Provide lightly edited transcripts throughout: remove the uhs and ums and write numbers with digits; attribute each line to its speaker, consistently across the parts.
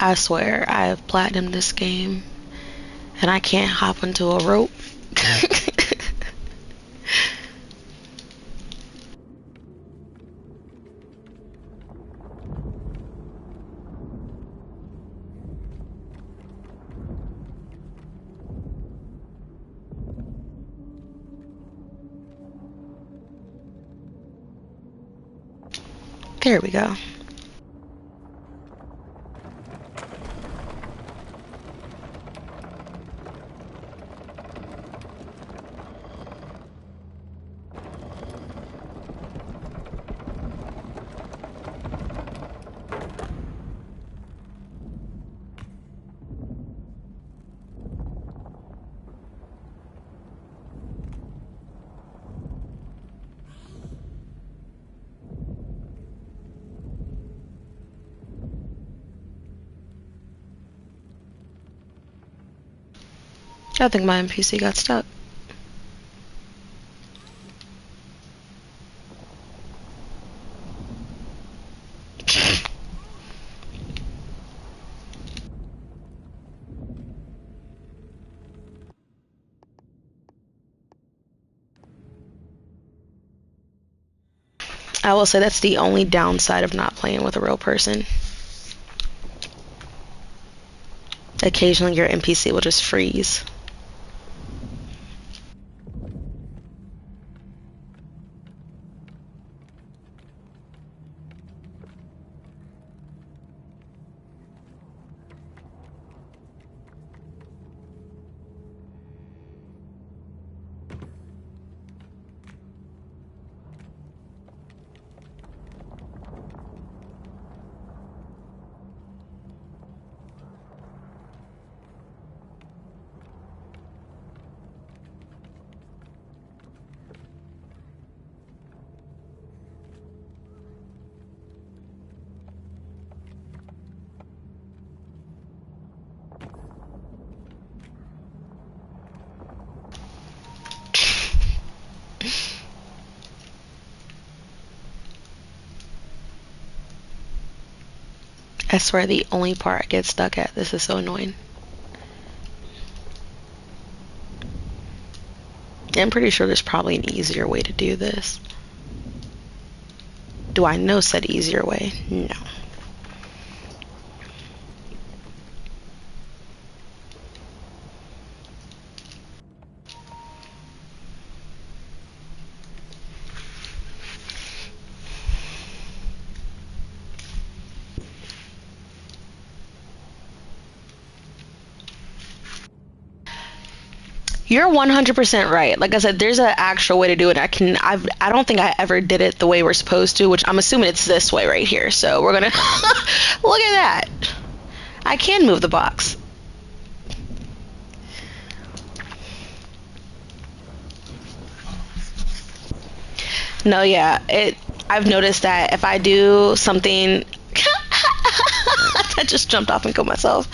Speaker 1: I swear, I have platinumed this game, and I can't hop into a rope. There we go. I think my NPC got stuck. I will say that's the only downside of not playing with a real person. Occasionally your NPC will just freeze. I swear the only part I get stuck at, this is so annoying. I'm pretty sure there's probably an easier way to do this. Do I know said easier way? No. You're 100% right. Like I said, there's an actual way to do it. I don't think I ever did it the way we're supposed to, which I'm assuming it's this way right here. So we're gonna look at that. I can move the box. No, yeah, I've noticed that if I do something, I just jumped off and killed myself.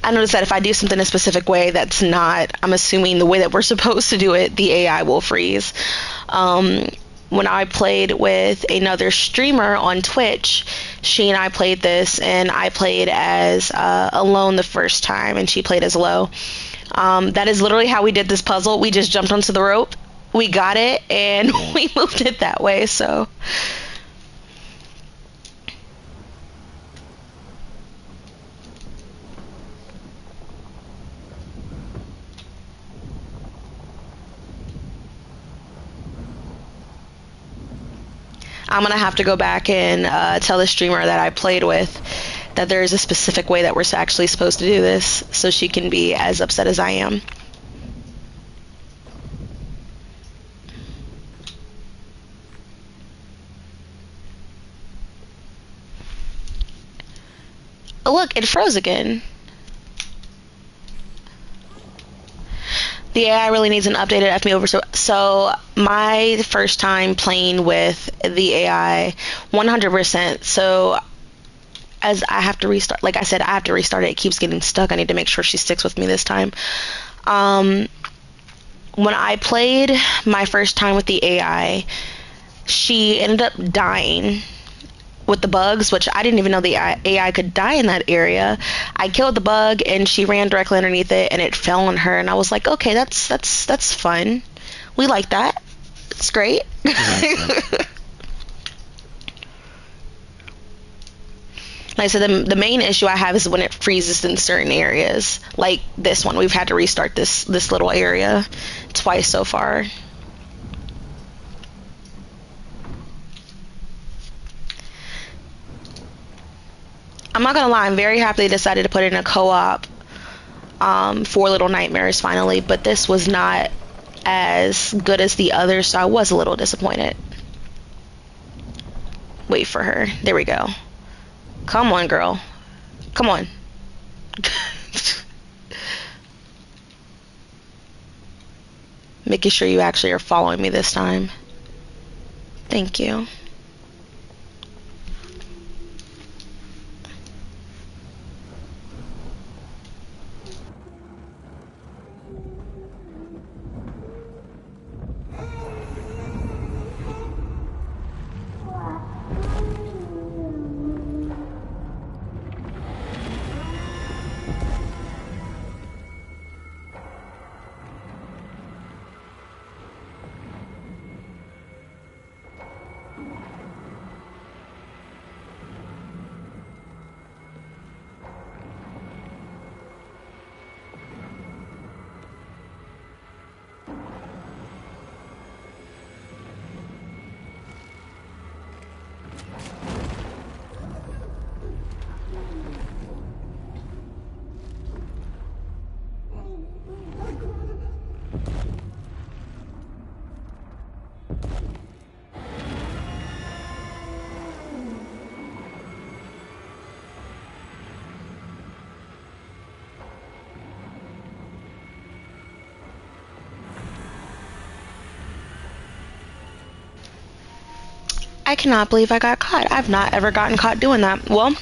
Speaker 1: I noticed that if I do something a specific way that's not, I'm assuming the way that we're supposed to do it, the AI will freeze. When I played with another streamer on Twitch, she and I played this, and I played as alone the first time, and she played as low. That is literally how we did this puzzle. We just jumped onto the rope, we got it, and we moved it that way. So I'm gonna have to go back and tell the streamer that I played with that there is a specific way that we're actually supposed to do this, so she can be as upset as I am. Oh, look, it froze again. The AI really needs an updated FME over. So my first time playing with the AI, 100%. So as I have to restart, like I said, I have to restart it. It keeps getting stuck. I need to make sure she sticks with me this time. When I played my first time with the AI, she ended up dying with the bugs, which I didn't even know the AI could die in that area. I killed the bug and she ran directly underneath it and it fell on her, and I was like, okay, that's fun. We like that. It's great. Like I said, the main issue I have is when it freezes in certain areas. Like this one, we've had to restart this little area twice so far. I'm not gonna lie, I'm very happy they decided to put in a co-op for Little Nightmares finally, but this was not as good as the others, so I was a little disappointed. Wait for her. There we go. Come on, girl. Come on. Making sure you actually are following me this time. Thank you. I cannot believe I got caught. I've not ever gotten caught doing that. Well,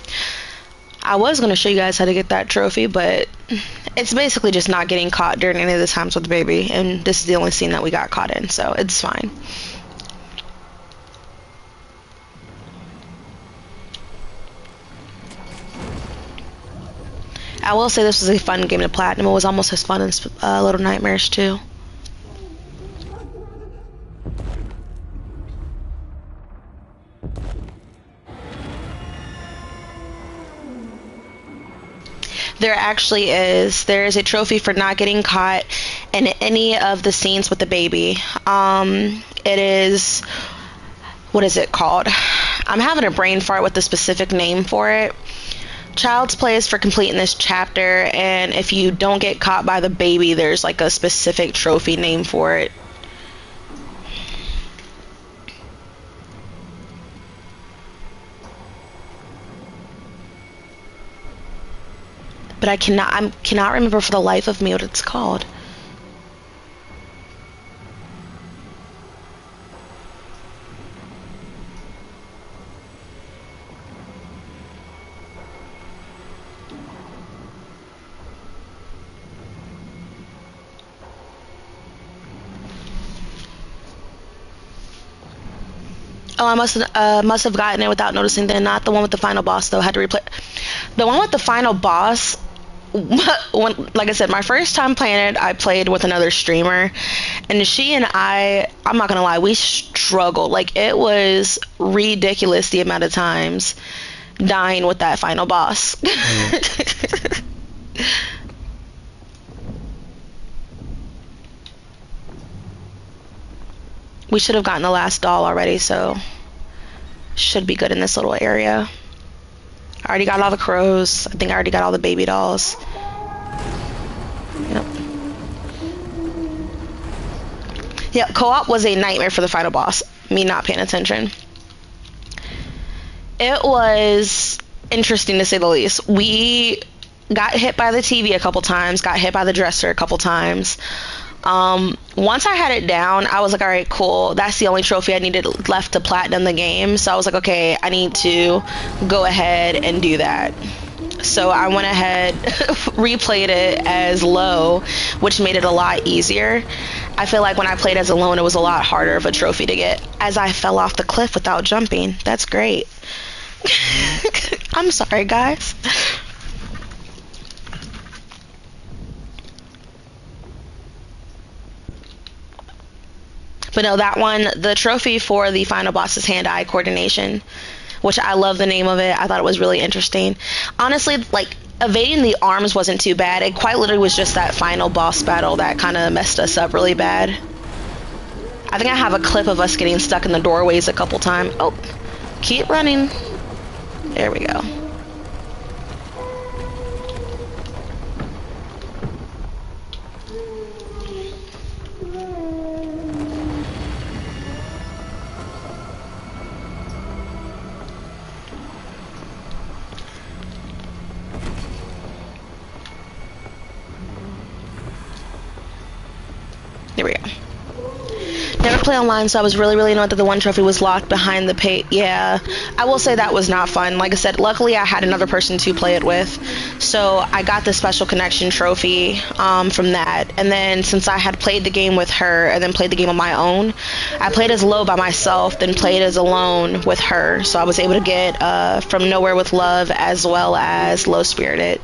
Speaker 1: I was going to show you guys how to get that trophy, but it's basically just not getting caught during any of the times with the baby, and this is the only scene that we got caught in, so it's fine. I will say this was a fun game to platinum. It was almost as fun as Little Nightmares 2. There actually is. There is a trophy for not getting caught in any of the scenes with the baby. It is, what is it called? I'm having a brain fart with the specific name for it. Child's Play is for completing this chapter, and if you don't get caught by the baby, there's like a specific trophy name for it. But I cannot remember for the life of me what it's called. Oh, I must have gotten it without noticing. Then not the one with the final boss though. Had to replay the one with the final boss. When, like I said, my first time playing it, I played with another streamer, and she and I'm not gonna lie, we struggled. Like, it was ridiculous the amount of times dying with that final boss. We should have gotten the last doll already, so should be good in this little area. I already got all the crows. I think I already got all the baby dolls. Yep. Yep, co-op was a nightmare for the final boss. Me not paying attention. It was interesting to say the least. We got hit by the TV a couple times, got hit by the dresser a couple times. Once I had it down, I was like, all right, cool. That's the only trophy I needed left to platinum the game. So I was like, okay, I need to go ahead and do that. So I went ahead, replayed it as low, which made it a lot easier. I feel like when I played as alone, it was a lot harder of a trophy to get, as I fell off the cliff without jumping. That's great. I'm sorry, guys. But no, that one, the trophy for the final boss is hand-eye coordination, which I love the name of it. I thought it was really interesting. Honestly, like, evading the arms wasn't too bad. It quite literally was just that final boss battle that kind of messed us up really bad. I think I have a clip of us getting stuck in the doorways a couple times. Oh, keep running. There we go. There we go. Never play online, so I was really annoyed that the one trophy was locked behind the page. Yeah, I will say that was not fun. Like I said, luckily I had another person to play it with, so I got the special connection trophy from that. And then since I had played the game with her and then played the game on my own, I played as low by myself, then played as alone with her. So I was able to get From Nowhere with Love as well as Low Spirited,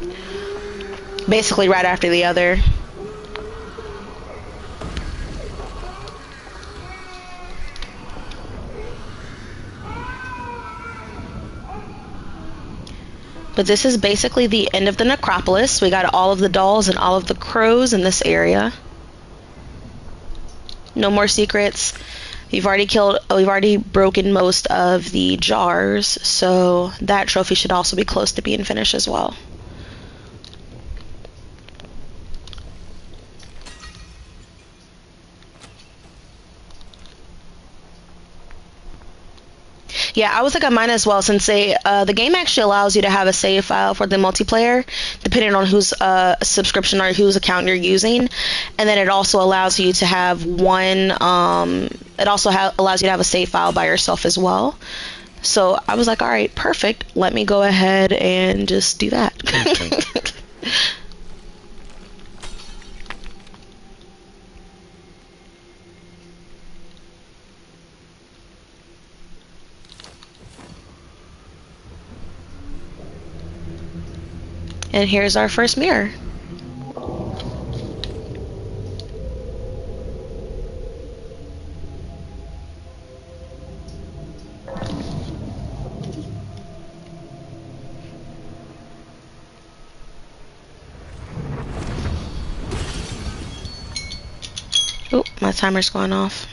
Speaker 1: basically right after the other. But this is basically the end of the necropolis. We got all of the dolls and all of the crows in this area. No more secrets. We've already broken most of the jars, so that trophy should also be close to being finished as well. Yeah, I was like, I might as well, since the game actually allows you to have a save file for the multiplayer, depending on whose subscription or whose account you're using, and then it also allows you to have allows you to have a save file by yourself as well. So I was like, all right, perfect. Let me go ahead and just do that. And here's our first mirror. Oh, my timer's going off.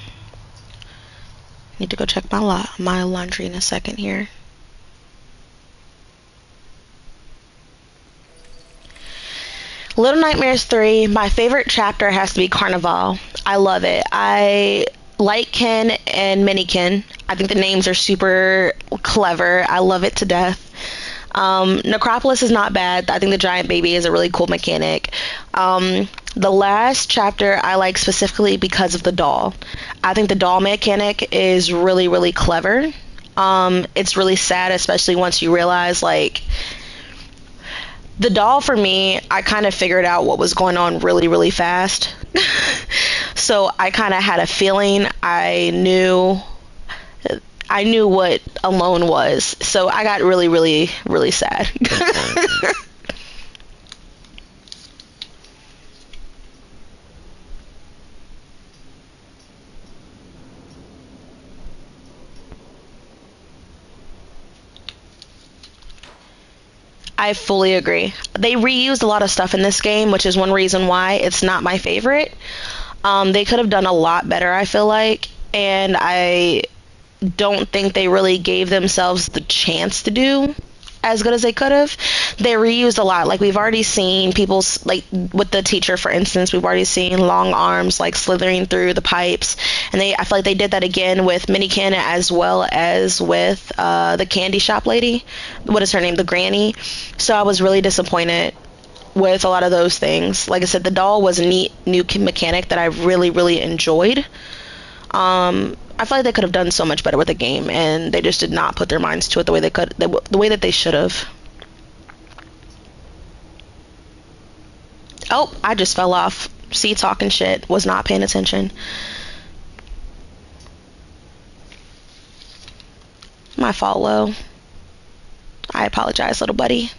Speaker 1: Need to go check my laundry in a second here. Little Nightmares 3, my favorite chapter has to be Carnival. I love it. I like Ken and Minikin. I think the names are super clever. I love it to death. Necropolis is not bad. I think the giant baby is a really cool mechanic. The last chapter I like specifically because of the doll. I think the doll mechanic is really clever. It's really sad, especially once you realize, like, the doll, for me, I kind of figured out what was going on really fast. So I kind of had a feeling. I knew what alone was. So I got really sad. I fully agree. They reused a lot of stuff in this game, which is one reason why it's not my favorite. They could have done a lot better, I feel like, and I don't think they really gave themselves the chance to do as good as they could have. They reused a lot. Like, we've already seen people's, like, with the teacher, for instance, we've already seen long arms, like, slithering through the pipes. And I feel like they did that again with Minikin as well as with the candy shop lady. What is her name? The granny. So I was really disappointed with a lot of those things. Like I said, the doll was a neat new mechanic that I really enjoyed. I feel like they could have done so much better with the game, and they just did not put their minds to it the way the way that they should have. Oh, I just fell off. See, talking shit. Was not paying attention. My fault, Lo. I apologize, little buddy.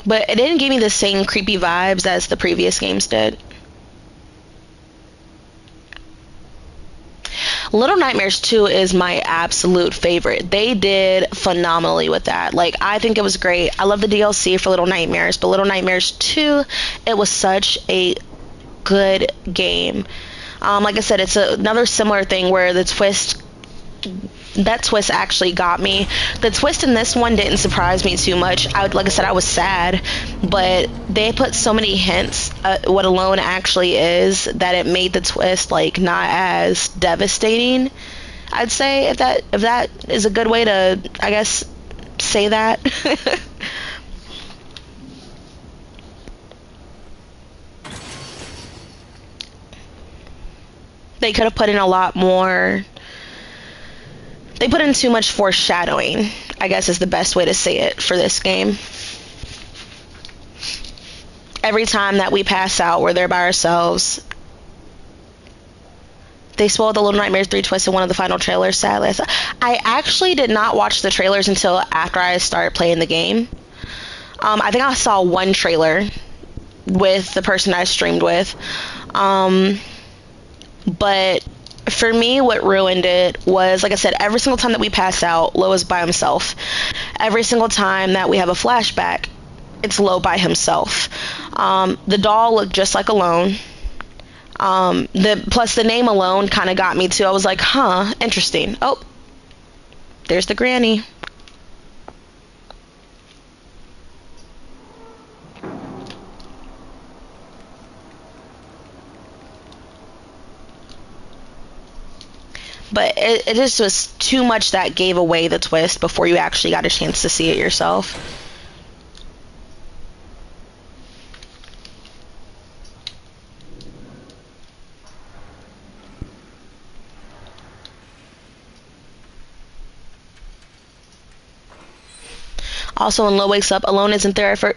Speaker 1: But it didn't give me the same creepy vibes as the previous games did. Little Nightmares 2 is my absolute favorite. They did phenomenally with that. Like, I think it was great. I love the DLC for Little Nightmares, but Little Nightmares 2, it was such a good game. Like I said, it's another similar thing where that twist actually got me. The twist in this one didn't surprise me too much. Like I said, I was sad, but they put so many hints at what Alone actually is that it made the twist like not as devastating. I'd say if that is a good way to, I guess, say that. They could have put in a lot more. They put in too much foreshadowing, I guess is the best way to say it for this game. Every time that we pass out, we're there by ourselves. They spoiled the Little Nightmares 3 twist in one of the final trailers, sadly. I actually did not watch the trailers until after I started playing the game. I think I saw one trailer with the person I streamed with. But for me, what ruined it was, like I said, every single time that we pass out, Lo is by himself. Every single time that we have a flashback, it's Lo by himself. The doll looked just like Alone. Plus the name Alone kind of got me too. I was like, huh, interesting. Oh, there's the granny. But it just was too much that gave away the twist before you actually got a chance to see it yourself. Also, when Lo wakes up, Alone isn't there for.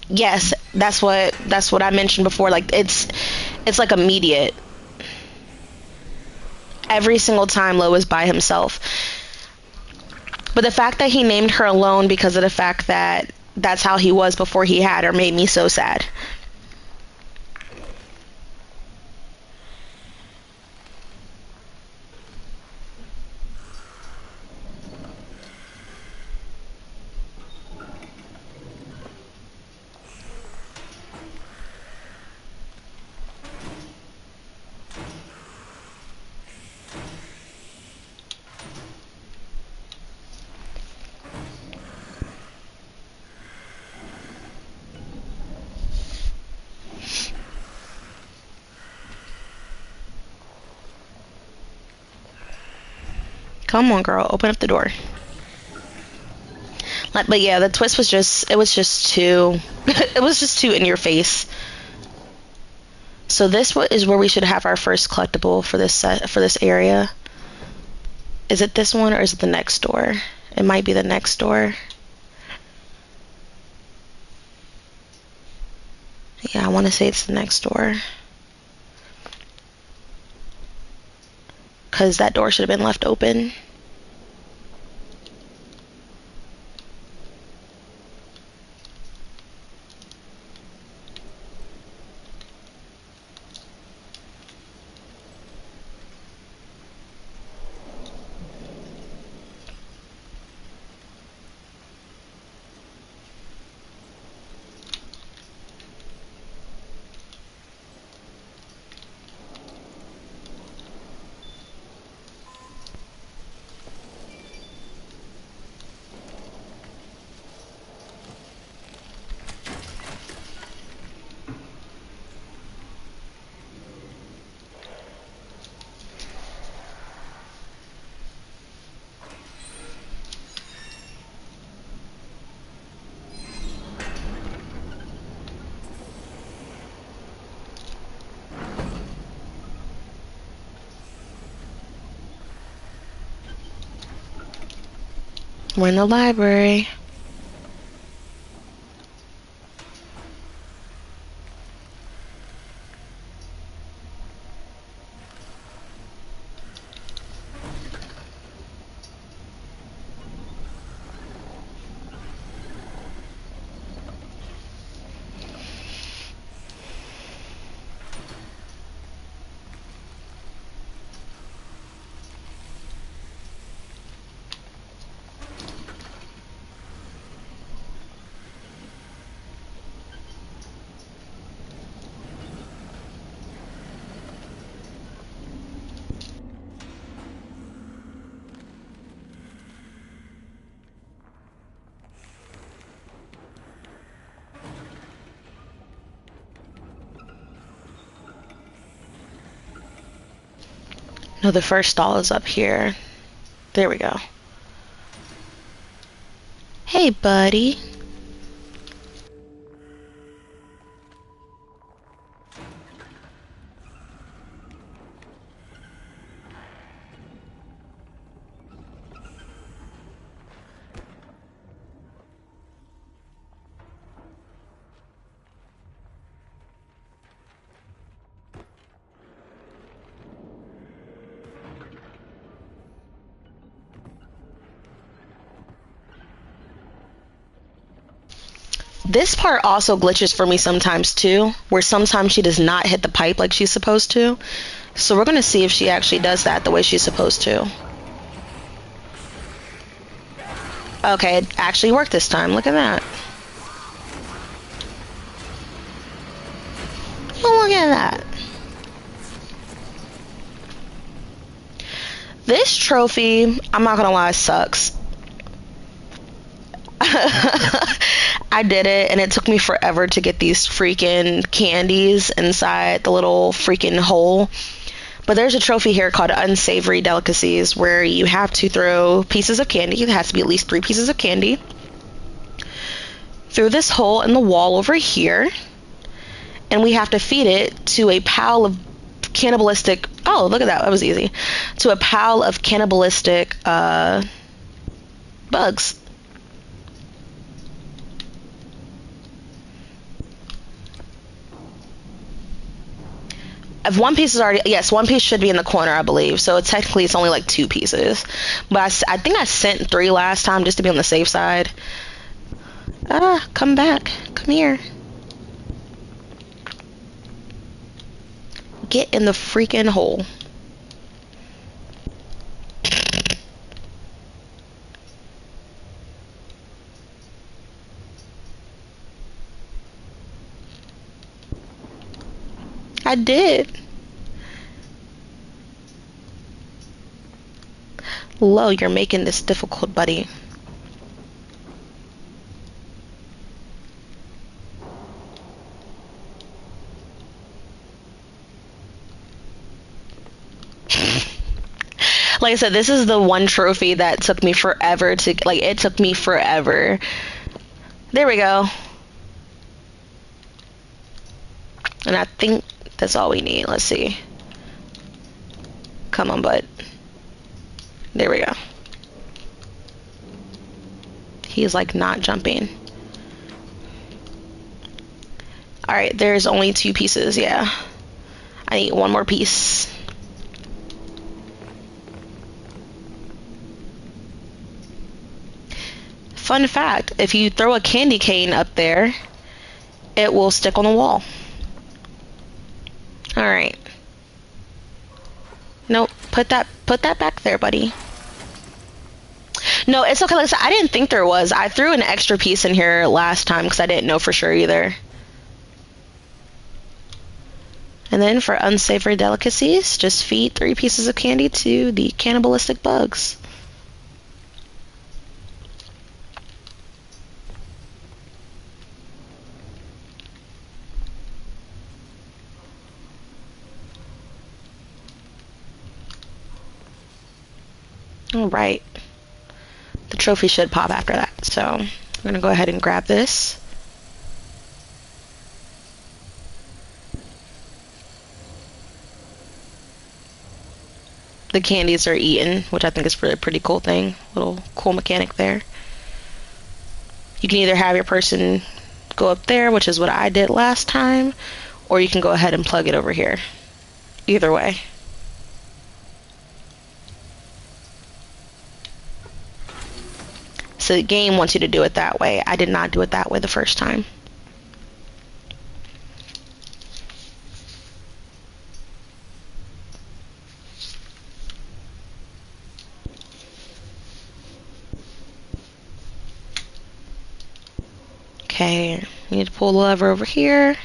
Speaker 1: Yes, that's what I mentioned before. Like it's like immediate. Every single time Lo is by himself. But the fact that he named her Alone because of the fact that that's how he was before he had her made me so sad. Come on, girl, open up the door. But yeah, the twist was just, it was just too, it was just too in your face. So this is where we should have our first collectible for this set, for this area. Is it this one or is it the next door? It might be the next door. Yeah, I want to say it's the next door. Because that door should have been left open. We're in the library. No, the first stall is up here. There we go. Hey, buddy. This part also glitches for me sometimes too, where sometimes she does not hit the pipe like she's supposed to. So we're gonna see if she actually does that the way she's supposed to. Okay, it actually worked this time. Look at that. Oh, look at that. This trophy, I'm not gonna lie, sucks. I did it, and it took me forever to get these freaking candies inside the little freaking hole. But there's a trophy here called Unsavory Delicacies, where you have to throw pieces of candy. It has to be at least 3 pieces of candy through this hole in the wall over here, and we have to feed it to a pile of cannibalistic. Oh, look at that! That was easy. To a pile of cannibalistic bugs. If one piece is already, yes, one piece should be in the corner, I believe. So technically, it's only like 2 pieces. But I think I sent 3 last time just to be on the safe side. Come back. Come here. Get in the freaking hole. I did. Lo, you're making this difficult, buddy. Like I said, this is the one trophy that took me forever to, like, it took me forever. There we go. And I think that's all we need. Let's see. Come on, bud. There we go. He is like not jumping. Alright, there's only 2 pieces, yeah. I need 1 more piece. Fun fact, if you throw a candy cane up there, it will stick on the wall. Alright. Nope, put that back there, buddy. No, it's okay. Like I said, I didn't think there was. I threw an extra piece in here last time because I didn't know for sure either. And then for unsavory delicacies, just feed 3 pieces of candy to the cannibalistic bugs. Alright. The trophy should pop after that. So I'm going to go ahead and grab this. The candies are eaten, which I think is a pretty cool thing. Little cool mechanic there. You can either have your person go up there, which is what I did last time, or you can go ahead and plug it over here. Either way. So the game wants you to do it that way. I did not do it that way the first time. Okay, you need to pull the lever over here.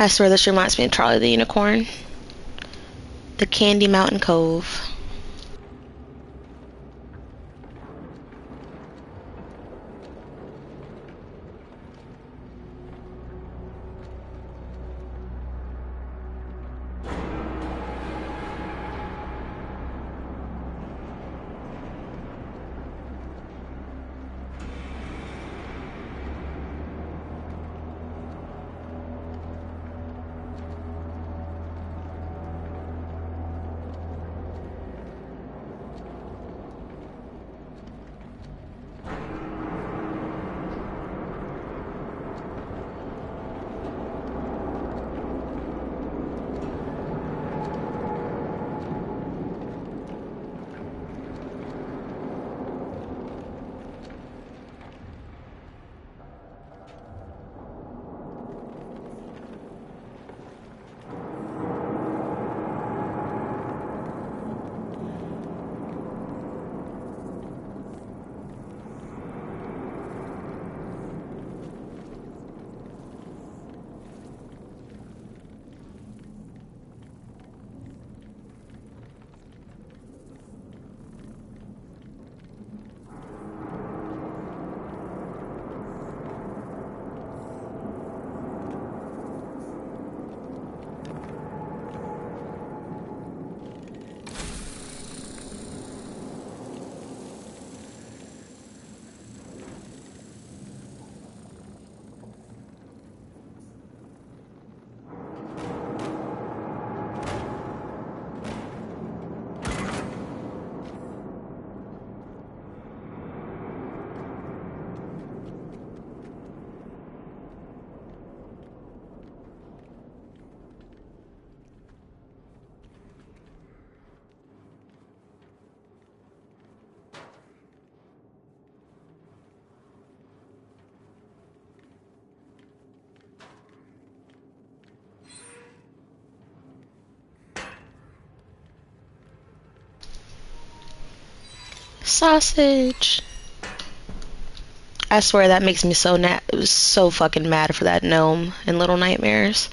Speaker 1: I swear this reminds me of Charlie the Unicorn. The Candy Mountain Cove. Sausage. I swear that makes me so fucking mad for that gnome in Little Nightmares.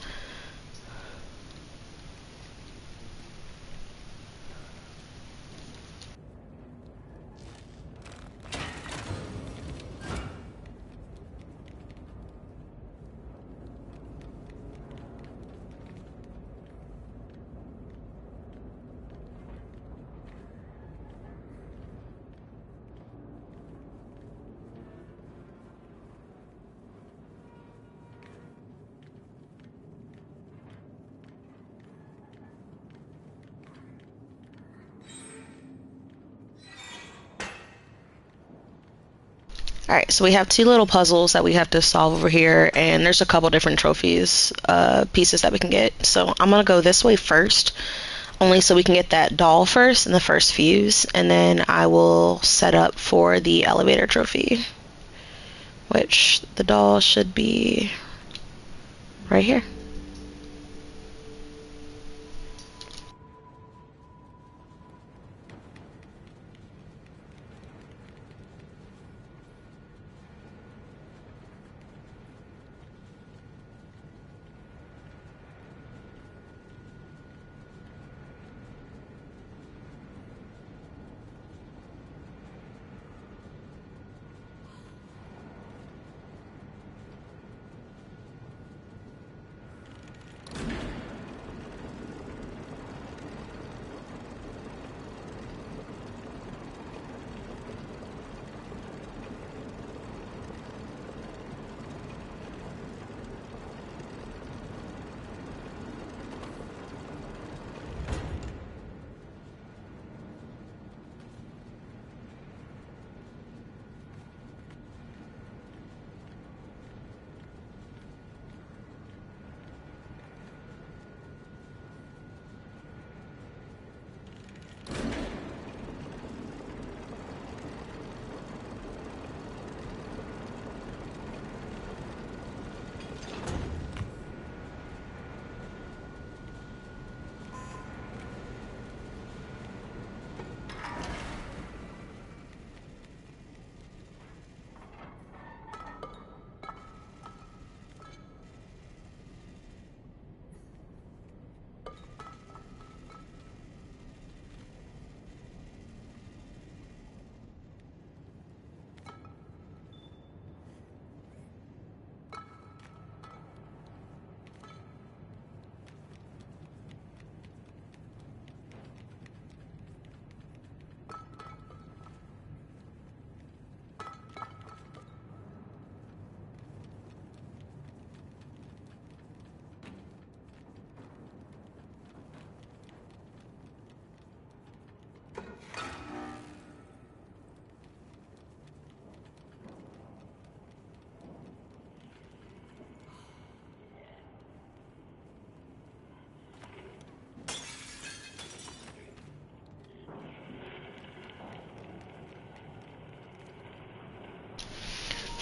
Speaker 1: Alright, so we have two little puzzles that we have to solve over here, and there's a couple different trophies, pieces that we can get. So I'm gonna go this way first, only so we can get that doll first and the first fuse, and then I will set up for the elevator trophy, which the doll should be right here.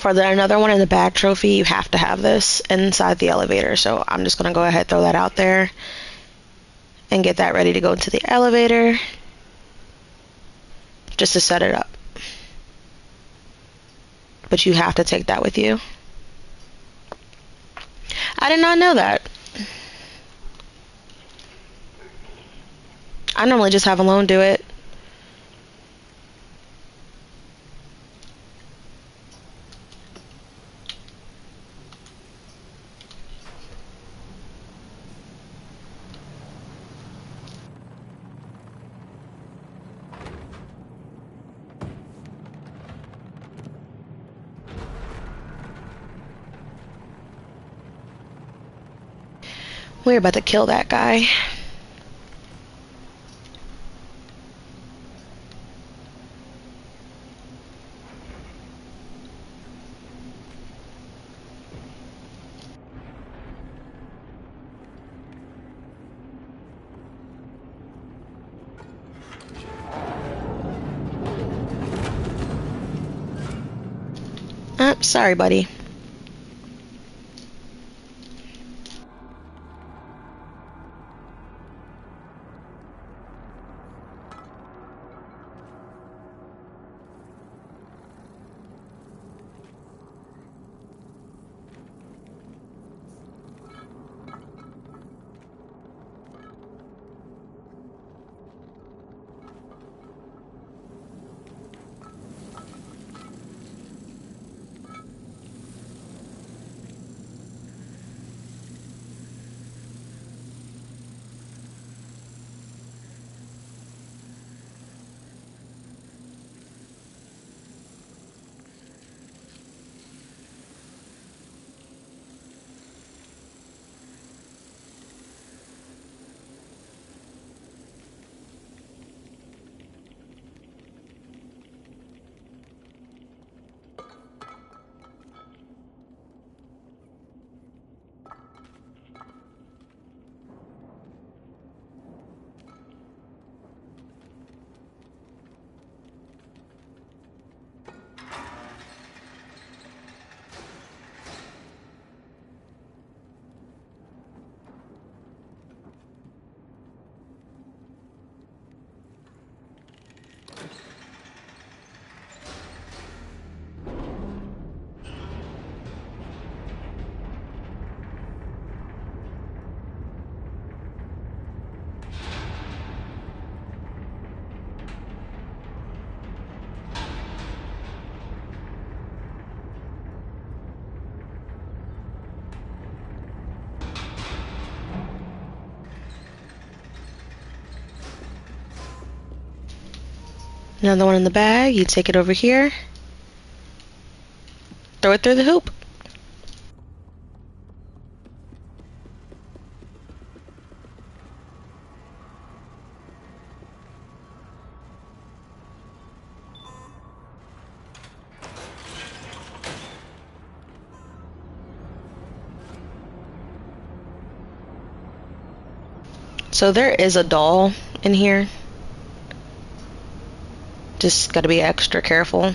Speaker 1: For the another one in the bag trophy, you have to have this inside the elevator. So I'm just going to go ahead, throw that out there, and get that ready to go into the elevator just to set it up. But you have to take that with you. I did not know that. I normally just have Alone do it. We're about to kill that guy. Sorry, buddy. Another one in the bag. You take it over here. Throw it through the hoop. So there is a doll in here. Just gotta be extra careful.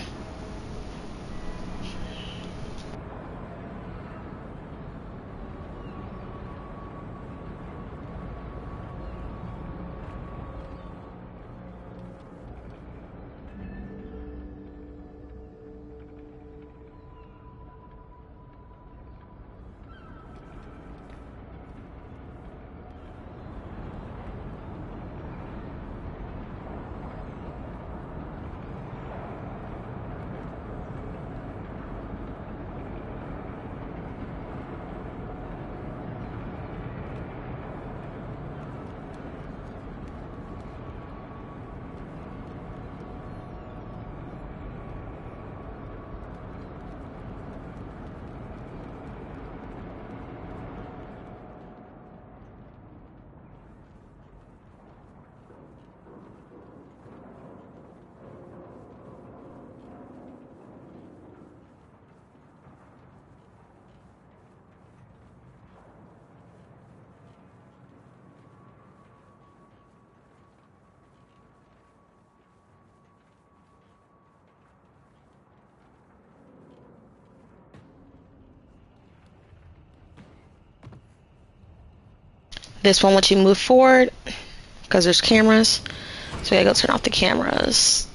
Speaker 1: This one lets you move forward because there's cameras. So we gotta go turn off the cameras.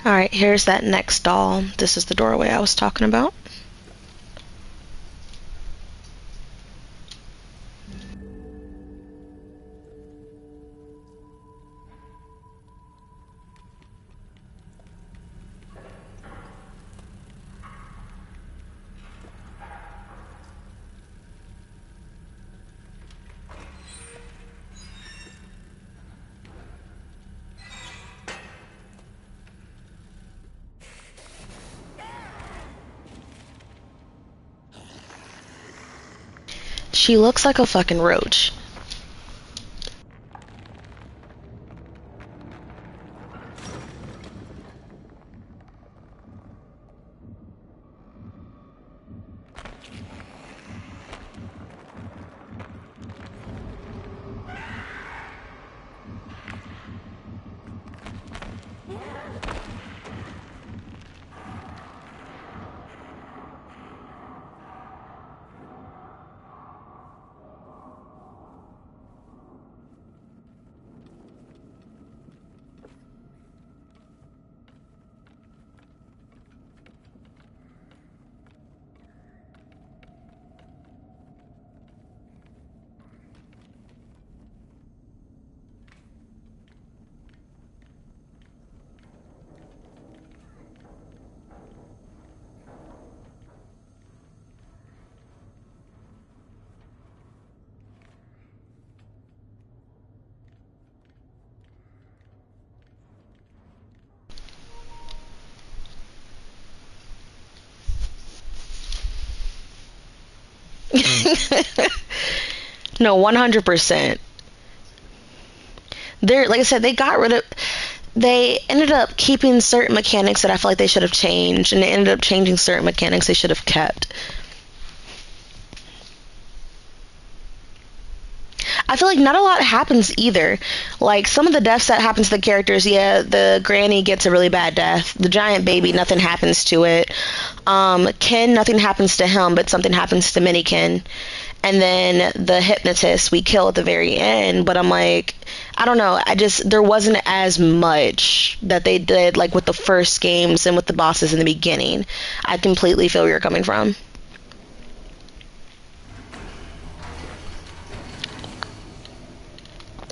Speaker 1: Alright, here's that next doll. This is the doorway I was talking about. She looks like a fucking roach. No, 100%. They're, like I said, they ended up keeping certain mechanics that I feel like they should have changed, and they ended up changing certain mechanics they should have kept. I feel like not a lot happens either. Like, some of the deaths that happen to the characters, yeah, the granny gets a really bad death. The giant baby, nothing happens to it. Ken, nothing happens to him, but something happens to Minikin. And then the hypnotist we kill at the very end, but I'm like, I don't know, there wasn't as much that they did, like, with the first games and with the bosses in the beginning. I completely feel where you're coming from.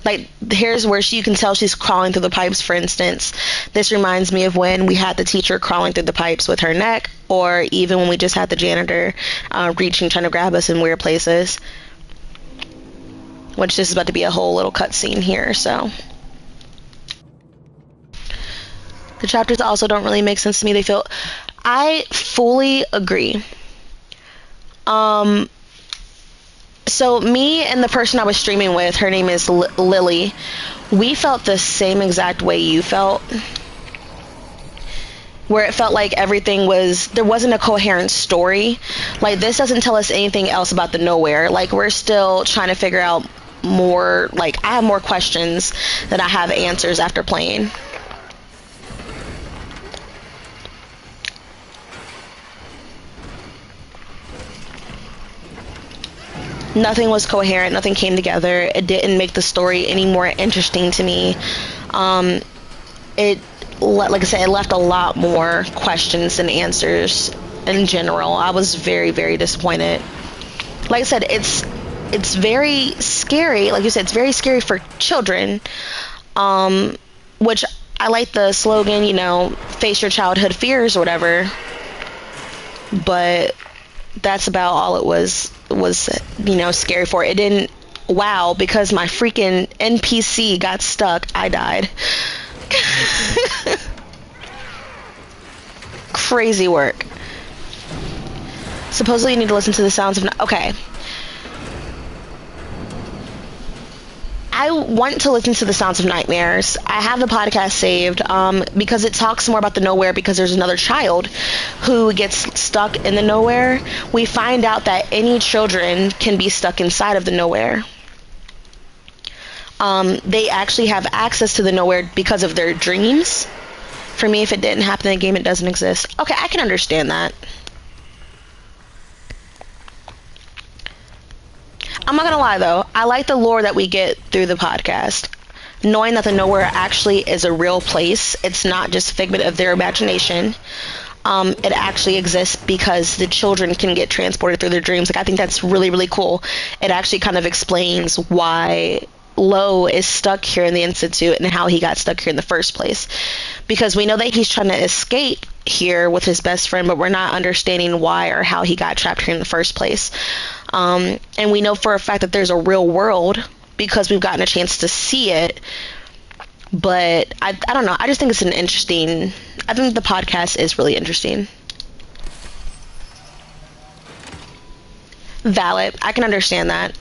Speaker 1: Like, here's where you can tell she's crawling through the pipes, for instance. This reminds me of when we had the teacher crawling through the pipes with her neck, or even when we just had the janitor reaching, trying to grab us in weird places. Which this is about to be a whole little cutscene here, so. The chapters also don't really make sense to me. They feel... I fully agree. So me and the person I was streaming with, her name is Lily, we felt the same exact way you felt. Where it felt like everything was... There wasn't a coherent story. Like, this doesn't tell us anything else about the Nowhere. Like, we're still trying to figure out more... Like, I have more questions than I have answers after playing. Nothing was coherent. Nothing came together. It didn't make the story any more interesting to me. Like I said, it left a lot more questions than answers in general. I was very, very disappointed. Like I said, it's very scary. Like you said, it's very scary for children. Which I like the slogan, you know, face your childhood fears or whatever. But that's about all it was, you know, scary for. It didn't... Wow, because my freaking NPC got stuck, I died. Crazy work. Supposedly you need to listen to the sounds of... Okay. I want to listen to the sounds of nightmares. I have the podcast saved because it talks more about the Nowhere, because there's another child who gets stuck in the Nowhere. We find out that any children can be stuck inside of the Nowhere. They actually have access to the Nowhere because of their dreams. For me, if it didn't happen in the game, it doesn't exist. Okay, I can understand that. I'm not gonna lie though, I like the lore that we get through the podcast. Knowing that the Nowhere actually is a real place. It's not just a figment of their imagination. It actually exists because the children can get transported through their dreams. Like, I think that's really, really cool. It actually kind of explains why Lo is stuck here in the Institute and how he got stuck here in the first place. Because we know that he's trying to escape here with his best friend, but we're not understanding why or how he got trapped here in the first place. And we know for a fact that there's a real world because we've gotten a chance to see it. But I don't know. I just think it's an interesting... I think the podcast is really interesting. Valid. I can understand that.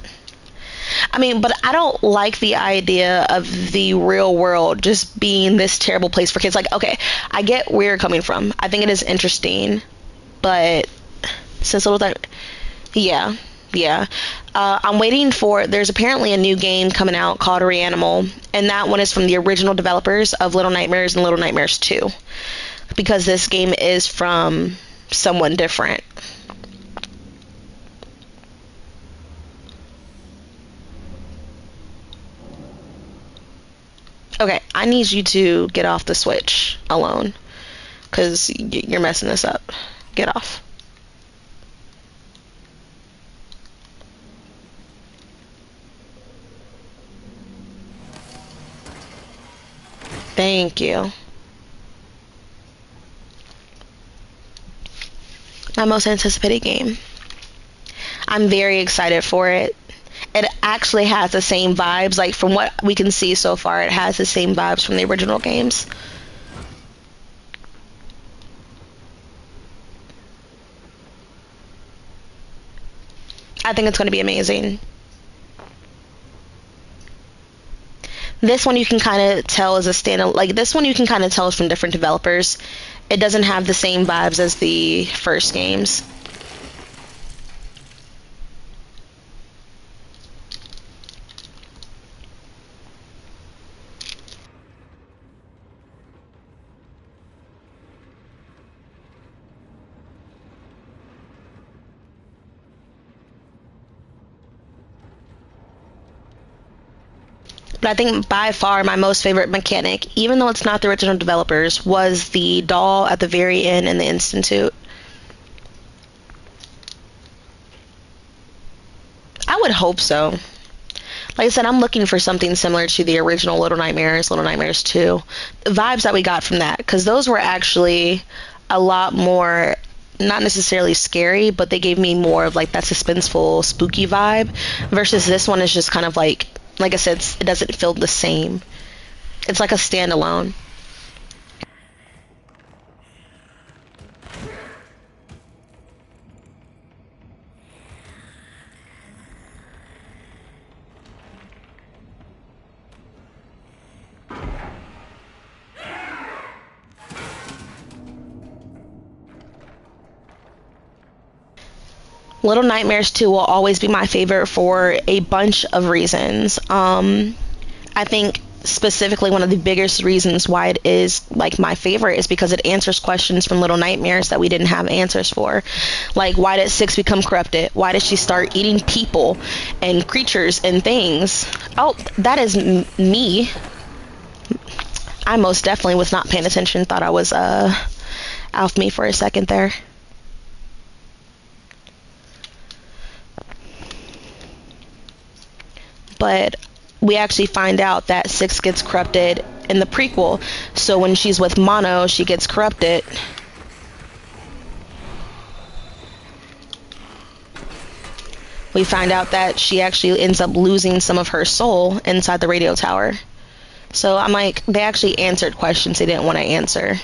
Speaker 1: I mean, but I don't like the idea of the real world just being this terrible place for kids. Like, okay, I get where you're coming from. I think it is interesting. But since little that... Yeah. I'm waiting for... There's apparently a new game coming out called Reanimal, and that one is from the original developers of Little Nightmares and Little Nightmares 2, because this game is from someone different. Okay, I need you to get off the Switch alone, because you're messing this up. Get off. Thank you. My most anticipated game. I'm very excited for it. It actually has the same vibes. Like, from what we can see so far, it has the same vibes from the original games. I think it's going to be amazing. This one you can kind of tell is a standalone. Like, this one you can kind of tell is from different developers. It doesn't have the same vibes as the first games. But I think by far my most favorite mechanic, even though it's not the original developers, was the doll at the very end in the Institute. I would hope so. Like I said, I'm looking for something similar to the original Little Nightmares 2. The vibes that we got from that, because those were actually a lot more, not necessarily scary, but they gave me more of like that suspenseful, spooky vibe, versus this one is just kind of like I said, it doesn't feel the same. It's like a standalone. Little Nightmares 2 will always be my favorite for a bunch of reasons. I think specifically one of the biggest reasons why it is like my favorite is because it answers questions from Little Nightmares that we didn't have answers for. Like, why did Six become corrupted? Why did she start eating people and creatures and things? Oh, that is me. I most definitely was not paying attention. Thought I was off me for a second there. But we actually find out that Six gets corrupted in the prequel. So when she's with Mono, she gets corrupted. We find out that she actually ends up losing some of her soul inside the radio tower. So I'm like, they actually answered questions they didn't want to answer.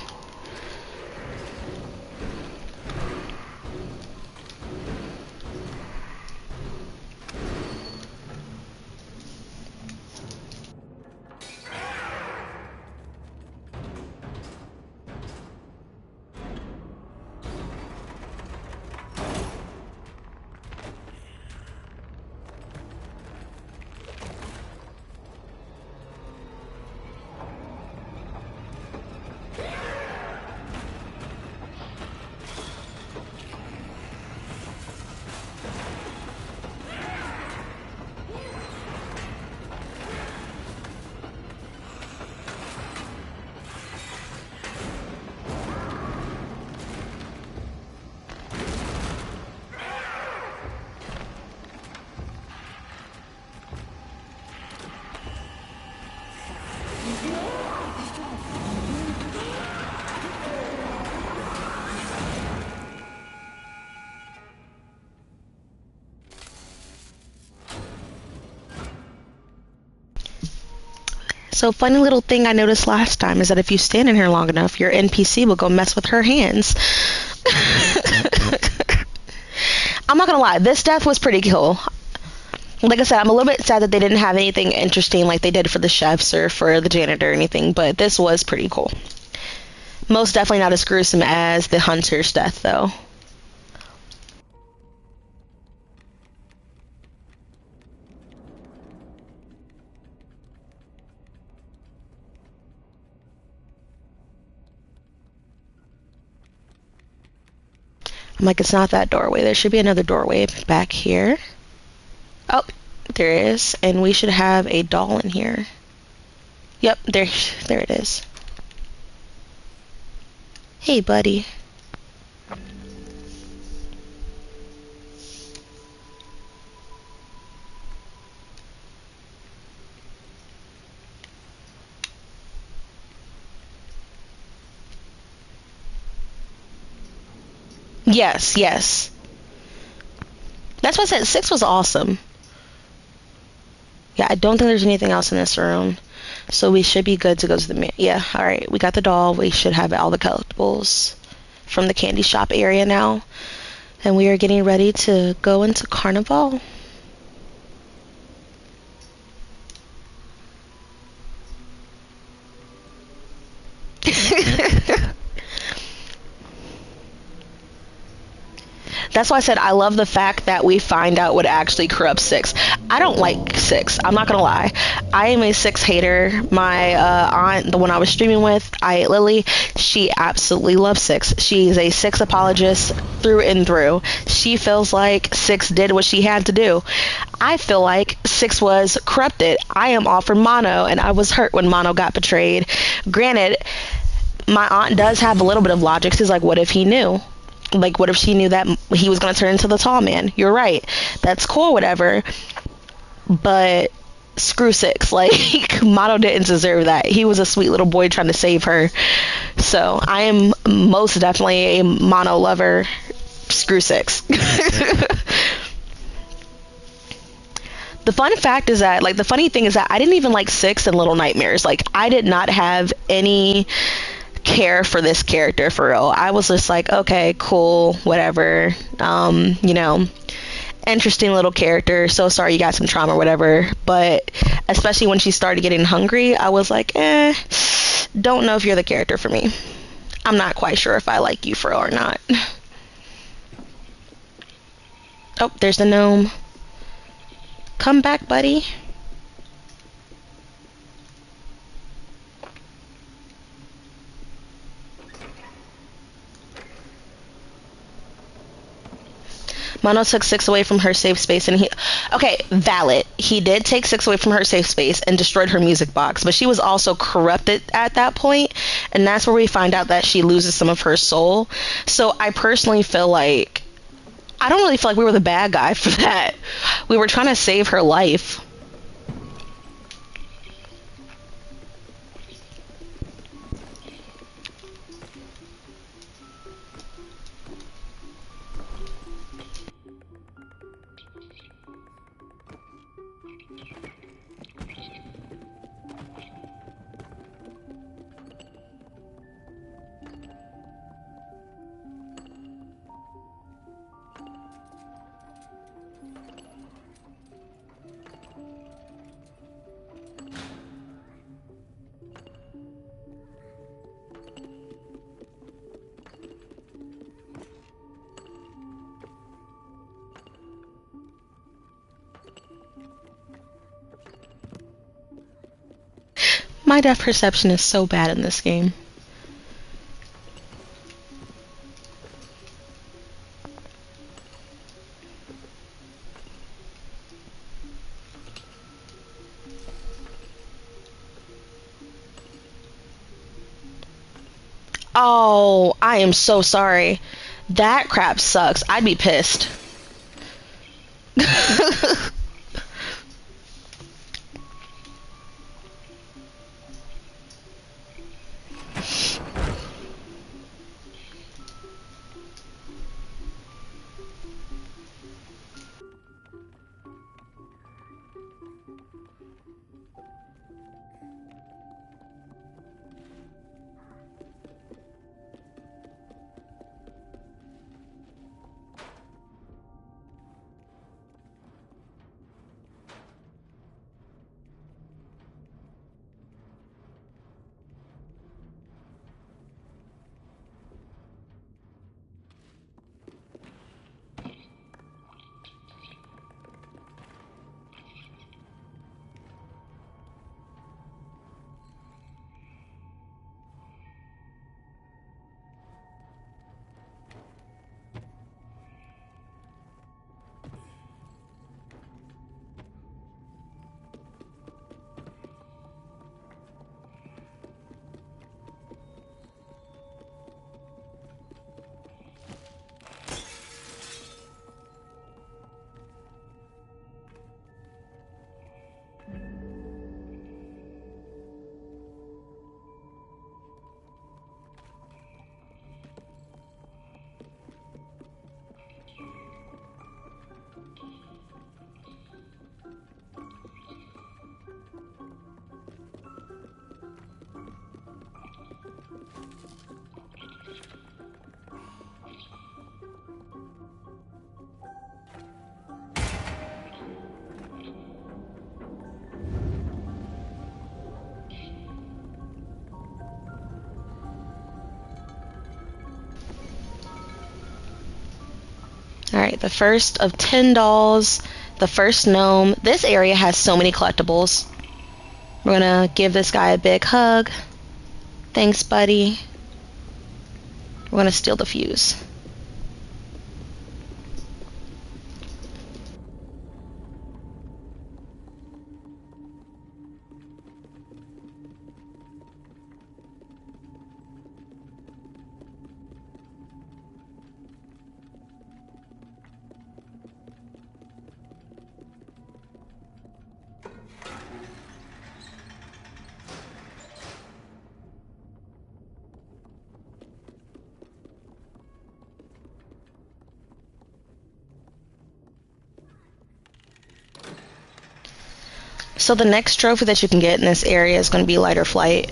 Speaker 1: So funny little thing I noticed last time is that if you stand in here long enough, your NPC will go mess with her hands. I'm not gonna lie, this death was pretty cool. Like I said, I'm a little bit sad that they didn't have anything interesting like they did for the chefs or for the janitor or anything, but this was pretty cool. Most definitely not as gruesome as the hunter's death, though. I'm like, it's not that doorway. There should be another doorway back here. Oh, there is. And we should have a doll in here. Yep, there it is. Hey, buddy. Yes, yes. That's why I said 6 was awesome. Yeah, I don't think there's anything else in this room. So we should be good to go to the... Yeah, alright. We got the doll. We should have all the collectibles from the candy shop area now. And we are getting ready to go into Carnival. That's why I said I love the fact that we find out what actually corrupts Six. I don't like Six. I'm not gonna lie. I am a Six hater. My aunt, the one I was streaming with, Lily, she absolutely loves Six. She's a Six apologist through and through. She feels like Six did what she had to do. I feel like Six was corrupted. I am all for Mono, and I was hurt when Mono got betrayed. Granted, my aunt does have a little bit of logic. She's like, what if he knew? Like, what if she knew that he was going to turn into the tall man? You're right. That's cool, whatever. But screw six. Like, Mono didn't deserve that. He was a sweet little boy trying to save her. So I am most definitely a Mono lover. Screw six. The fun fact is that, like, the funny thing is that I didn't even like Six and Little Nightmares. Like, I did not have any care for this character for real. I was just like, okay, cool, whatever. You know, interesting little character. So sorry you got some trauma or whatever. But especially when she started getting hungry, I was like, don't know if you're the character for me. I'm not quite sure if I like you for real or not. Oh, there's the gnome. Come back, buddy. Mono took Six away from her safe space, and he... Okay, valid. He did take Six away from her safe space and destroyed her music box, but she was also corrupted at that point, and that's where we find out that she loses some of her soul. So I personally feel like... I don't really feel like we were the bad guy for that. We were trying to save her life. My depth perception is so bad in this game. Oh, I am so sorry. That crap sucks. I'd be pissed. Alright, the first of 10 dolls, the first gnome. This area has so many collectibles. We're gonna give this guy a big hug. Thanks, buddy. We're gonna steal the fuse. So the next trophy that you can get in this area is going to be lighter flight.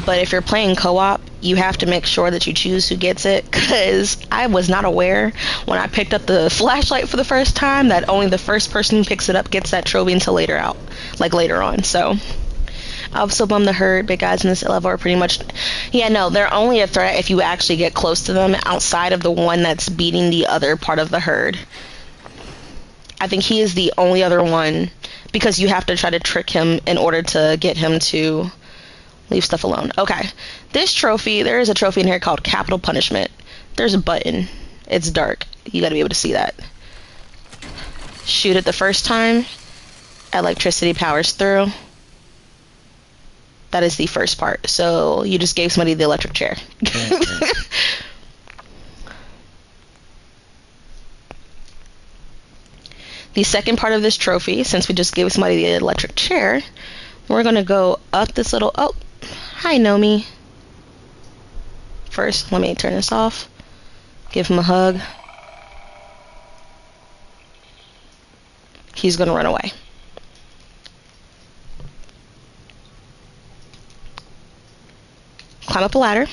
Speaker 1: But if you're playing co-op, you have to make sure that you choose who gets it, because I was not aware when I picked up the flashlight for the first time that only the first person who picks it up gets that trophy until later on. So I was so bummed. The herd big guys in this level are pretty much, yeah, no, they're only a threat if you actually get close to them outside of the one that's beating the other part of the herd. I think he is the only other one, because you have to try to trick him in order to get him to leave stuff alone. Okay. This trophy, there is a trophy in here called Capital Punishment. There's a button. It's dark. You gotta be able to see that. Shoot it the first time. Electricity powers through. That is the first part. So you just gave somebody the electric chair. The second part of this trophy, since we just gave somebody the electric chair, we're gonna go up this little, oh, hi, Nomi. First, let me turn this off. Give him a hug. He's gonna run away. Climb up a ladder.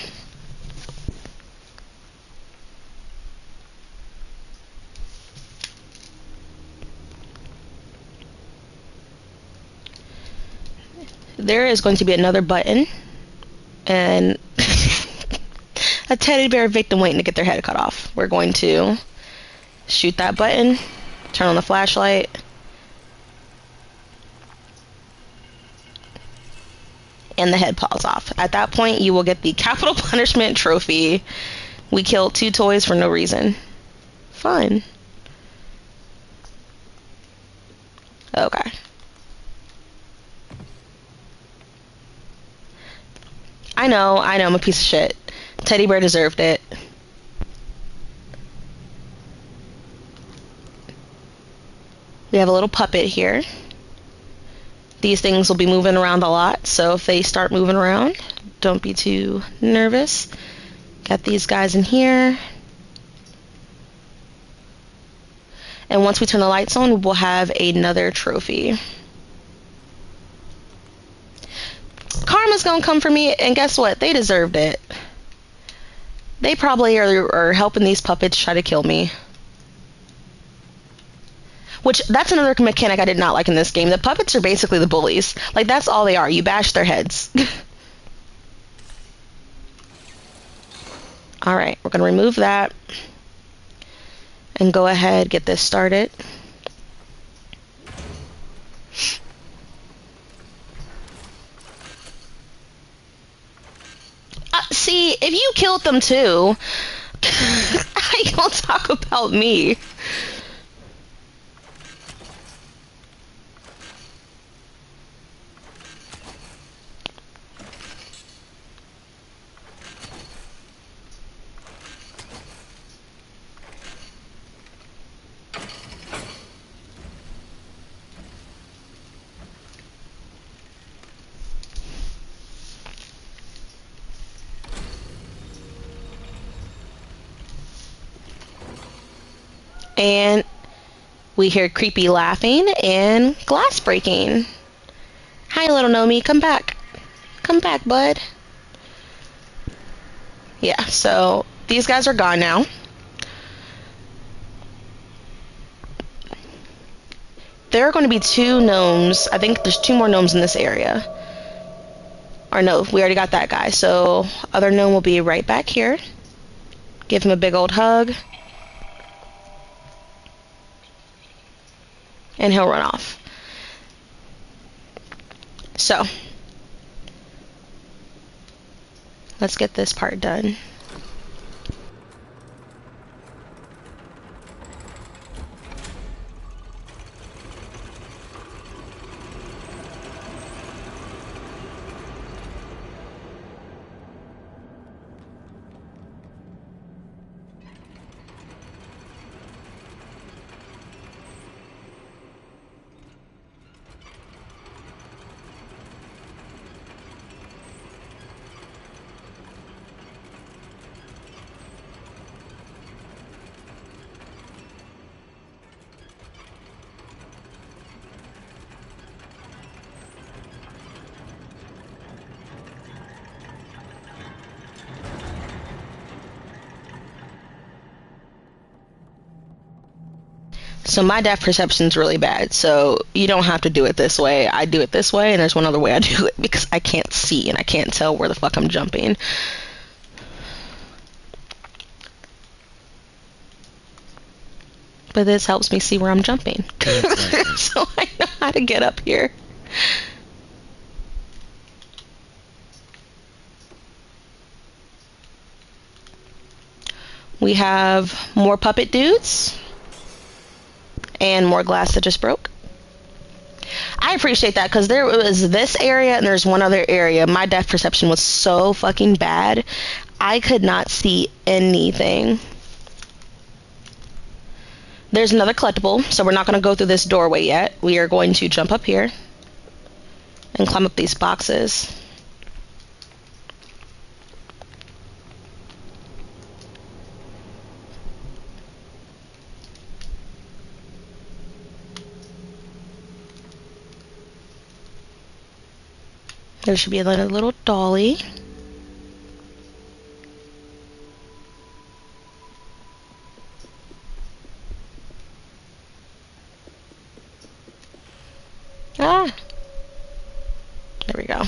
Speaker 1: There is going to be another button, and a teddy bear victim waiting to get their head cut off. We're going to shoot that button, turn on the flashlight, and the head falls off. At that point, you will get the Capital Punishment trophy. We killed 2 toys for no reason. Fun. Okay. I know, I'm a piece of shit. Teddy bear deserved it. We have a little puppet here. These things will be moving around a lot, so if they start moving around, don't be too nervous. Got these guys in here. And once we turn the lights on, we'll have another trophy. Karma's gonna come for me, and guess what? They deserved it. They probably are helping these puppets try to kill me. Which, that's another mechanic I did not like in this game. The puppets are basically the bullies. Like, that's all they are. You bash their heads. Alright, we're gonna remove that. And go ahead, get this started. See, if you killed them too, how you gonna talk about me? And we hear creepy laughing and glass breaking. Hi, little Nomi. Come back. Come back, bud. Yeah, so these guys are gone now. There are going to be 2 gnomes. I think there's 2 more gnomes in this area. Or no, we already got that guy. So other gnome will be right back here. Give him a big old hug. And he'll run off. So, let's get this part done. So my depth perception's really bad. So you don't have to do it this way. I do it this way, and there's one other way I do it because I can't see and I can't tell where the fuck I'm jumping. But this helps me see where I'm jumping. So I know how to get up here. We have more puppet dudes and more glass that just broke. I appreciate that because there was this area and there's one other area. My depth perception was so fucking bad. I could not see anything. There's another collectible, so we're not going to go through this doorway yet. We are going to jump up here and climb up these boxes. There should be another little dolly. Ah. There we go.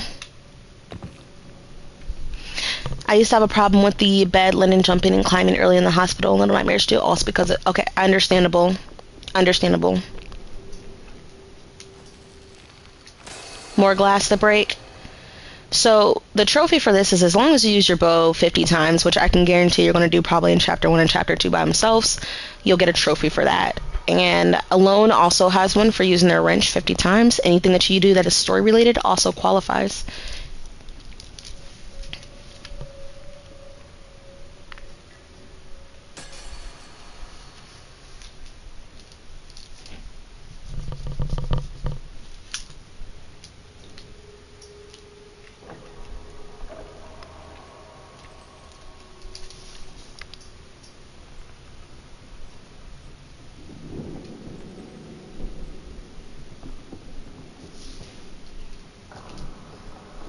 Speaker 1: I used to have a problem with the bed, linen, jumping, and climbing early in the hospital. Little nightmares too, also because of... Okay, understandable. Understandable. More glass to break. So, the trophy for this is as long as you use your bow 50 times, which I can guarantee you're going to do probably in Chapter 1 and Chapter 2 by themselves, you'll get a trophy for that. And Alone also has one for using their wrench 50 times. Anything that you do that is story related also qualifies.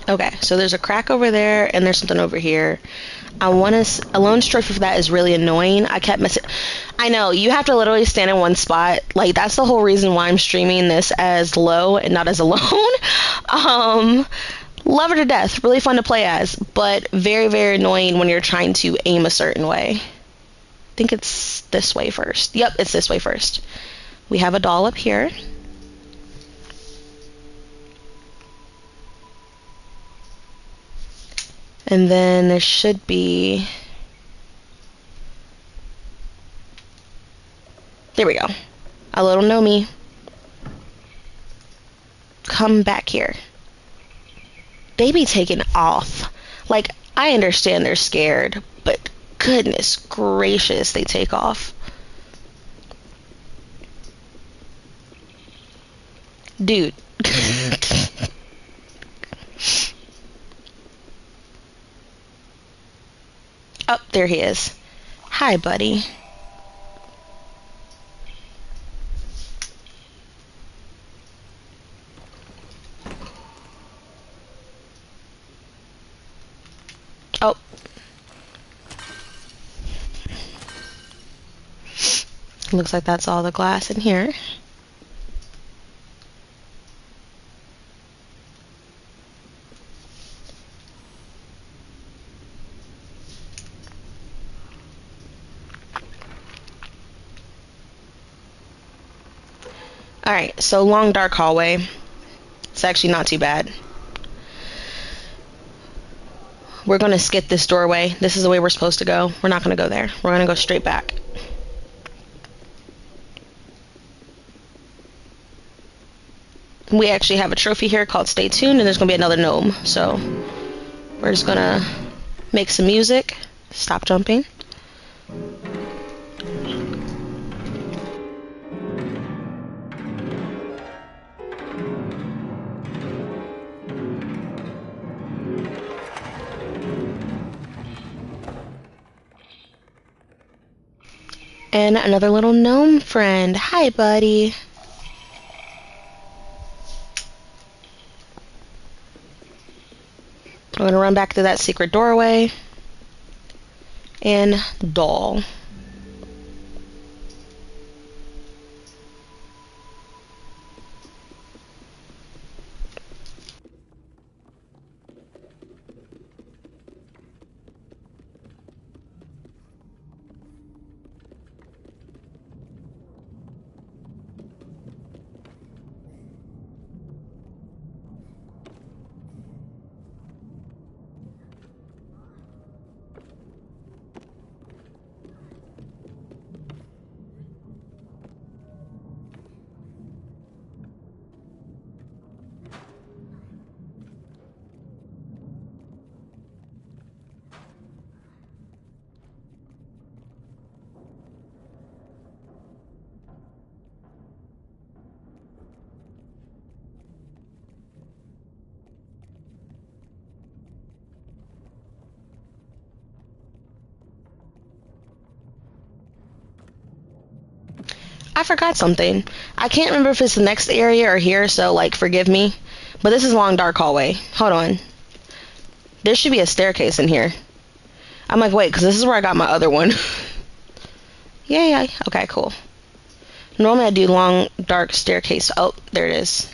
Speaker 1: Okay, so there's a crack over there, and there's something over here. I want to... Alone's trophy for that is really annoying. I kept missing... I know, you have to literally stand in one spot. Like, that's the whole reason why I'm streaming this as low and not as Alone. Love her to death. Really fun to play as, but very, very annoying when you're trying to aim a certain way. I think it's this way first. Yep, it's this way first. We have a doll up here. And then there should be... There we go. A little Gnome. Come back here. They be taking off. Like, I understand they're scared, but goodness gracious, they take off. Dude. Oh, there he is. Hi, buddy. Oh. Looks like that's all the glass in here. Alright, so long dark hallway. It's actually not too bad. We're going to skip this doorway. This is the way we're supposed to go. We're not going to go there. We're going to go straight back. We actually have a trophy here called Stay Tuned, and there's going to be another gnome. So we're just going to make some music. Stop jumping. And another little gnome friend. Hi, buddy. I'm going to run back to that secret doorway. And doll. I forgot something. I can't remember if it's the next area or here, so like forgive me. But this is a long dark hallway. Hold on. There should be a staircase in here. I'm like, wait, because this is where I got my other one. Yeah. Okay, cool. Normally I do long dark staircase. Oh, there it is.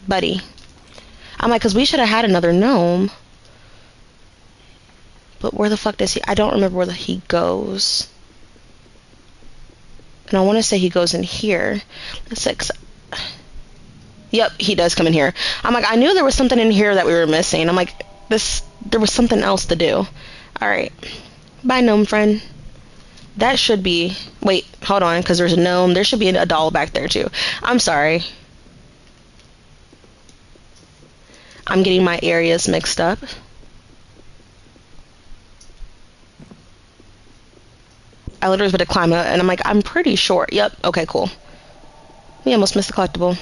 Speaker 1: Buddy. I'm like, because we should have had another gnome. But where the fuck does he... I don't remember where he goes. And I want to say he goes in here. Let's see. Yep, he does come in here. I'm like, I knew there was something in here that we were missing. I'm like, there was something else to do. Alright. Bye, gnome friend. That should be... Wait, hold on, because there's a gnome. There should be a doll back there, too. I'm sorry. I'm getting my areas mixed up. I literally was about to climb up, and I'm like, I'm pretty sure. Yep, okay, cool. We almost missed the collectible.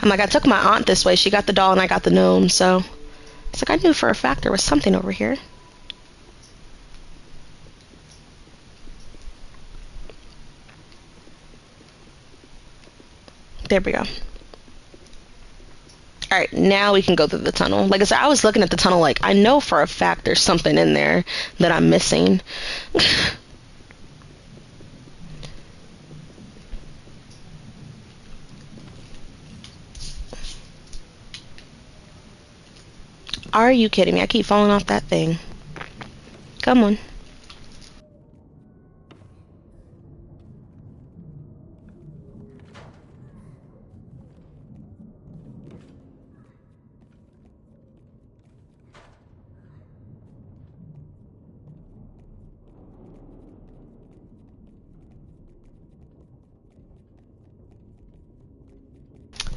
Speaker 1: I'm like, I took my aunt this way. She got the doll, and I got the gnome, so... It's like, I knew for a fact there was something over here. There we go. Alright, now we can go through the tunnel. Like I said, I was looking at the tunnel like, I know for a fact there's something in there that I'm missing. Are you kidding me? I keep falling off that thing. Come on.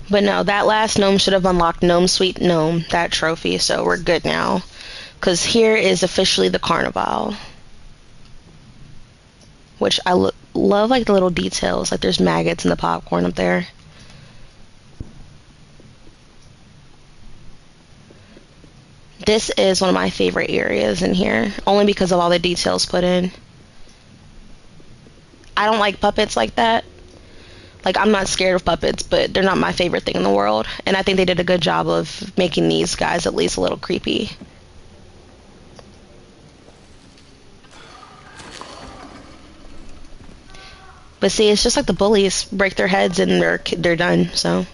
Speaker 1: But no, that last gnome should have unlocked Gnome Sweet Gnome, that trophy, so we're good now. Because here is officially the carnival. Which I love, like, the little details. Like, there's maggots in the popcorn up there. This is one of my favorite areas in here. Only because of all the details put in. I don't like puppets like that. Like, I'm not scared of puppets, but they're not my favorite thing in the world. And I think they did a good job of making these guys at least a little creepy. But see, it's just like the bullies break their heads and they're done, so...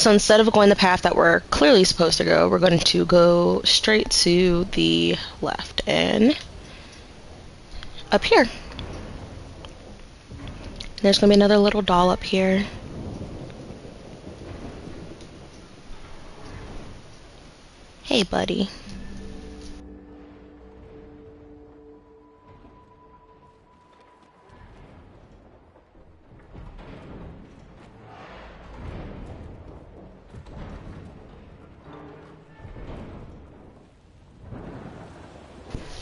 Speaker 1: So instead of going the path that we're clearly supposed to go, we're going to go straight to the left and up here. There's going to be another little doll up here. Hey, buddy.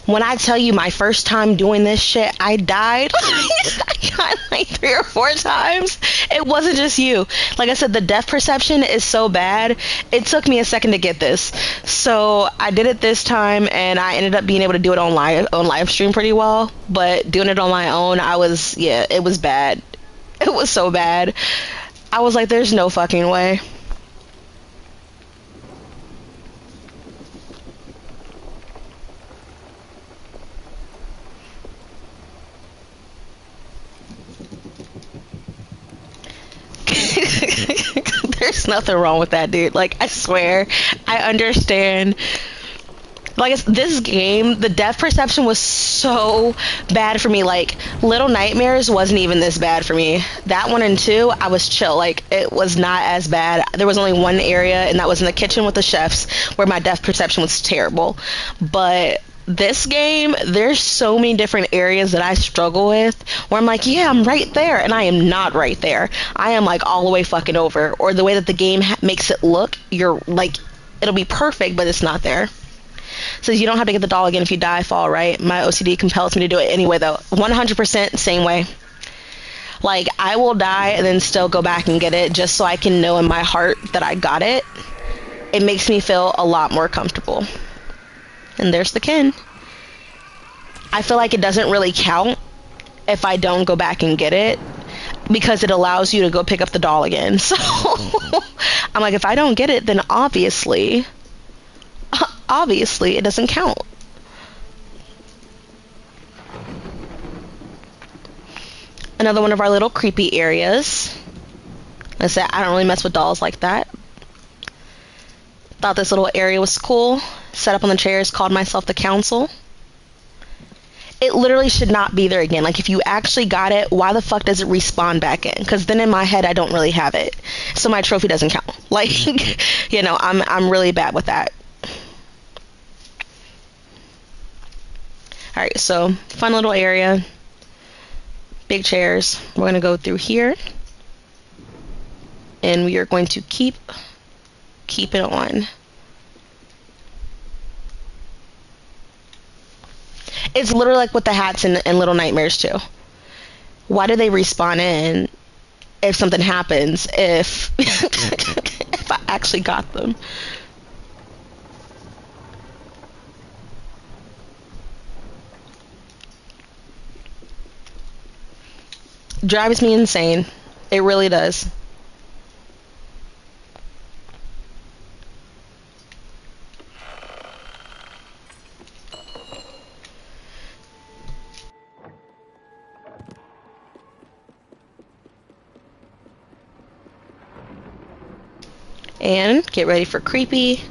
Speaker 1: When I tell you my first time doing this shit, I died. I died like 3 or 4 times. It wasn't just you. Like I said, the depth perception is so bad. It took me a second to get this. So I did it this time, and I ended up being able to do it on live stream pretty well. But doing it on my own, it was bad. It was so bad. I was like, there's no fucking way. There's nothing wrong with that, dude. Like, I swear, I understand. Like, this game, the depth perception was so bad for me. Like, Little Nightmares wasn't even this bad for me. That 1 and 2, I was chill. Like, it was not as bad. There was only one area, and that was in the kitchen with the chefs, where my depth perception was terrible. But this game, there's so many different areas that I struggle with where I'm like, yeah, I'm right there, and I am not right there. I am like all the way fucking over. Or the way that the game makes it look, you're like, it'll be perfect, but it's not there. So you don't have to get the doll again if you die, fall, right? My OCD compels me to do it anyway, though. 100% same way. Like, I will die and then still go back and get it just so I can know in my heart that I got it. It makes me feel a lot more comfortable. And there's the kin. I feel like it doesn't really count if I don't go back and get it, because it allows you to go pick up the doll again. So I'm like, if I don't get it, then obviously it doesn't count. Another one of our little creepy areas. Like I said, I don't really mess with dolls like that. Thought this little area was cool. Set up on the chairs, called myself the council. It literally should not be there again. Like, if you actually got it, why the fuck does it respawn back in? Because then in my head, I don't really have it. So my trophy doesn't count. Like, you know, I'm really bad with that. Alright, so fun little area. Big chairs. We're going to go through here. And we are going to keep it on. It's literally like with the hats in Little Nightmares too. Why do they respawn in if something happens if if I actually got them? Drives me insane. It really does. And get ready for creepy.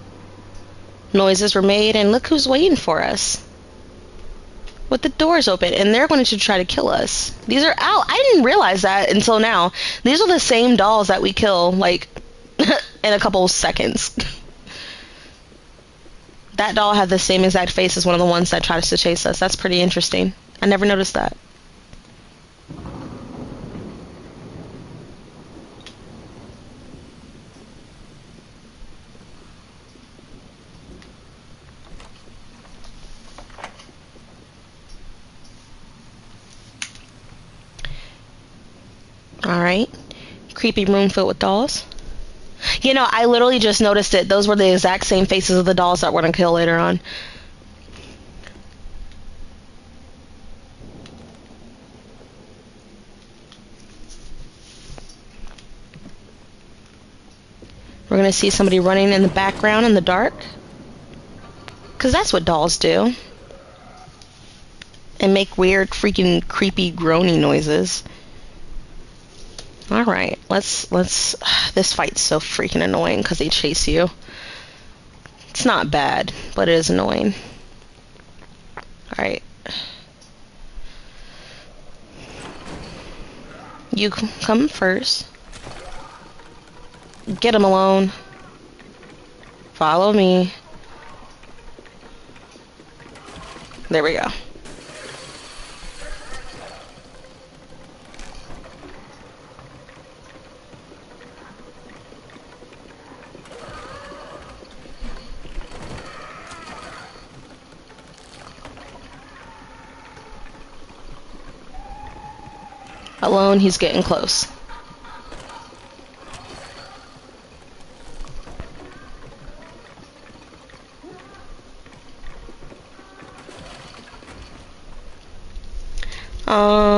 Speaker 1: Noises were made, and look who's waiting for us. With the doors open, and they're going to try to kill us. These are out. I didn't realize that until now. These are the same dolls that we kill, like, in a couple seconds. That doll had the same exact face as one of the ones that tries to chase us. That's pretty interesting. I never noticed that. Alright. Creepy room filled with dolls. You know, I literally just noticed it. Those were the exact same faces of the dolls that we're going to kill later on. We're going to see somebody running in the background in the dark. Because that's what dolls do. And make weird, freaking, creepy, groany noises. Alright. let's this fight's so freaking annoying because they chase you. It's not bad, but it is annoying. Alright. You come first. Get him alone. Follow me. There we go. Alone, he's getting close.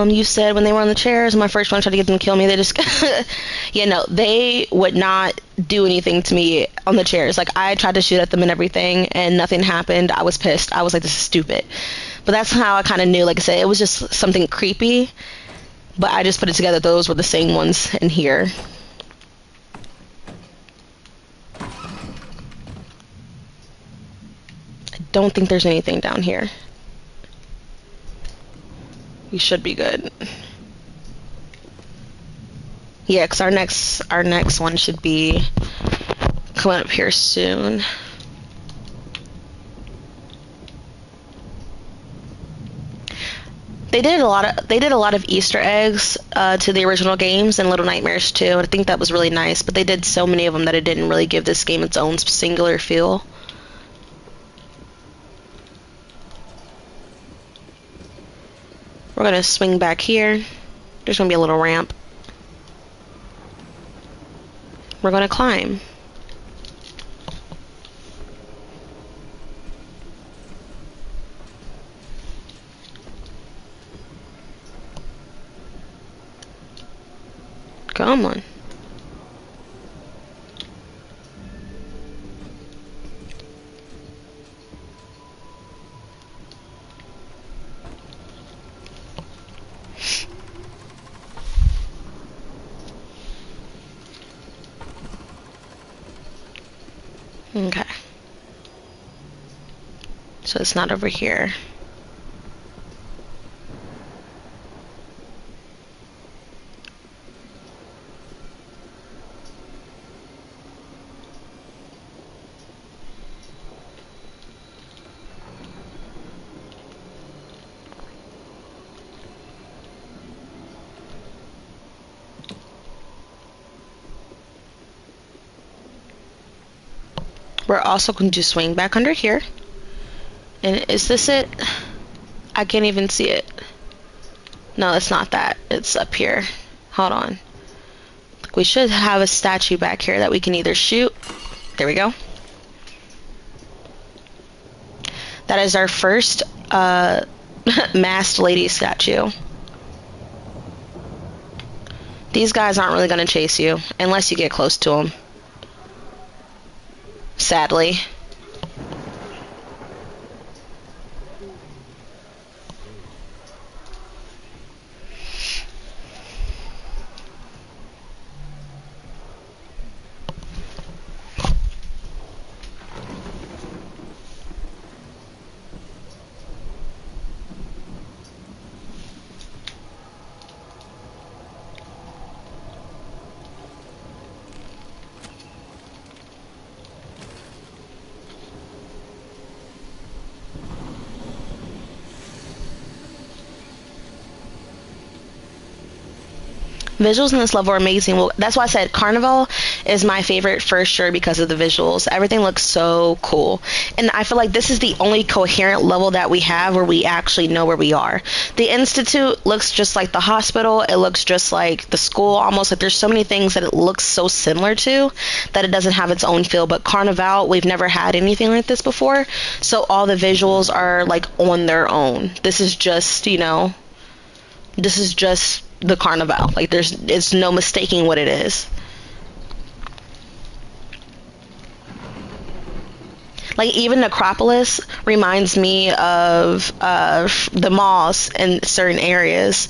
Speaker 1: You said when they were on the chairs, my first one tried to get them to kill me. They just, yeah, no, they would not do anything to me on the chairs. Like, I tried to shoot at them and everything, and nothing happened. I was pissed. I was like, this is stupid. But that's how I kind of knew. Like I said, it was just something creepy. But I just put it together. Those were the same ones in here. I don't think there's anything down here. We should be good. Yeah, because our next one should be coming up here soon. They did a lot of Easter eggs to the original games and Little Nightmares too. I think that was really nice, but they did so many of them that it didn't really give this game its own singular feel. We're gonna swing back here. There's gonna be a little ramp. We're gonna climb. Come on. Okay. So it's not over here. We're also going to swing back under here. And is this it? I can't even see it. No, it's not that. It's up here. Hold on. We should have a statue back here that we can either shoot. There we go. That is our first masked lady statue. These guys aren't really going to chase you unless you get close to them. Sadly. Visuals in this level are amazing. Well, that's why I said Carnival is my favorite for sure because of the visuals. Everything looks so cool. And I feel like this is the only coherent level that we have where we actually know where we are. The Institute looks just like the hospital. It looks just like the school almost. Like there's so many things that it looks so similar to that it doesn't have its own feel. But Carnival, we've never had anything like this before. So all the visuals are like on their own. This is just, you know, this is just the Carnival. Like it's no mistaking what it is. Like even Necropolis reminds me of the malls in certain areas.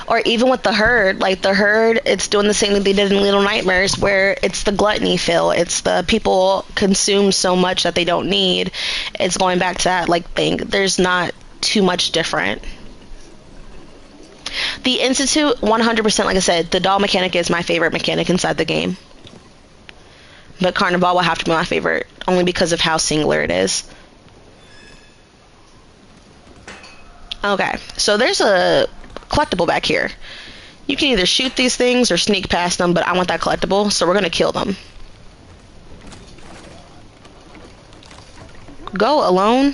Speaker 1: Or even with the herd, like the herd, it's doing the same thing they did in Little Nightmares, where it's the gluttony feel. It's the people consume so much that they don't need. It's going back to that like thing. There's not too much different. The Institute, 100%, like I said, the doll mechanic is my favorite mechanic inside the game. But Carnival will have to be my favorite, only because of how singular it is. Okay, so there's a collectible back here. You can either shoot these things or sneak past them, but I want that collectible, so we're gonna kill them. Go, Alone.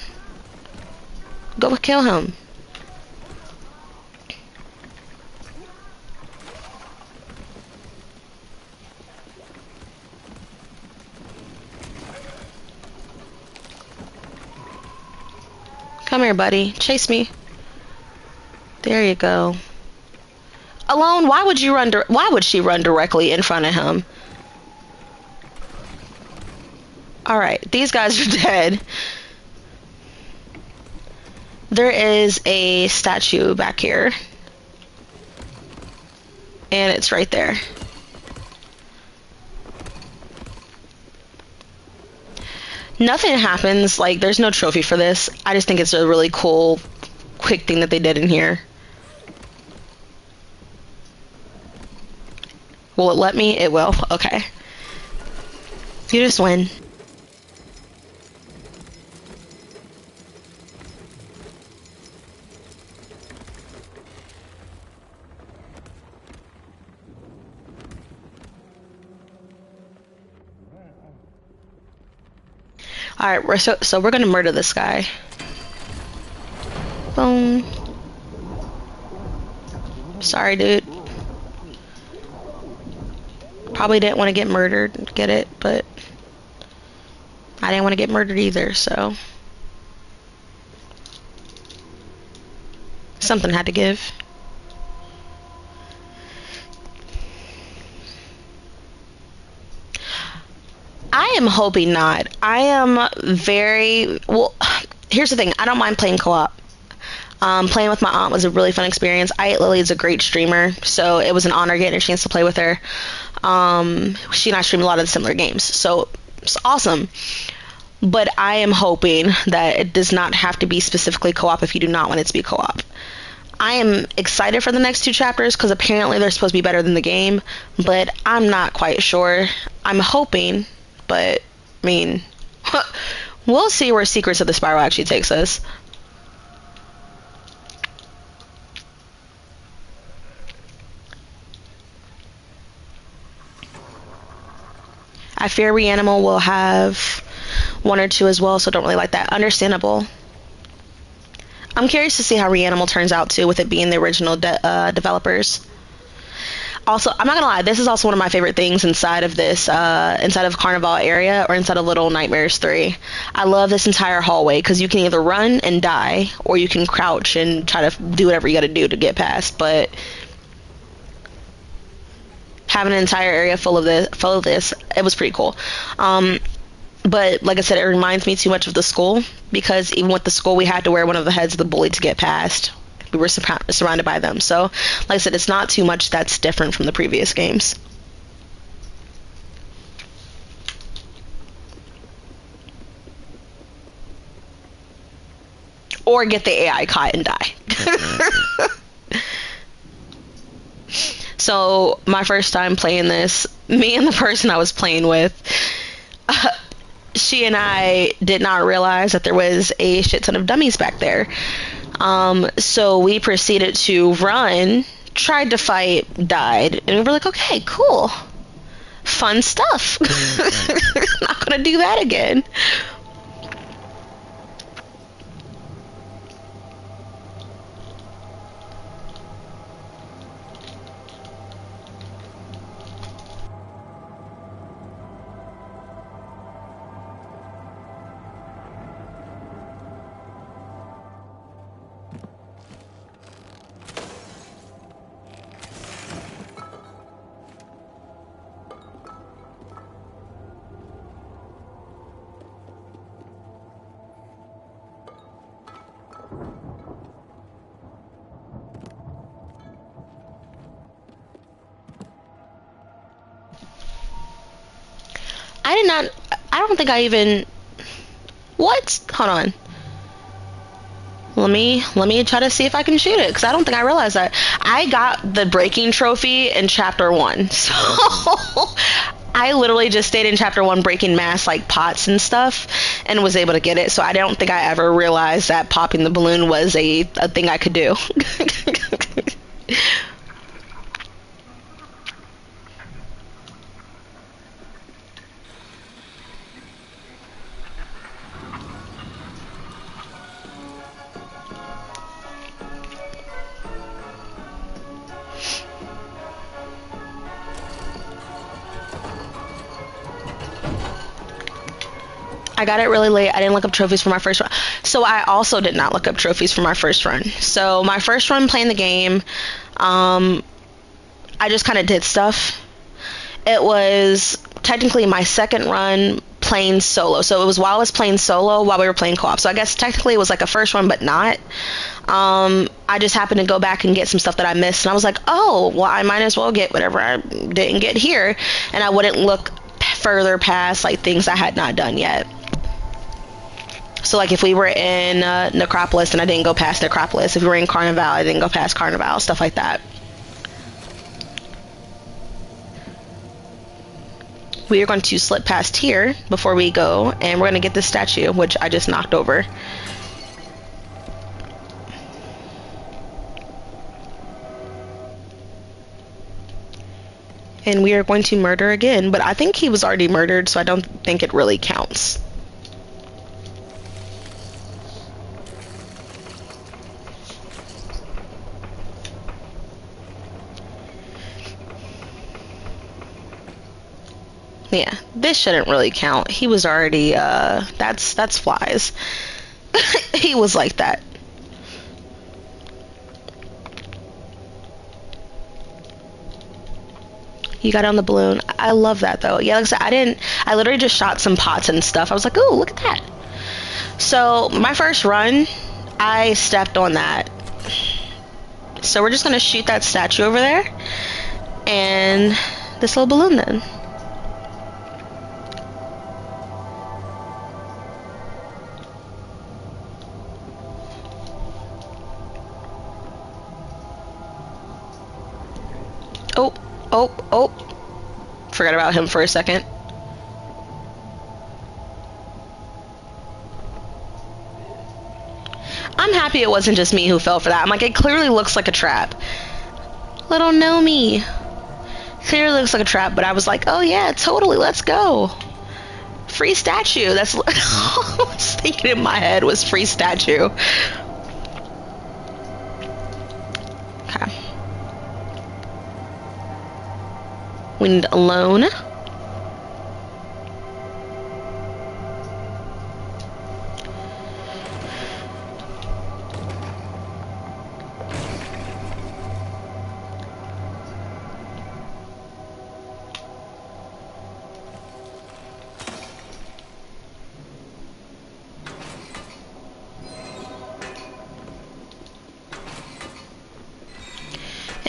Speaker 1: Go kill him. Come here, buddy. Chase me. There you go. Alone, why would you run? Why would she run directly in front of him? All right, these guys are dead. There is a statue back here, and it's right there. Nothing happens, like there's no trophy for this. I just think it's a really cool, quick thing that they did in here. Will it let me? It will. Okay. You just win. Alright, so we're gonna murder this guy. Boom. Sorry, dude. Probably didn't want to get murdered, get it, but I didn't want to get murdered either, so something had to give. I am hoping not. I am very well. Here's the thing. I don't mind playing co-op. Playing with my aunt was a really fun experience. I Ate Lily is a great streamer, so it was an honor getting a chance to play with her. She and I stream a lot of the similar games, so it's awesome. But I am hoping that it does not have to be specifically co-op if you do not want it to be co-op. I am excited for the next two chapters because apparently they're supposed to be better than the game, but I'm not quite sure. I'm hoping, but I mean, we'll see where Secrets of the Spiral actually takes us. I fear Reanimal will have one or two as well, so don't really like that. Understandable. I'm curious to see how Reanimal turns out too, with it being the original developers. Also, I'm not gonna lie, this is also one of my favorite things inside of this, inside of Carnival area or inside of Little Nightmares 3. I love this entire hallway because you can either run and die, or you can crouch and try to do whatever you gotta do to get past. But having an entire area full of this, it was pretty cool. But like I said, it reminds me too much of the school, because even with the school, we had to wear one of the heads of the bully to get past. We were surrounded by them. So, like I said, it's not too much that's different from the previous games. Or get the AI caught and die. So, my first time playing this, me and the person I was playing with, she and I did not realize that there was a shit ton of dummies back there. So we proceeded to run, tried to fight, died, and we were like, okay, cool. Fun stuff. Not gonna do that again. did not. I don't think I even. What? Hold on. Let me try to see if I can shoot it, because I don't think I realized that. I got the breaking trophy in chapter 1. So I literally just stayed in chapter 1 breaking mass like pots and stuff and was able to get it. So I don't think I ever realized that popping the balloon was a thing I could do. I got it really late. I didn't look up trophies for my first run. So I also did not look up trophies for my first run. So my first run playing the game, I just kind of did stuff. It was technically my second run playing solo. So it was while I was playing solo while we were playing co-op. So I guess technically it was like a first run, but not. I just happened to go back and get some stuff that I missed. And I was like, oh, well, I might as well get whatever I didn't get here. And I wouldn't look further past like things I had not done yet. So like if we were in Necropolis and I didn't go past Necropolis, if we were in Carnival, I didn't go past Carnival, stuff like that. We are going to slip past here before we go, and we're going to get this statue, which I just knocked over. And we are going to murder again, but I think he was already murdered, so I don't think it really counts. Yeah, this shouldn't really count. He was already, that's flies. He was like that. You got on the balloon. I love that though. Yeah, like I said, I literally just shot some pots and stuff. I was like, ooh, look at that. So, my first run, I stepped on that. So we're just gonna shoot that statue over there. And this little balloon then. Oh. Forgot about him for a second. I'm happy it wasn't just me who fell for that. I'm like, it clearly looks like a trap. Little Gnomey. Clearly looks like a trap, but I was like, oh yeah, totally, let's go. Free statue. That's all I was thinking in my head was free statue. Okay. We need alone.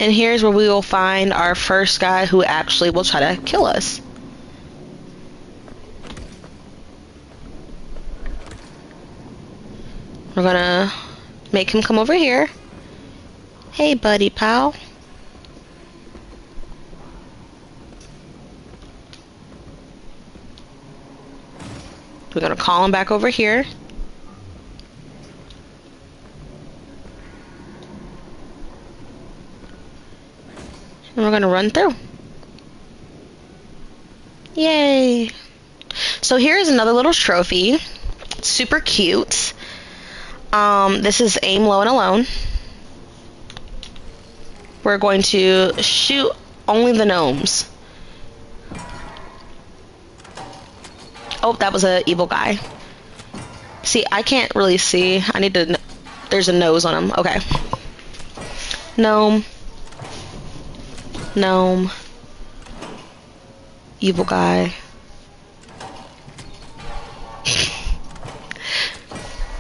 Speaker 1: And here's where we will find our first guy who actually will try to kill us. We're gonna make him come over here. Hey, buddy pal. We're gonna call him back over here. And we're gonna run through. Yay! So here's another little trophy. It's super cute. This is aim low and alone. We're going to shoot only the gnomes. Oh, that was an evil guy. See, I can't really see. I need to... There's a nose on him. Okay. Gnome. Gnome. Evil guy.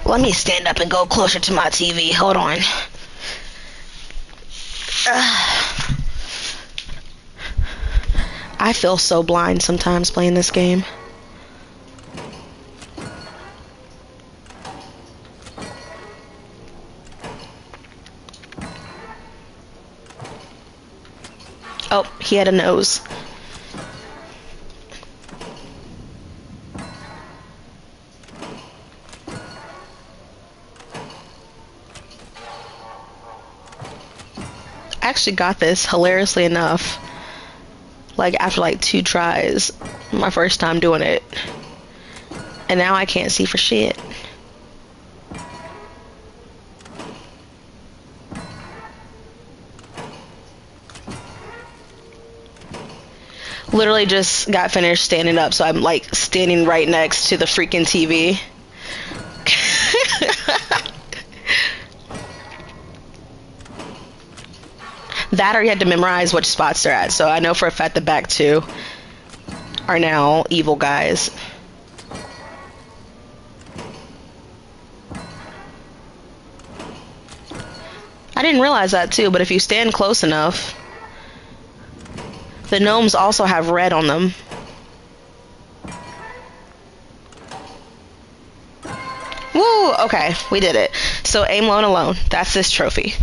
Speaker 1: Let me stand up and go closer to my TV. Hold on. I feel so blind sometimes playing this game. Oh, he had a nose. I actually got this, hilariously enough, like after like 2 tries, my first time doing it. And now I can't see for shit. Literally just got finished standing up, so I'm like standing right next to the freaking TV. That or you had to memorize which spots they're at, so I know for a fact the back 2 are now evil guys. I didn't realize that too, but if you stand close enough, the gnomes also have red on them. Woo! Okay, we did it. So aim low and alone. That's this trophy.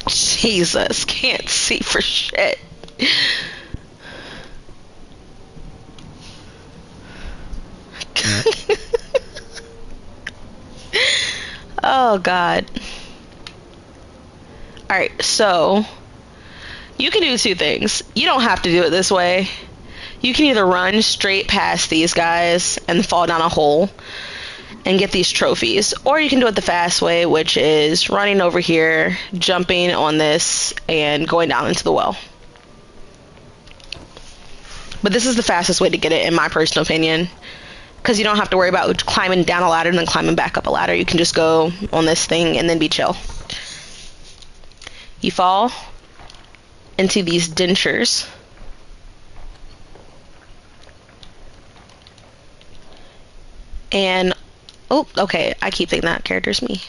Speaker 1: Jesus, can't see for shit. Oh god. Alright, so you can do 2 things. You don't have to do it this way. You can either run straight past these guys and fall down a hole and get these trophies, or you can do it the fast way, which is running over here, jumping on this, and going down into the well. But this is the fastest way to get it, in my personal opinion, because you don't have to worry about climbing down a ladder and then climbing back up a ladder. You can just go on this thing and then be chill. You fall into these dentures. And oh, okay, I keep thinking that character's me.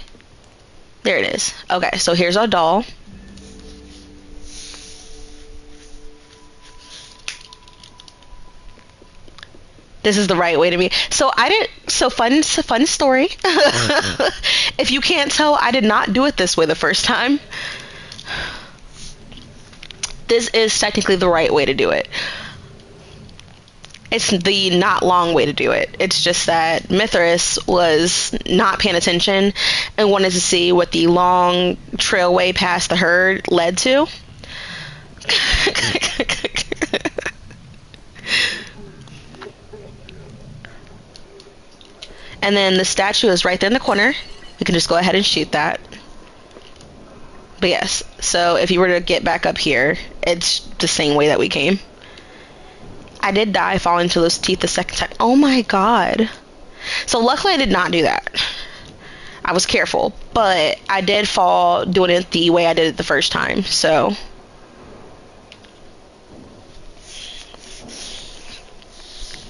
Speaker 1: There it is. Okay, so here's our doll. This is the right way to be. So I didn't. So fun story. If you can't tell, I did not do it this way the first time. This is technically the right way to do it. It's the not long way to do it. It's just that Mithras was not paying attention and wanted to see what the long trailway past the herd led to. And then the statue is right there in the corner. We can just go ahead and shoot that. But yes, so if you were to get back up here, it's the same way that we came. I did die falling into those teeth the second time. Oh my god. So luckily I did not do that. I was careful, but I did fall doing it the way I did it the first time, so.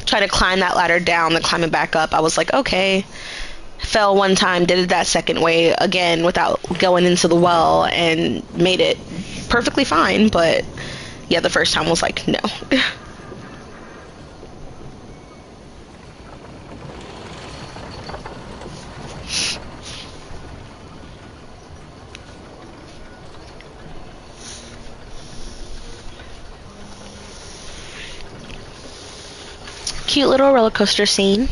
Speaker 1: Try to climb that ladder down, then climbing back up. I was like, okay. Fell one time, did it that second way again without going into the well, and made it perfectly fine, but yeah, the first time was like, no. Cute little roller coaster scene.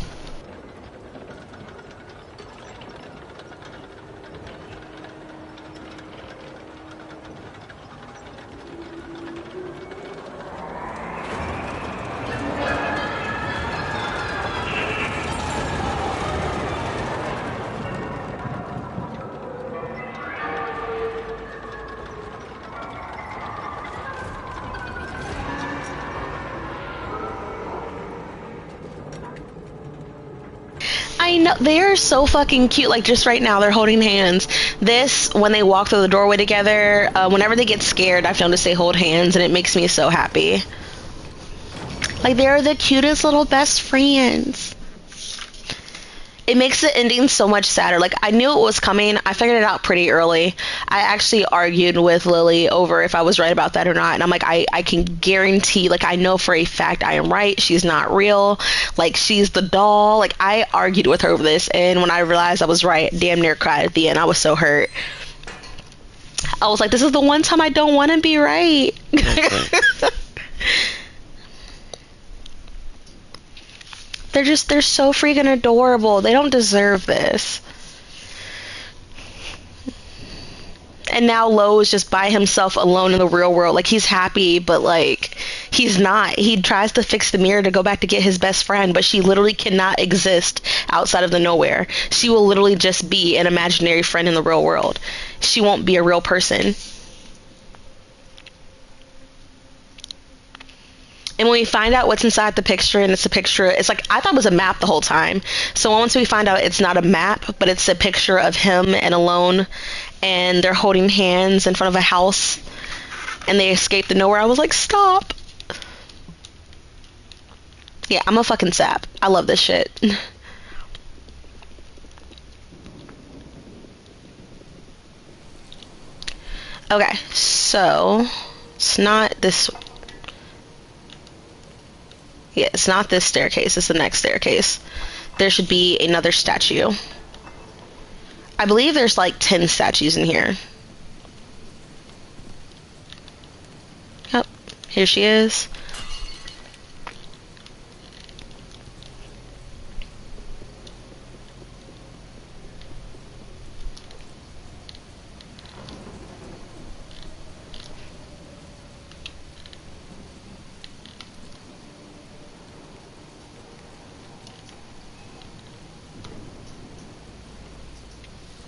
Speaker 1: I know, they're so fucking cute. Like, just right now, they're holding hands. This, when they walk through the doorway together, whenever they get scared, I've noticed they hold hands, and it makes me so happy. Like, they're the cutest little best friends. It makes the ending so much sadder. Like, I knew it was coming. I figured it out pretty early. I actually argued with Lily over if I was right about that or not. And I'm like, I can guarantee, like, I know for a fact I am right. She's not real. Like, she's the doll. Like, I argued with her over this. And when I realized I was right, damn near cried at the end. I was so hurt. I was like, this is the one time I don't want to be right. They're so freaking adorable. They don't deserve this. And now Lo is just by himself alone in the real world. Like, he's happy, but like he's not. He tries to fix the mirror to go back to get his best friend, but she literally cannot exist outside of the nowhere. She will literally just be an imaginary friend in the real world. She won't be a real person. And when we find out what's inside the picture, and it's a picture, it's like, I thought it was a map the whole time. So once we find out it's not a map, but it's a picture of him and Alone, and they're holding hands in front of a house, and they escape the nowhere, I was like, stop. Yeah, I'm a fucking sap. I love this shit. Okay, so it's not this. Yeah, it's not this staircase. It's the next staircase. There should be another statue. I believe there's like 10 statues in here. Yep, here she is.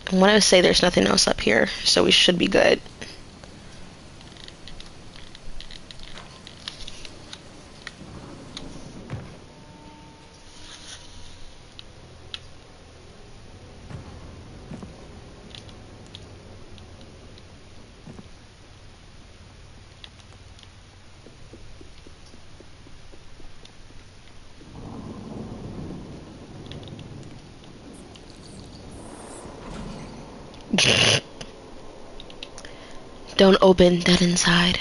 Speaker 1: I want to say there's nothing else up here, so we should be good. Don't open that inside.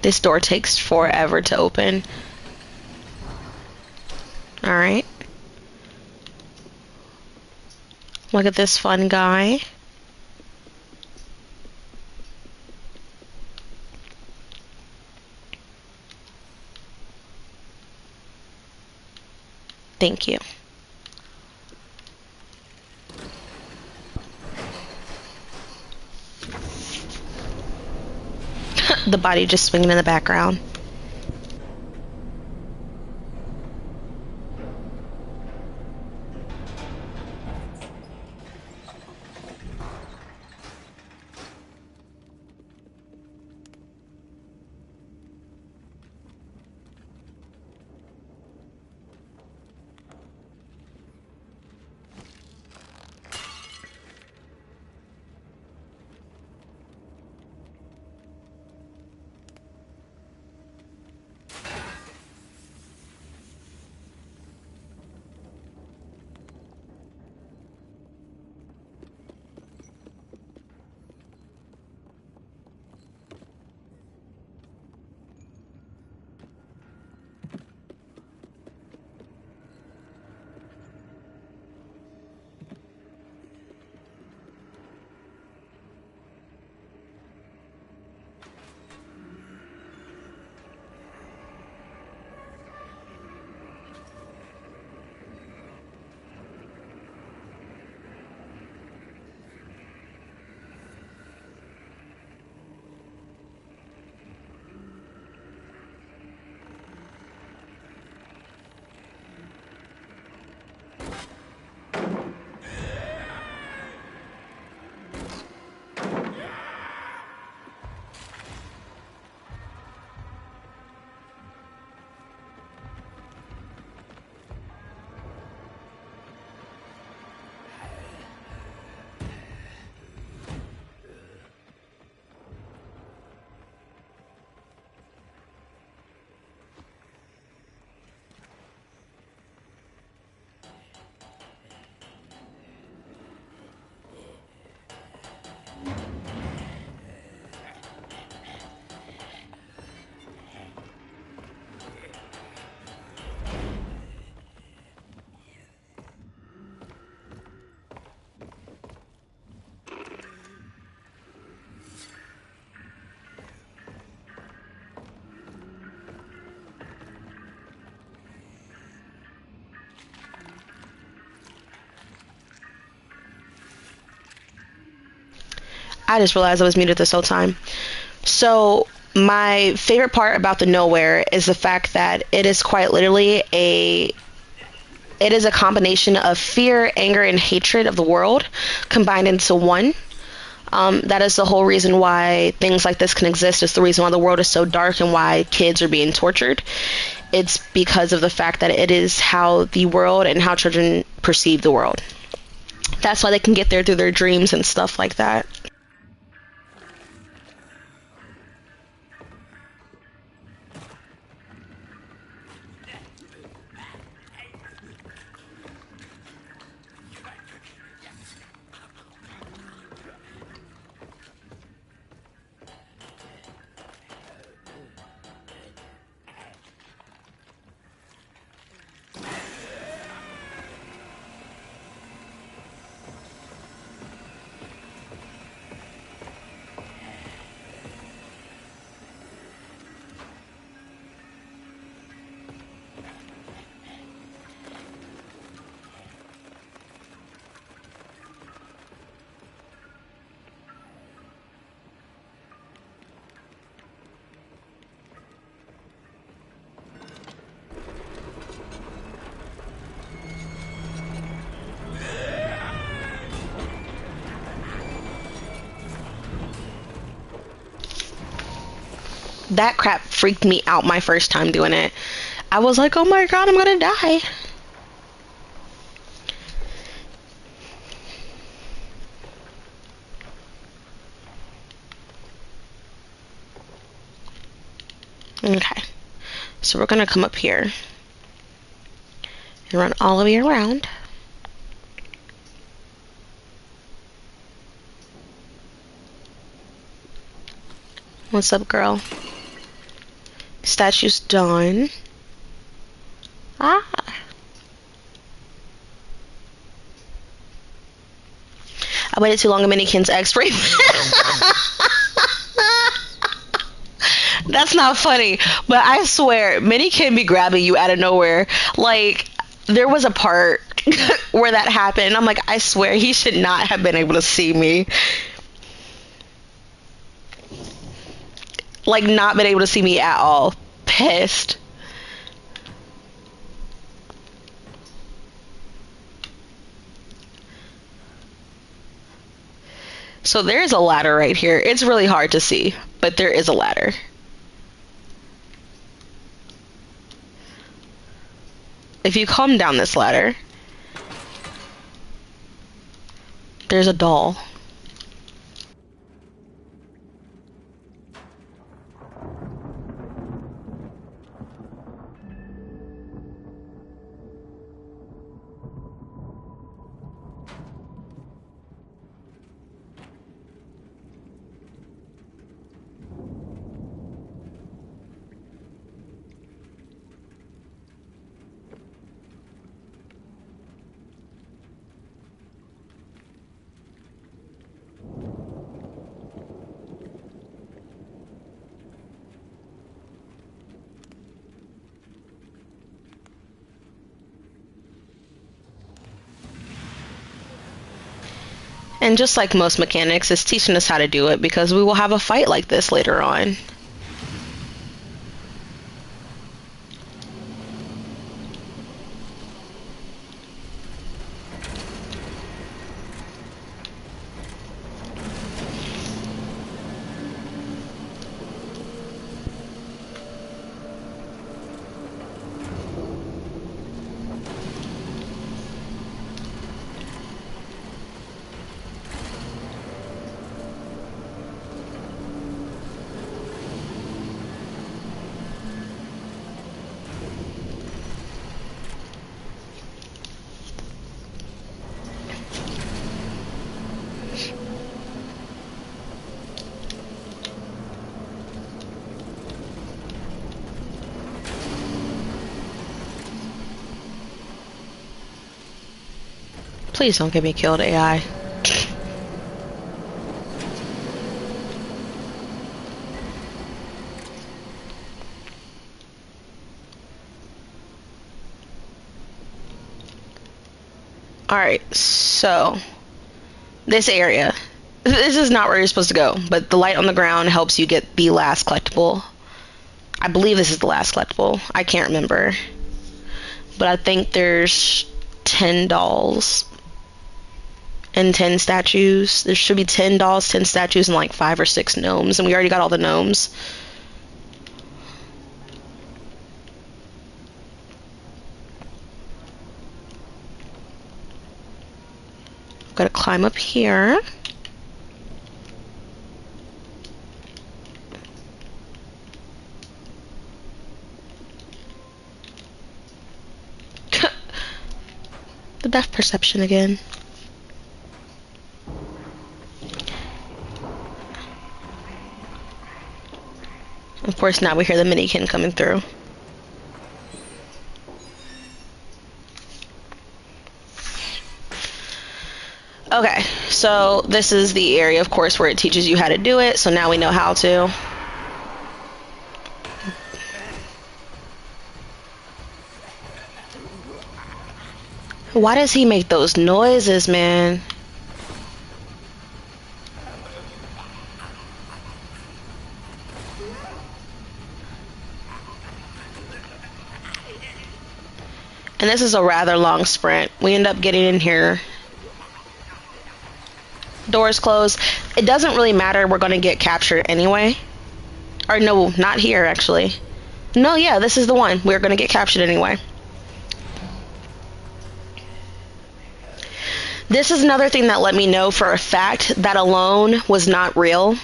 Speaker 1: This door takes forever to open. Alright. Look at this fun guy. Thank you. The body just swinging in the background. I just realized I was muted this whole time. So, my favorite part about the nowhere is the fact that it is quite literally it is a combination of fear, anger, and hatred of the world combined into one. That is the whole reason why things like this can exist. It's the reason why the world is so dark and why kids are being tortured. It's because of the fact that it is how the world and how children perceive the world. That's why they can get there through their dreams and stuff like that. That crap freaked me out my first time doing it. I was like, oh my god, I'm gonna die. Okay, so we're gonna come up here and run all the way around. What's up, girl? Statue's done. Ah. I waited too long. A Minikin's X-ray. That's not funny, but I swear, Minikin be grabbing you out of nowhere. Like, there was a part where that happened. I'm like, I swear, he should not have been able to see me. Like, not been able to see me at all. Pissed. So there is a ladder right here. It's really hard to see, but there is a ladder. If you come down this ladder, there's a doll. And just like most mechanics, it's teaching us how to do it because we will have a fight like this later on. Please don't get me killed, AI. Alright, so this area. This is not where you're supposed to go, but the light on the ground helps you get the last collectible. I believe this is the last collectible. I can't remember. But I think there's 10 dolls and 10 statues. There should be 10 dolls, 10 statues, and like 5 or 6 gnomes. And we already got all the gnomes. Gotta climb up here. The depth perception again. Of course, now we hear the minikin coming through. Okay, so this is the area, of course, where it teaches you how to do it, so now we know how to. Why does he make those noises, man? And this is a rather long sprint. We end up getting in here. Doors closed. It doesn't really matter. We're going to get captured anyway. Or no, not here, actually. No, yeah, this is the one. We're going to get captured anyway. This is another thing that let me know for a fact that alone was not real.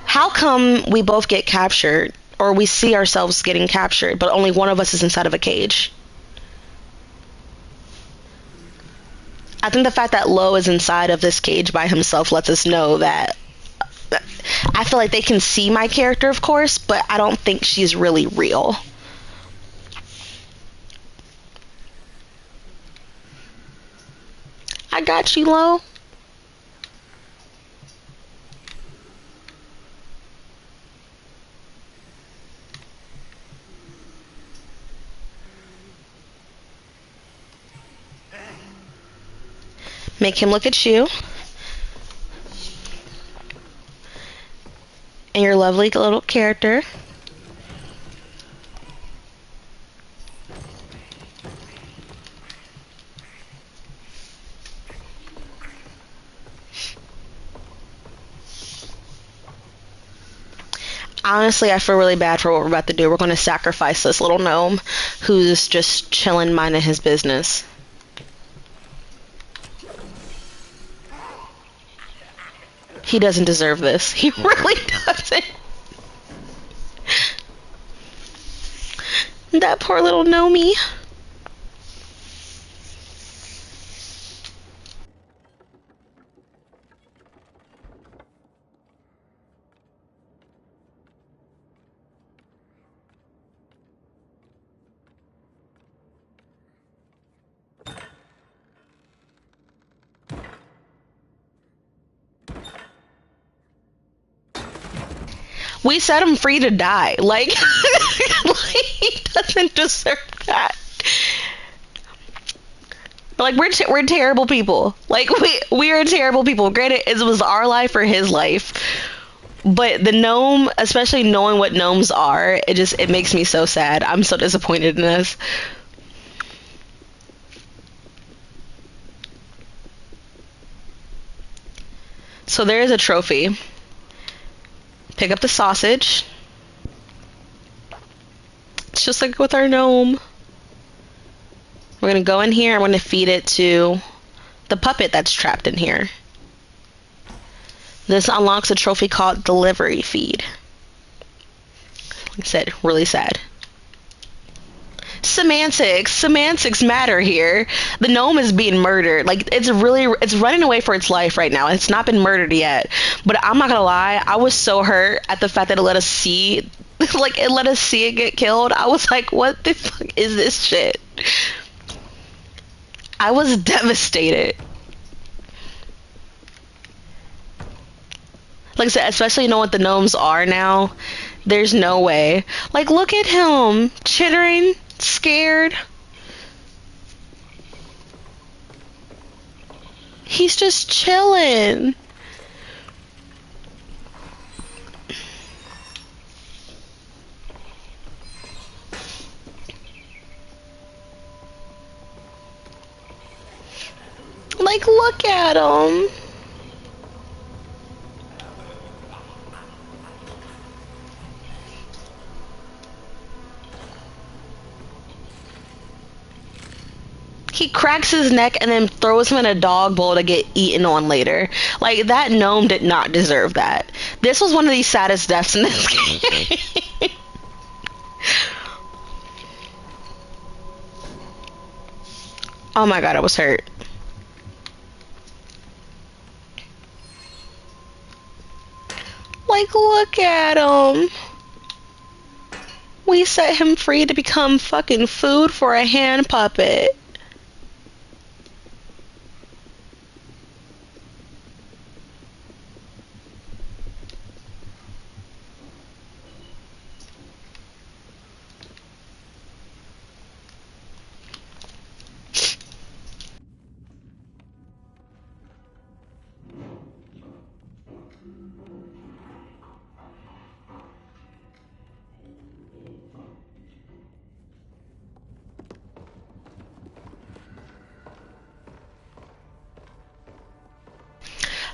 Speaker 1: How come we both get captured, or we see ourselves getting captured, but only one of us is inside of a cage? I think the fact that Lo is inside of this cage by himself lets us know that I feel like they can see my character, of course, but I don't think she's really real. I got you, Lo. Make him look at you. And your lovely little character. Honestly, I feel really bad for what we're about to do. We're going to sacrifice this little gnome who's just chilling, minding his business. He doesn't deserve this. He really doesn't. That poor little Nomi. We set him free to die. Like, like he doesn't deserve that. Like, we're terrible people. Like, we are terrible people. Granted, it was our life or his life. But the gnome, especially knowing what gnomes are, it makes me so sad. I'm so disappointed in this. So there is a trophy. Pick up the sausage. It's just like with our gnome. We're going to go in here. I'm going to feed it to the puppet that's trapped in here. This unlocks a trophy called Delivery Feed. Like I said, really sad. Semantics matter here. The gnome is being murdered. Like, it's running away for its life right now. It's not been murdered yet. But I'm not gonna lie, I was so hurt at the fact that it let us see, like, it let us see it get killed. I was like, what the fuck is this shit? I was devastated. Like I said, especially knowing what the gnomes are now, there's no way. Like, look at him, chittering, scared. He's just chilling. Like, look at him. He cracks his neck and then throws him in a dog bowl to get eaten on later. Like, that gnome did not deserve that. This was one of the saddest deaths in this game. Oh my god, I was hurt. Like, look at him. We set him free to become fucking food for a hand puppet.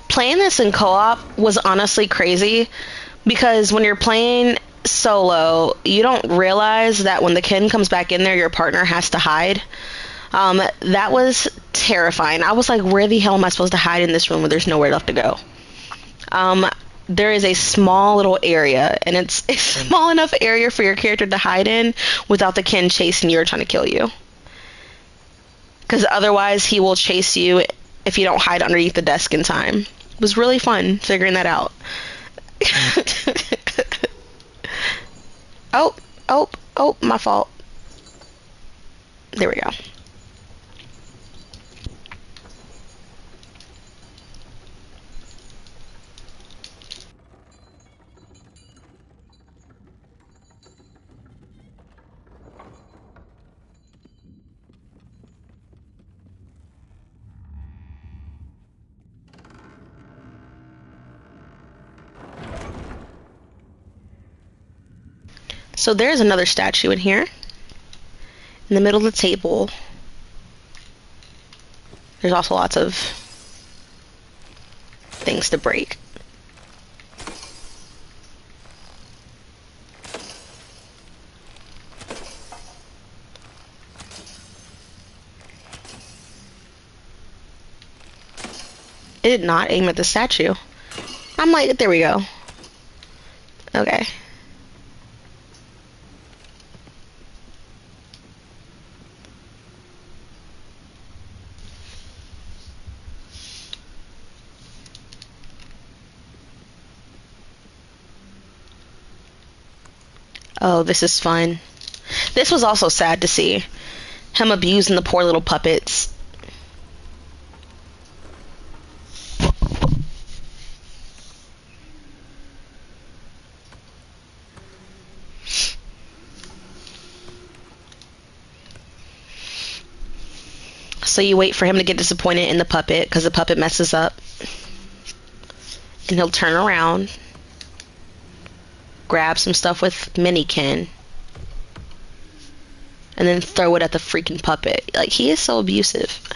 Speaker 1: Playing this in co-op was honestly crazy because when you're playing solo, you don't realize that when the kin comes back in there, your partner has to hide. That was terrifying. I was like, where the hell am I supposed to hide in this room when there's nowhere left to go? There is a small little area, and it's a small enough area for your character to hide in without the kin chasing you or trying to kill you. Because otherwise, he will chase you if you don't hide underneath the desk in time. It was really fun figuring that out. Oh, my fault. There we go. So there's another statue in here. In the middle of the table. There's also lots of things to break. It did not aim at the statue. I'm like, there we go. Okay. Oh, this is fun. This was also sad to see. Him abusing the poor little puppets. So you wait for him to get disappointed in the puppet because the puppet messes up. And he'll turn around, grab some stuff with Minikin, and then throw it at the freaking puppet. Like, he is so abusive.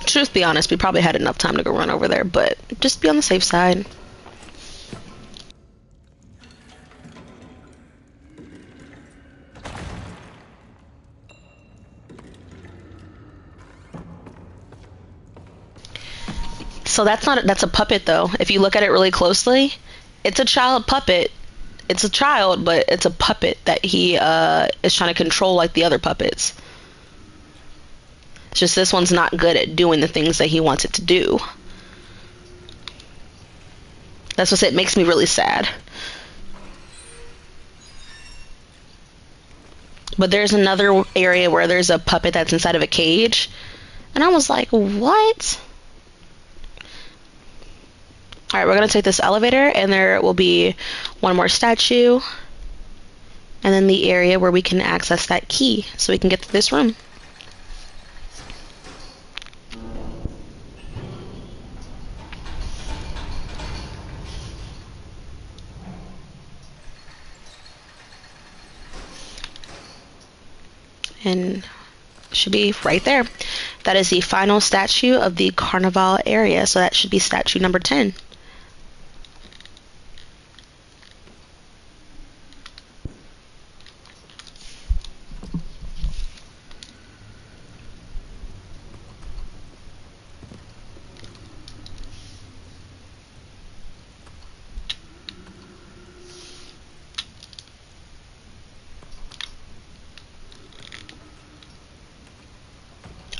Speaker 1: Truth be honest, we probably had enough time to go run over there, but just be on the safe side. So that's a puppet though. If you look at it really closely, it's a child puppet. It's a child, but it's a puppet that he is trying to control like the other puppets. It's just this one's not good at doing the things that he wants it to do. That's what it makes me really sad. But there's another area where there's a puppet that's inside of a cage. And I was like, what? Alright, we're going to take this elevator, and there will be one more statue. And then the area where we can access that key so we can get to this room. And should be right there. That is the final statue of the Carnival area, so that should be statue number 10.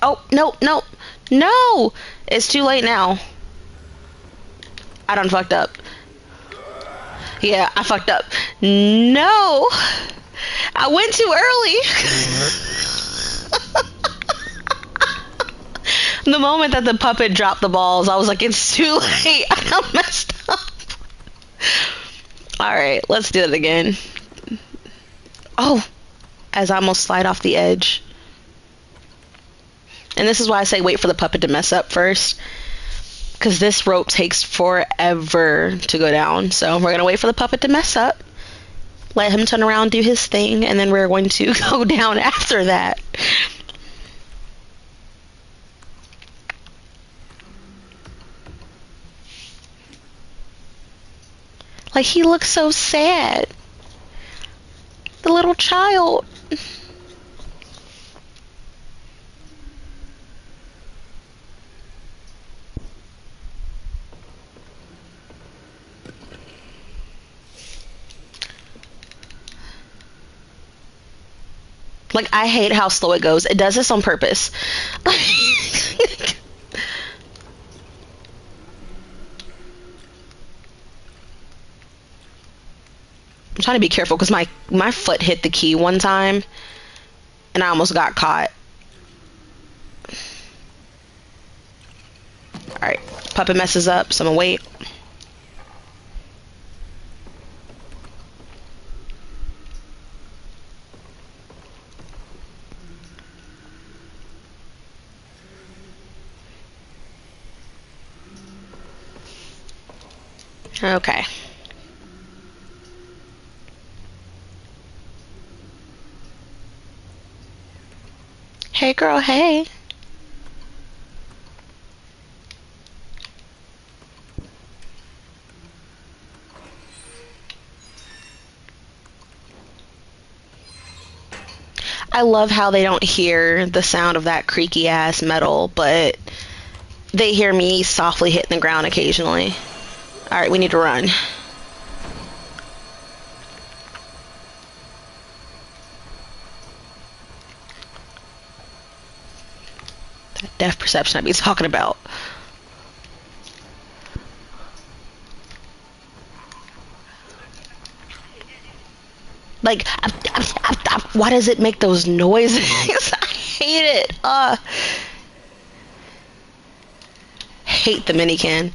Speaker 1: Oh, no, no, no! It's too late now. I done fucked up. Yeah, I fucked up. No! I went too early. The moment that the puppet dropped the balls, I was like, it's too late. I done messed up. Alright, let's do it again. Oh! As I almost slide off the edge. And this is why I say wait for the puppet to mess up first. Because this rope takes forever to go down. So we're going to wait for the puppet to mess up. Let him turn around, do his thing. And then we're going to go down after that. Like, he looks so sad. The little child. Like, I hate how slow it goes. It does this on purpose. I'm trying to be careful because my foot hit the key one time and I almost got caught. Alright, puppet messes up, so I'm gonna wait. Okay. Hey girl, hey. I love how they don't hear the sound of that creaky ass metal, but they hear me softly hitting the ground occasionally. Alright, we need to run. That depth perception I be talking about. Like, why does it make those noises? I hate it. Hate the mini can.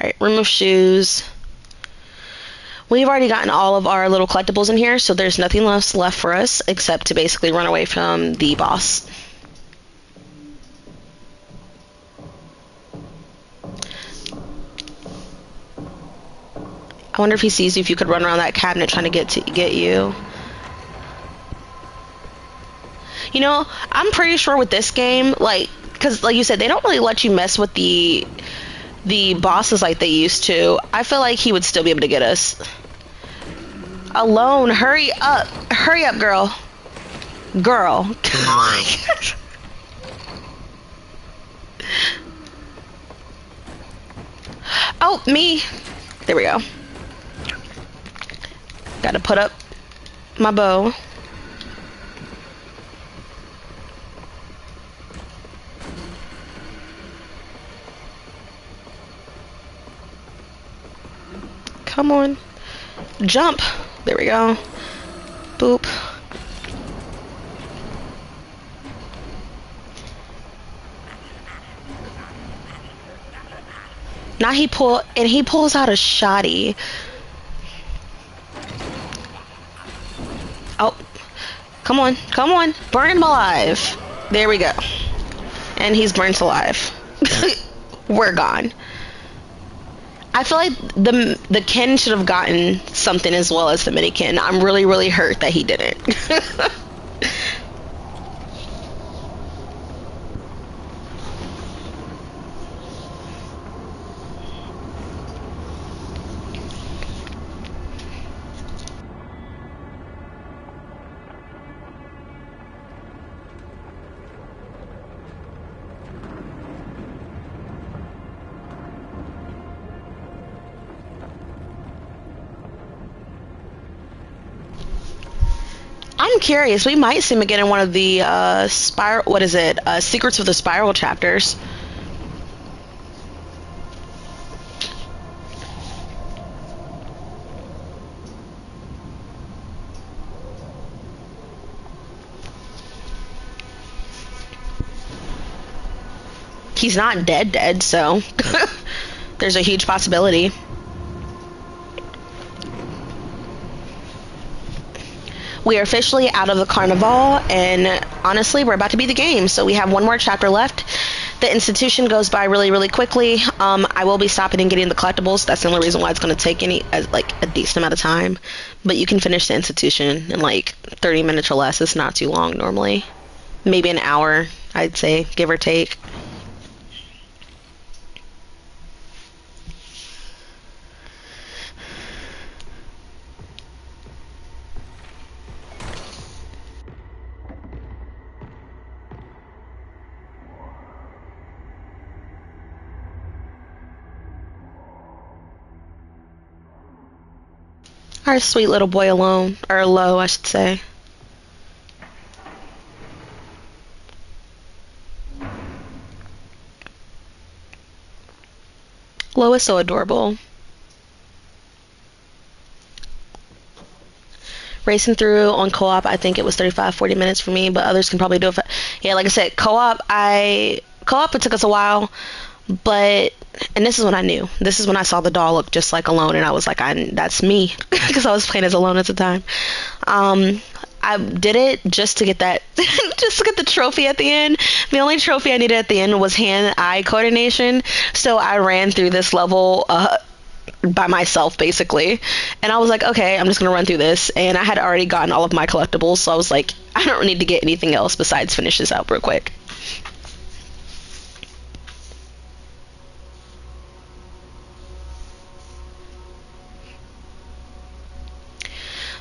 Speaker 1: Alright, room of shoes. We've already gotten all of our little collectibles in here, so there's nothing else left for us except to basically run away from the boss. I wonder if he sees you, if you could run around that cabinet trying to get you. You know, I'm pretty sure with this game, like, because like you said, they don't really let you mess with the bosses like they used to. I feel like he would still be able to get us. Alone, hurry up. Hurry up, girl. Girl. Oh, me. There we go. Gotta put up my bow. Come on. Jump. There we go. Boop. Now he pulls out a shotty. Oh. Come on. Come on. Burn him alive. There we go. And he's burnt alive. We're gone. I feel like the kin should have gotten something as well as the mini kin. I'm really, really hurt that he didn't. I'm curious. We might see him again in one of the spiral. What is it? Secrets of the Spiral chapters. He's not dead, so there's a huge possibility. We are officially out of the carnival, and honestly, we're about to be the game. So we have one more chapter left. The institution goes by really, really quickly. I will be stopping and getting the collectibles. That's the only reason why it's going to take like a decent amount of time. But you can finish the institution in like 30 minutes or less. It's not too long normally. Maybe an hour, I'd say, give or take. Our sweet little boy alone, or low, I should say. Lo is so adorable. Racing through on co-op, I think it was 35-40 minutes for me, but others can probably do it. Yeah, like I said, co-op, it took us a while, but, and this is when I knew. This is when I saw the doll look just like Alone, and I was like, that's me, because I was playing as Alone at the time. I did it just to get that, just to get the trophy at the end. The only trophy I needed at the end was hand-eye coordination, so I ran through this level by myself, basically. And I was like, okay, I'm just gonna run through this, and I had already gotten all of my collectibles, so I was like, I don't need to get anything else besides finish this out real quick.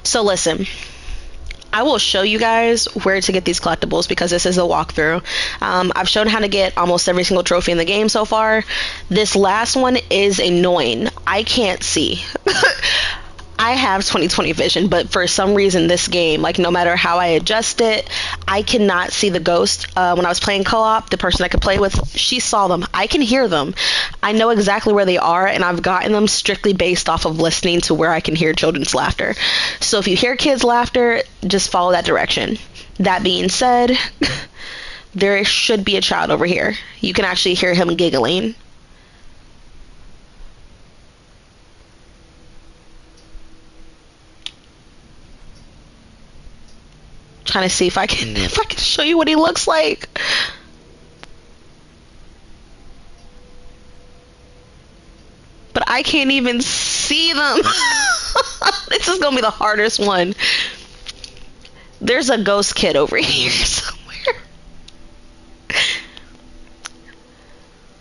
Speaker 1: So listen, I will show you guys where to get these collectibles because this is a walkthrough. I've shown how to get almost every single trophy in the game so far. This last one is annoying. I can't see. I have 20/20 vision, but for some reason this game, like no matter how I adjust it, I cannot see the ghost. When I was playing co-op, the person I could play with, she saw them. I can hear them. I know exactly where they are, and I've gotten them strictly based off of listening to where I can hear children's laughter. So if you hear kids' laughter, just follow that direction. That being said, there should be a child over here. You can actually hear him giggling. Trying to see if I can show you what he looks like. But I can't even see them. This is gonna be the hardest one. There's a ghost kid over here somewhere.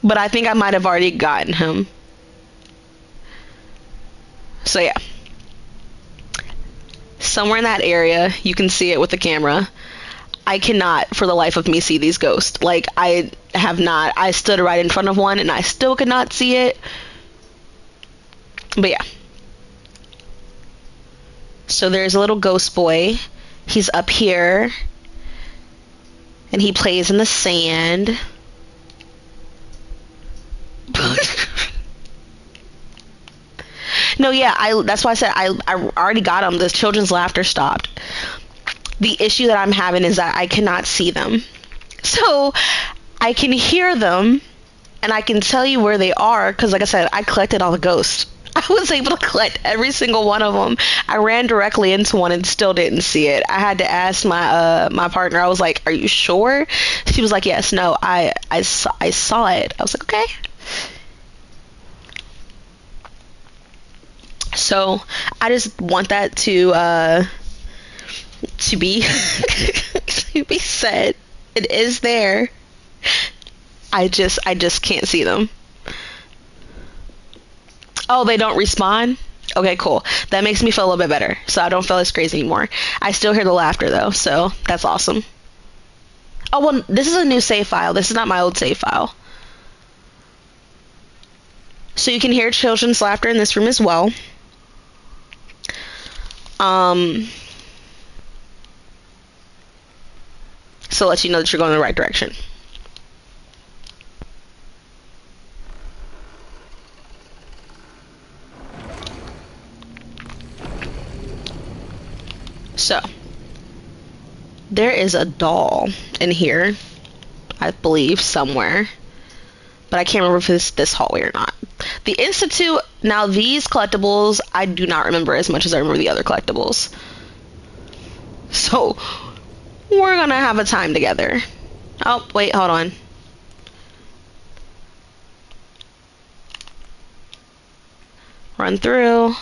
Speaker 1: But I think I might have already gotten him. So yeah. Somewhere in that area, you can see it with the camera. I cannot, for the life of me, see these ghosts. Like, I have not. I stood right in front of one, and I still could not see it. But yeah. So there's a little ghost boy. He's up here. And he plays in the sand. No, yeah, that's why I said I already got them. The children's laughter stopped. The issue that I'm having is that I cannot see them. So I can hear them, and I can tell you where they are, because like I said, I collected all the ghosts. I was able to collect every single one of them. I ran directly into one and still didn't see it. I had to ask my partner. I was like, "Are you sure?" She was like, "Yes, no, I saw it." I was like, "Okay." So I just want that to be to be said. It is there. I just can't see them. Oh, they don't respawn? Okay, cool. That makes me feel a little bit better. So I don't feel as crazy anymore. I still hear the laughter though, so that's awesome. Oh, well, this is a new save file. This is not my old save file. So you can hear children's laughter in this room as well. So it lets you know that you're going in the right direction. So there is a doll in here, I believe, somewhere. But I can't remember if it's this hallway or not. The Institute, now these collectibles, I do not remember as much as I remember the other collectibles. So, we're gonna have a time together. Oh, wait, hold on. Run through.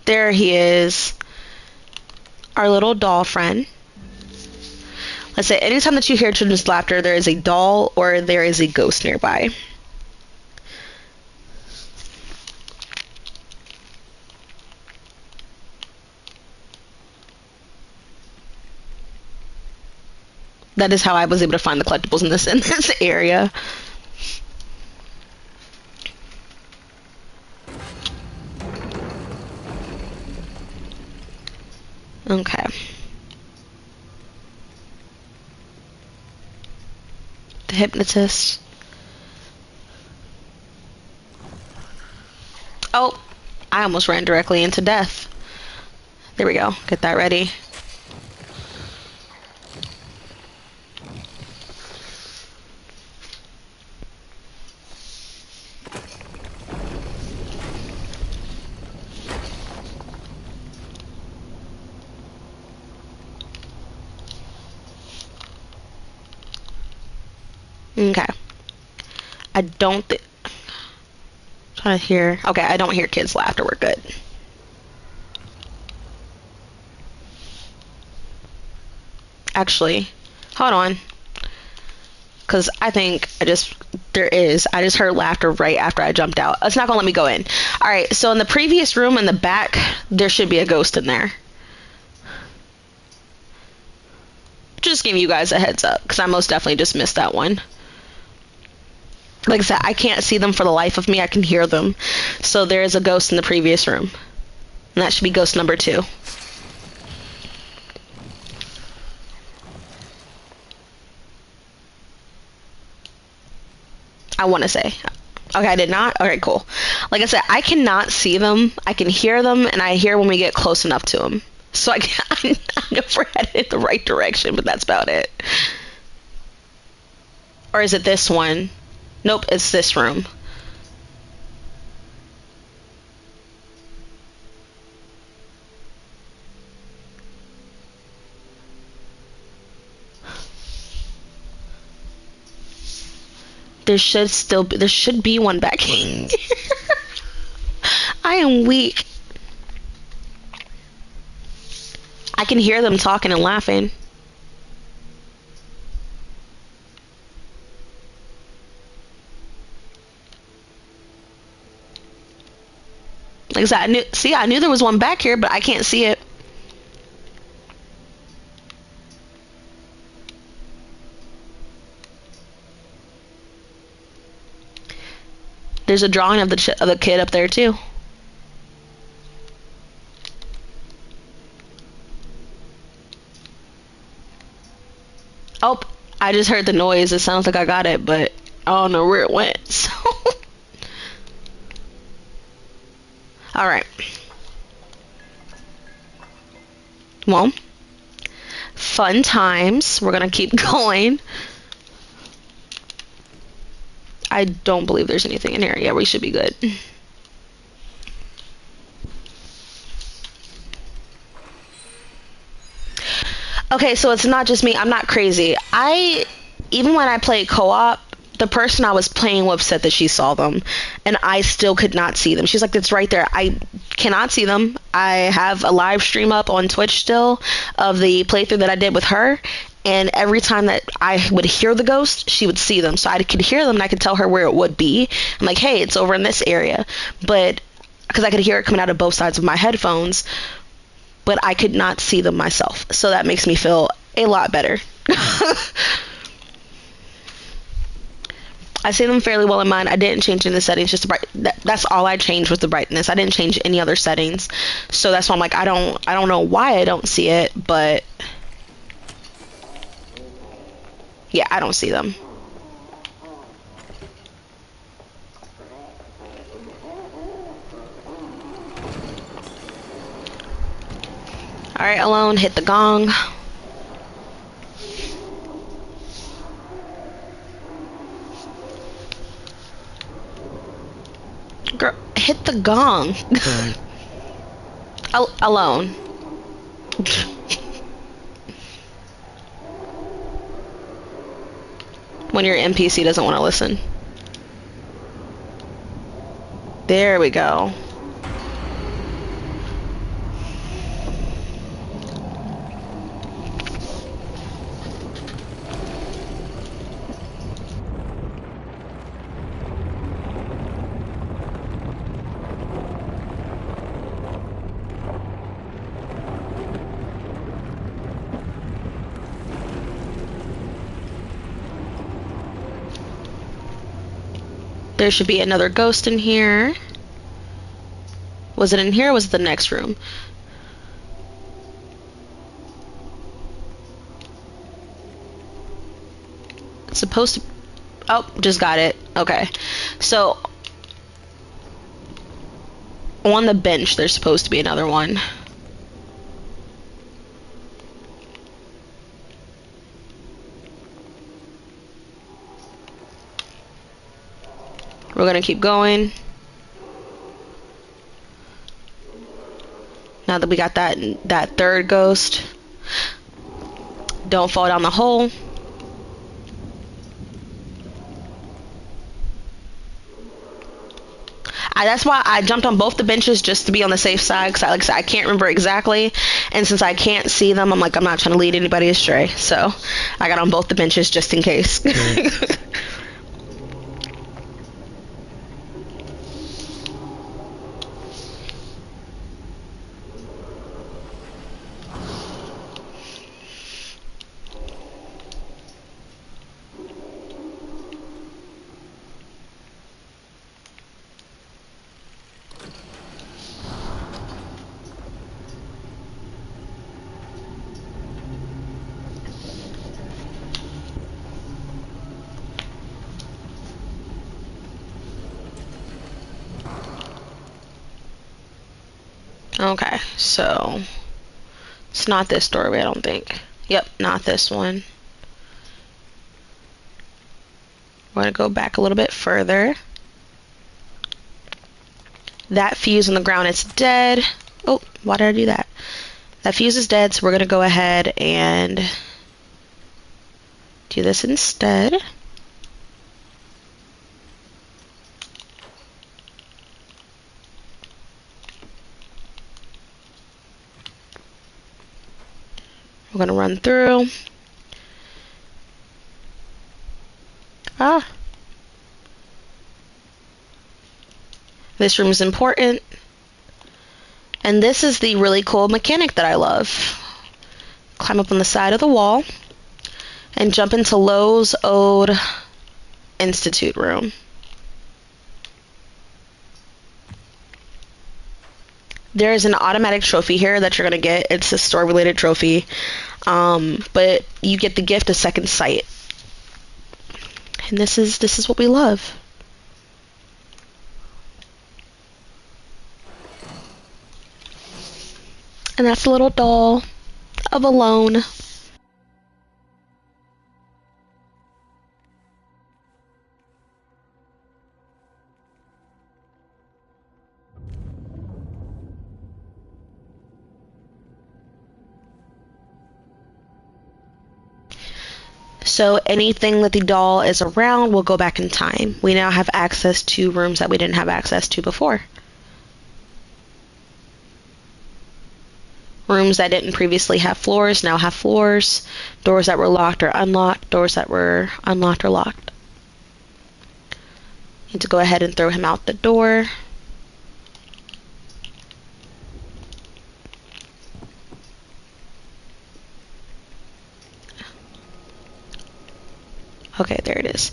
Speaker 1: There he is. Our little doll friend. Let's say anytime that you hear children's laughter, there is a doll or there is a ghost nearby. That is how I was able to find the collectibles in this area. Okay. The hypnotist. Oh, I almost ran directly into death. There we go. Get that ready. Okay. I don't think... Trying to hear... Okay, I don't hear kids' laughter. We're good. Actually, hold on. Because I think I just heard laughter right after I jumped out. It's not going to let me go in. Alright, so in the previous room in the back, there should be a ghost in there. Just giving you guys a heads up, because I most definitely just missed that one. Like I said, I can't see them for the life of me. I can hear them. So there is a ghost in the previous room. And that should be ghost number 2. I want to say. Okay, I did not? Alright, cool. Like I said, I cannot see them. I can hear them, and I hear when we get close enough to them. So I know if we're headed in the right direction, but that's about it. Or is it this one? Nope, it's this room. There should be one back here. I am weak. I can hear them talking and laughing. Like I said, I knew there was one back here, but I can't see it. There's a drawing of the kid up there too. I just heard the noise. It sounds like I got it, but I don't know where it went. So, all right. Well, fun times. We're gonna keep going. I don't believe there's anything in here. Yeah, we should be good. Okay, so it's not just me. I'm not crazy. Even when I played co-op, the person I was playing with said that she saw them, and I still could not see them. She's like, it's right there. I cannot see them. I have a live stream up on Twitch still of the playthrough that I did with her, and every time that I would hear the ghost, she would see them. So I could hear them, and I could tell her where it would be. I'm like, hey, it's over in this area. But because I could hear it coming out of both sides of my headphones, but I could not see them myself. So that makes me feel a lot better. I see them fairly well in mine. I didn't change any of the settings, just the that's all I changed was the brightness. I didn't change any other settings. So that's why I'm like, I don't know why I don't see it, but yeah, I don't see them. All right, Alone, hit the gong. Girl, hit the gong. Alone. When your NPC doesn't want to listen. There we go. There should be another ghost in here. Was it in here or was it the next room? It's supposed to... Oh, just got it. Okay. So, on the bench, there's supposed to be another one. We're gonna keep going. Now that we got that third ghost. Don't fall down the hole. That's why I jumped on both the benches just to be on the safe side, because like I said, I can't remember exactly, and since I can't see them, I'm like, I'm not trying to lead anybody astray, so I got on both the benches just in case. Okay, so it's not this doorway, I don't think. Yep, not this one. We're gonna go back a little bit further. That fuse on the ground is dead. Oh, why did I do that? That fuse is dead, so we're gonna go ahead and do this instead. We're gonna run through. This room is important. And this is the really cool mechanic that I love. Climb up on the side of the wall and jump into Lowe's old Institute room. There is an automatic trophy here that you're going to get. It's a store-related trophy. But you get the gift of second sight. And this is what we love. And that's the little doll of Alone. So anything that the doll is around will go back in time. We now have access to rooms that we didn't have access to before. Rooms that didn't previously have floors now have floors. Doors that were locked are unlocked. Doors that were unlocked are locked. Need to go ahead and throw him out the door. Okay, there it is.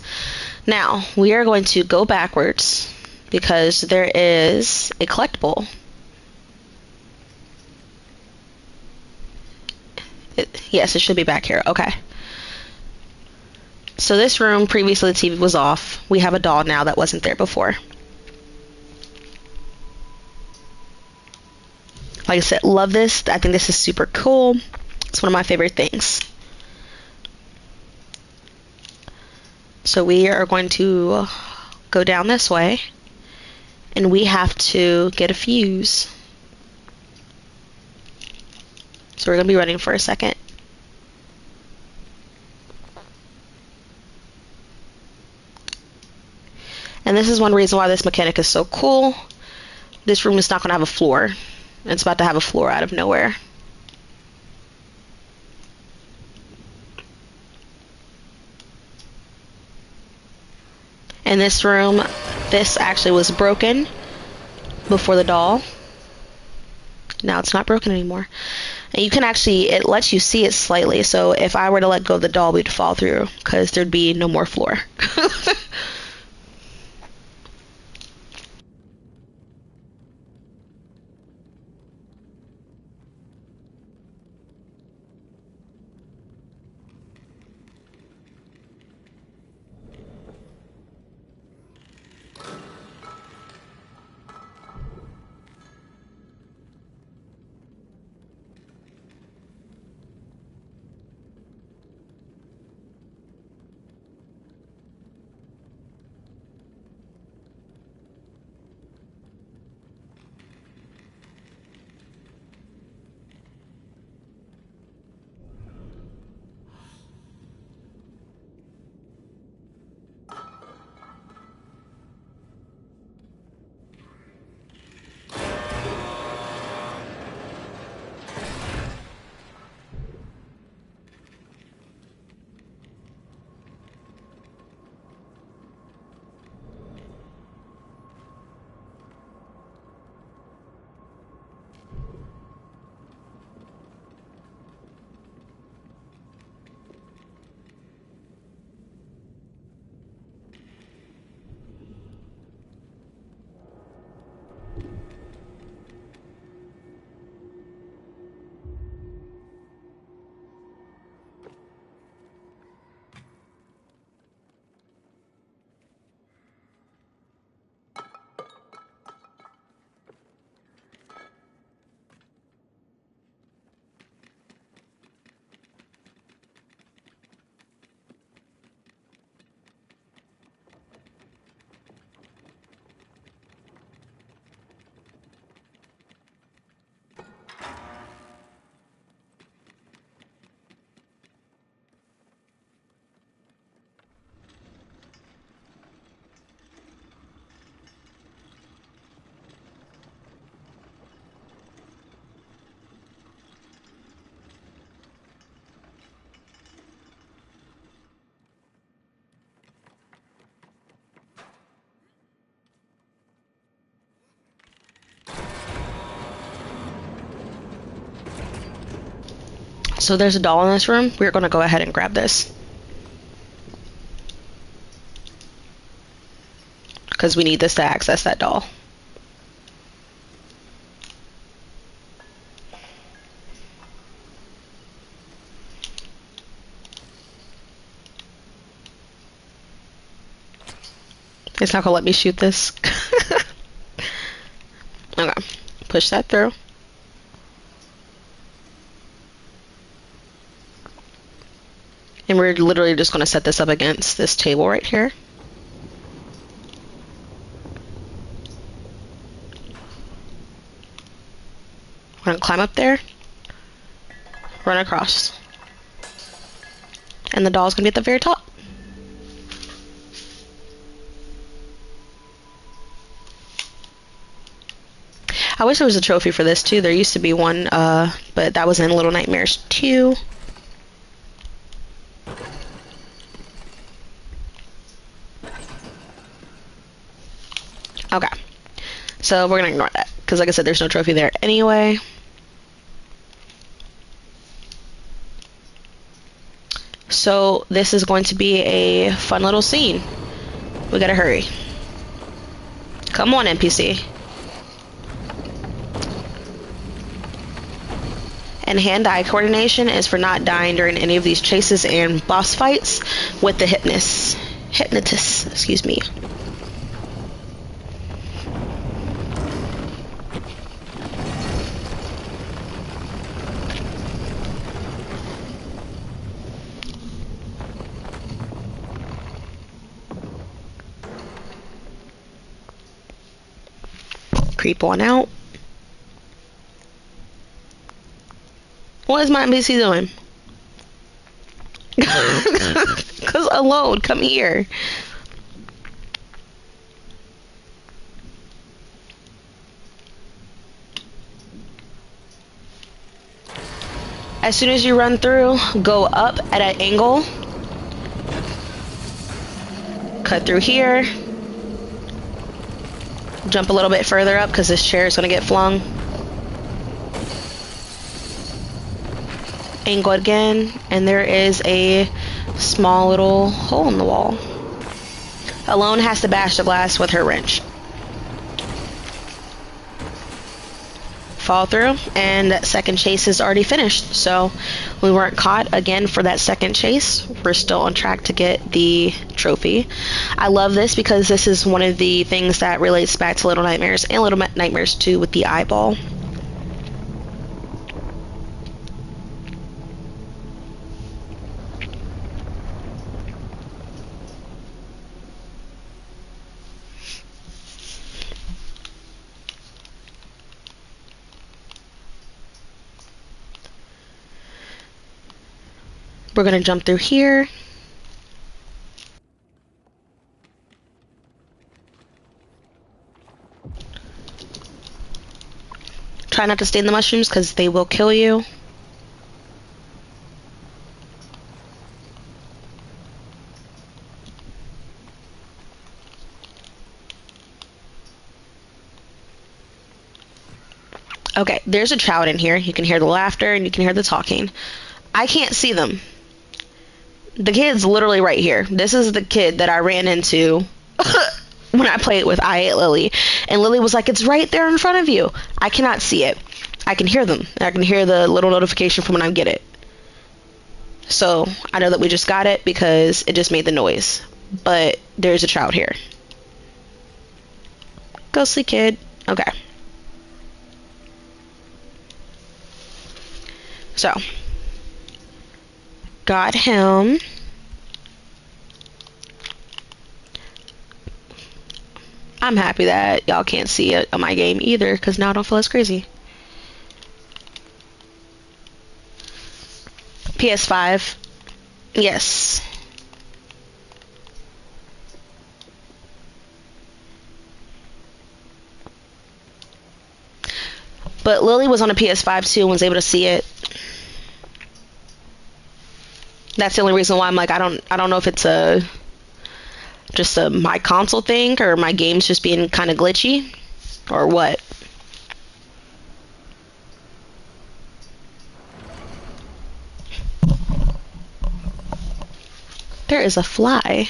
Speaker 1: Now, we are going to go backwards because there is a collectible. Yes, it should be back here. Okay. So this room, previously the TV was off. We have a doll now that wasn't there before. Like I said, love this. I think this is super cool. It's one of my favorite things. So we are going to go down this way, and we have to get a fuse. So we're going to be running for a second. And this is one reason why this mechanic is so cool. This room is not going to have a floor. It's about to have a floor out of nowhere. In this room, this actually was broken before the doll. Now it's not broken anymore. And you can actually, it lets you see it slightly. So if I were to let go of the doll, we'd fall through because there'd be no more floor. So there's a doll in this room. We're going to go ahead and grab this. Because we need this to access that doll. It's not gonna let me shoot this. Okay, push that through. And we're literally just gonna set this up against this table right here. We're gonna climb up there, run across. And the doll's gonna be at the very top. I wish there was a trophy for this too. There used to be one, but that was in Little Nightmares 2. Okay, so we're gonna ignore that because, like I said, there's no trophy there anyway. So this is going to be a fun little scene. We gotta hurry. Come on, NPC. And hand-eye coordination is for not dying during any of these chases and boss fights with the hypnotist, excuse me. Creep on out. What is my NPC doing? Because alone, come here. As soon as you run through, go up at an angle. Cut through here. Jump a little bit further up because this chair is going to get flung. Angle again, and there is a small little hole in the wall. Alone has to bash the glass with her wrench. Fall through, and that second chase is already finished, so we weren't caught again for that second chase. We're still on track to get the trophy. I love this because this is one of the things that relates back to Little Nightmares and Little Nightmares 2 with the eyeball. We're going to jump through here. Try not to stay in the mushrooms because they will kill you. Okay, there's a child in here. You can hear the laughter and you can hear the talking. I can't see them. The kid's literally right here. This is the kid that I ran into when I played with I Ate Lily. And Lily was like, it's right there in front of you. I cannot see it. I can hear them. I can hear the little notification from when I get it. So I know that we just got it because it just made the noise. But there's a child here. Ghostly kid. Okay. So. Got him. I'm happy that y'all can't see it on my game either, because now I don't feel as crazy. PS5. Yes. But Lily was on a PS5 too and was able to see it. That's the only reason why I'm like, I don't know if it's just a my console thing or my game's just being kind of glitchy or what. There is a fly.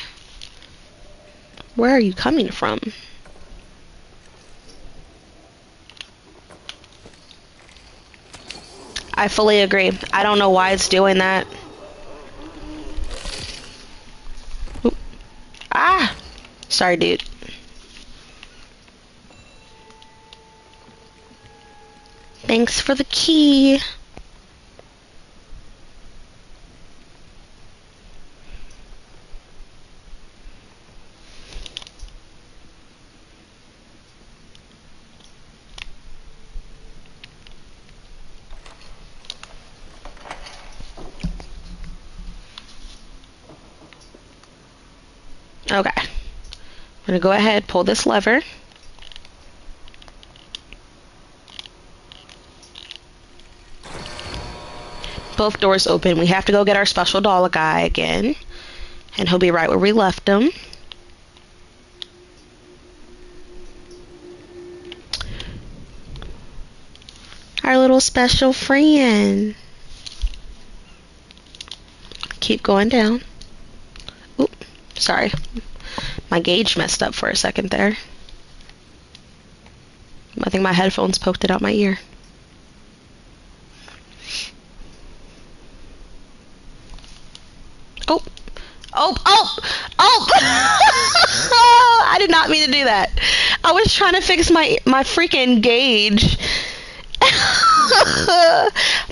Speaker 1: Where are you coming from? I fully agree. I don't know why it's doing that. Ah! Sorry, dude. Thanks for the key. Okay. I'm going to go ahead, pull this lever. Both doors open. We have to go get our special doll guy again. And he'll be right where we left him. Our little special friend. Keep going down. Oop, sorry. My gauge messed up for a second there. I think my headphones poked it out my ear. Oh. Oh, oh, oh! I did not mean to do that. I was trying to fix my freaking gauge.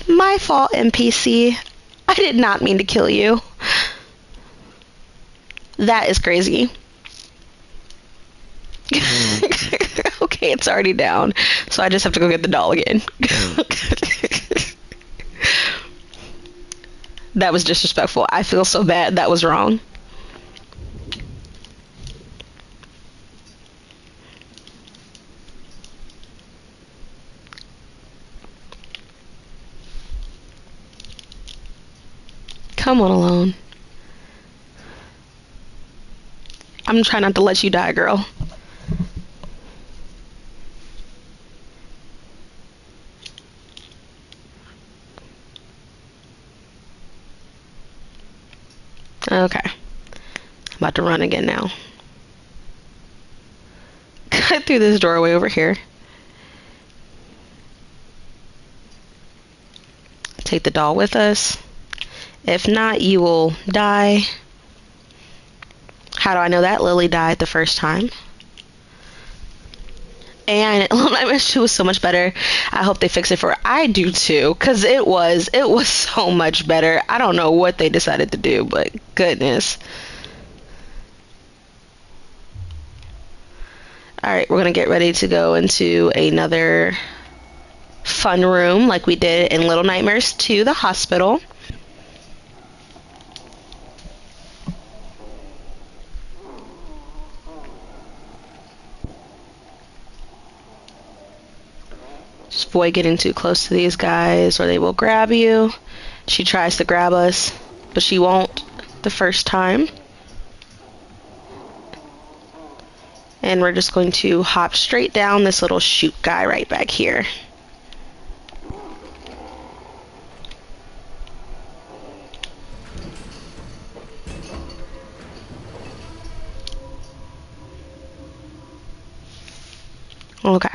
Speaker 1: My fault, NPC. I did not mean to kill you. That is crazy. Okay, it's already down, so I just have to go get the doll again. That was disrespectful. I feel so bad. That was wrong. Come on, alone. I'm trying not to let you die, girl. Okay. I'm about to run again now. Cut through this doorway over here. Take the doll with us. If not, you will die. How do I know that? Lily died the first time. And Little Nightmares 2 was so much better. I hope they fix it for I do too, because it was so much better. I don't know what they decided to do, but goodness. Alright, we're going to get ready to go into another fun room like we did in Little Nightmares 2, the hospital. Just avoid getting too close to these guys or they will grab you. She tries to grab us, but she won't the first time. And we're just going to hop straight down this little chute guy right back here. Okay.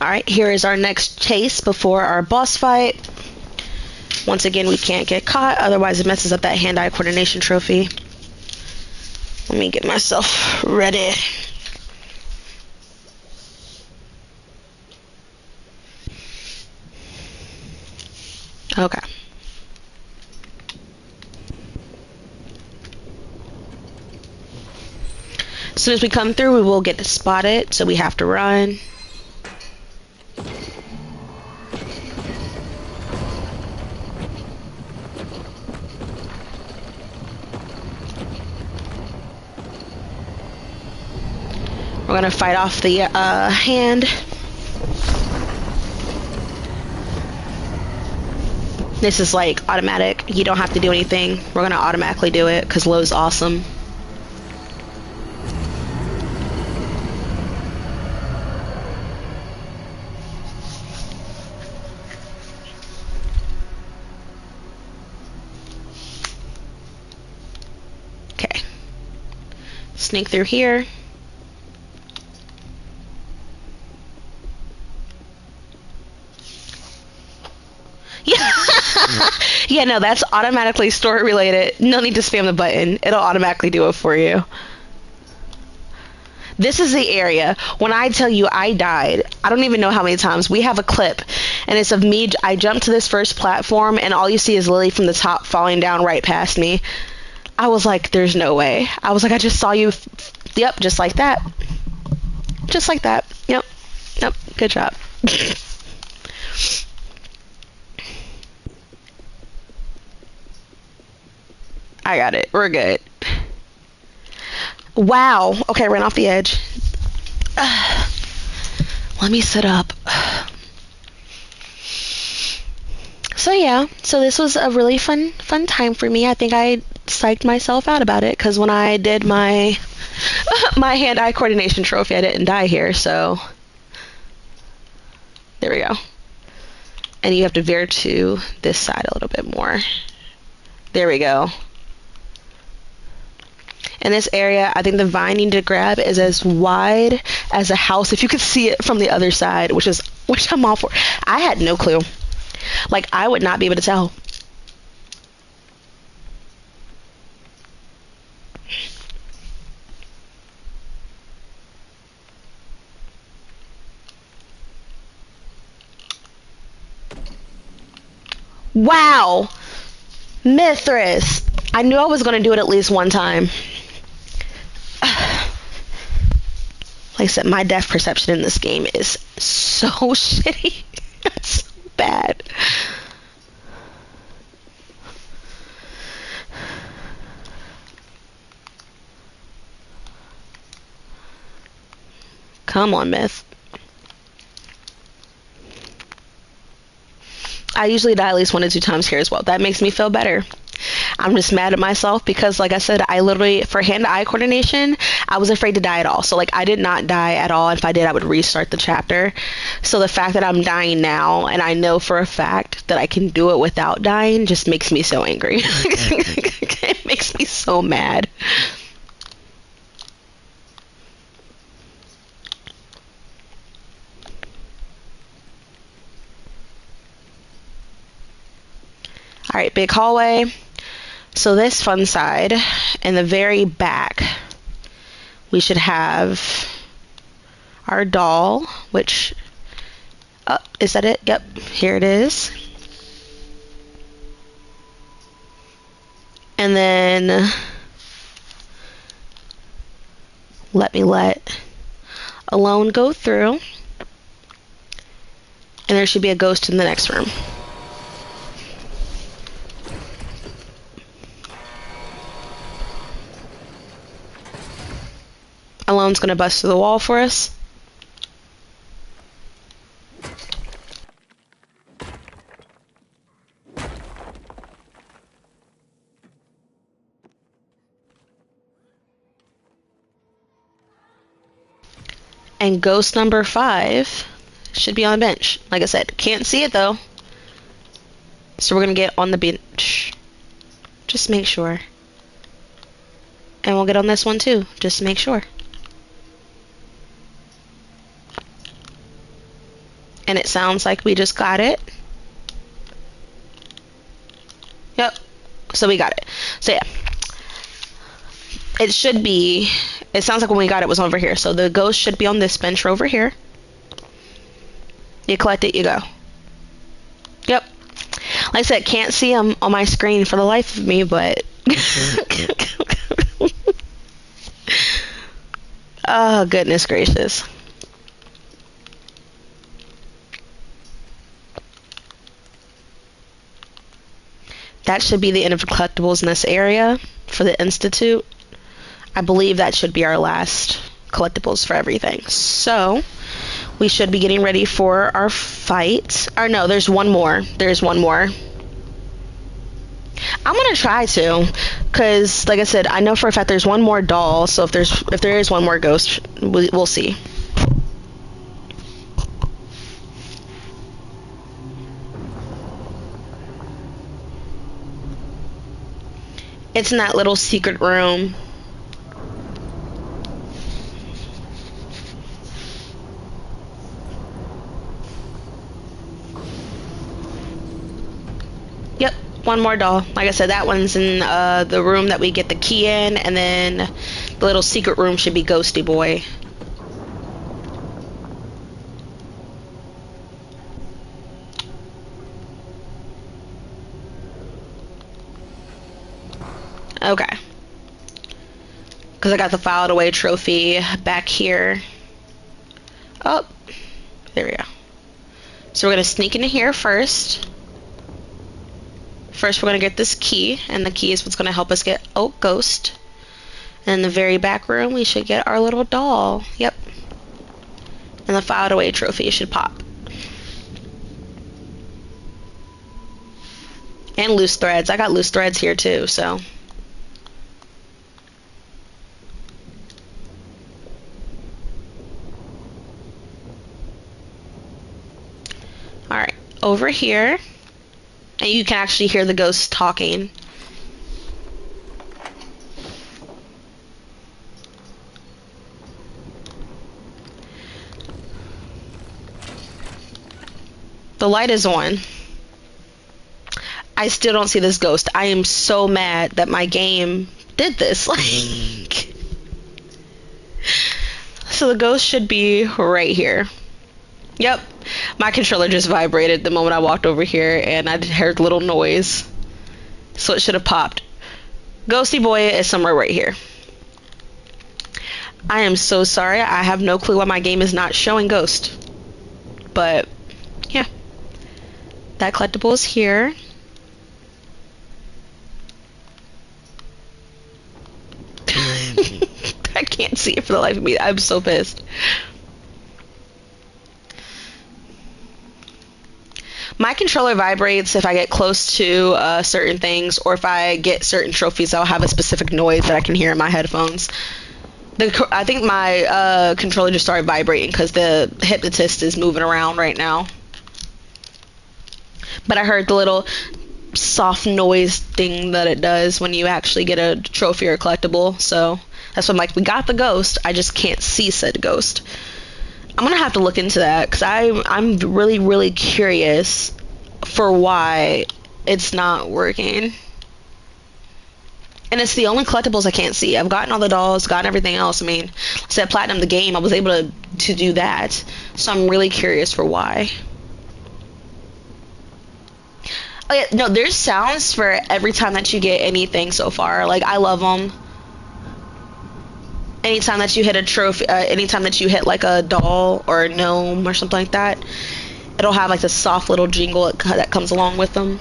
Speaker 1: Alright, here is our next chase before our boss fight. Once again, we can't get caught, otherwise it messes up that hand-eye coordination trophy. Let me get myself ready. Okay. As soon as we come through, we will get spotted, so we have to run. We're gonna fight off the hand. This is like automatic. You don't have to do anything. We're gonna automatically do it because Lowe's awesome. Okay. Sneak through here. Yeah. Yeah, no, that's automatically story related. No need to spam the button. It'll automatically do it for you. This is the area. When I tell you I died, I don't even know how many times. We have a clip, and it's of me. I jumped to this first platform, and all you see is Lily from the top falling down right past me. I was like, there's no way. I was like, I just saw you. Yep, just like that. Just like that. Yep. Yep. Good job. I got it. We're good. Wow. Okay, ran off the edge. Let me sit up. So yeah, so this was a really fun time for me. I think I psyched myself out about it because when I did my my hand-eye coordination trophy, I didn't die here. So there we go. And you have to veer to this side a little bit more. There we go. In this area, I think the vine you need to grab is as wide as a house if you could see it from the other side, which I'm all for. I had no clue. Like, I would not be able to tell. Wow! Mithras! I knew I was going to do it at least one time. Like I said, my depth perception in this game is so shitty. It's so bad. Come on, Myth. I usually die at least 1 to 2 times here as well. That makes me feel better. I'm just mad at myself because, like I said, I literally, for hand-eye coordination, I was afraid to die at all. So, like, I did not die at all. If I did, I would restart the chapter. So the fact that I'm dying now, and I know for a fact that I can do it without dying, just makes me so angry. It makes me so mad. All right, big hallway. So this fun side, in the very back, we should have our doll, which, is that it? Yep, here it is. And then let Alone go through. And there should be a ghost in the next room. Alone's gonna bust through the wall for us. And ghost number 5 should be on the bench. Like I said, can't see it though. So we're gonna get on the bench. Just make sure. And we'll get on this one too, just to make sure. And it sounds like we just got it. Yep. So we got it. So yeah. It should be, it sounds like when we got it was over here. So the ghost should be on this bench over here. You collect it, you go. Yep. Like I said, can't see them on my screen for the life of me, but... Oh, goodness gracious. That should be the end of the collectibles in this area for the Institute. I believe that should be our last collectibles for everything. So, we should be getting ready for our fight. Or no, there's one more. There's one more. I'm gonna try to, because like I said, I know for a fact there's one more doll. So if there is one more ghost, we'll see. It's in that little secret room. Yep, one more doll. Like I said, that one's in the room that we get the key in, and then the little secret room should be Ghosty Boy. Okay. Because I got the filed away trophy back here. Oh, there we go. So we're going to sneak into here first. First, we're going to get this key, and the key is what's going to help us get Ghost. And in the very back room, we should get our little doll. Yep. And the filed away trophy should pop. And loose threads. I got loose threads here too, so... Alright, over here, and you can actually hear the ghost talking. The light is on. I still don't see this ghost. I am so mad that my game did this. Like, so the ghost should be right here. Yep. My controller just vibrated the moment I walked over here, and I heard a little noise. So it should have popped. Ghosty Boy is somewhere right here. I am so sorry. I have no clue why my game is not showing Ghost. But, yeah. That collectible is here. I can't see it for the life of me. I'm so pissed. My controller vibrates if I get close to certain things, or if I get certain trophies, I'll have a specific noise that I can hear in my headphones. I think my controller just started vibrating because the hypnotist is moving around right now. But I heard the little soft noise thing that it does when you actually get a trophy or a collectible. So that's when I'm like, we got the ghost. I just can't see said ghost. I'm gonna have to look into that because I'm really, really curious for why it's not working. And it's the only collectibles I can't see. I've gotten all the dolls, gotten everything else. I mean, like I said, platinum the game, I was able to do that. So I'm really curious for why. Oh yeah, no, there's sounds for every time that you get anything so far. Like, I love them. Anytime that you hit a trophy, anytime that you hit like a doll or a gnome or something like that, it'll have like this soft little jingle that comes along with them.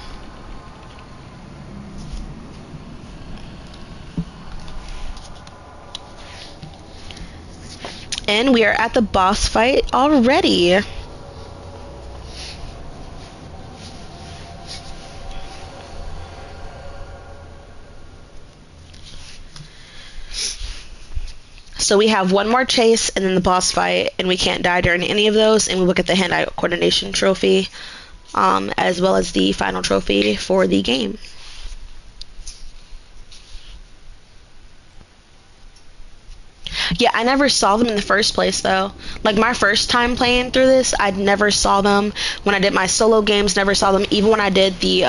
Speaker 1: And we are at the boss fight already. So we have one more chase and then the boss fight, and we can't die during any of those, and we will get the hand-eye coordination trophy, as well as the final trophy for the game. Yeah, I never saw them in the first place though. Like my first time playing through this, I never saw them. When I did my solo games, never saw them. Even when I did the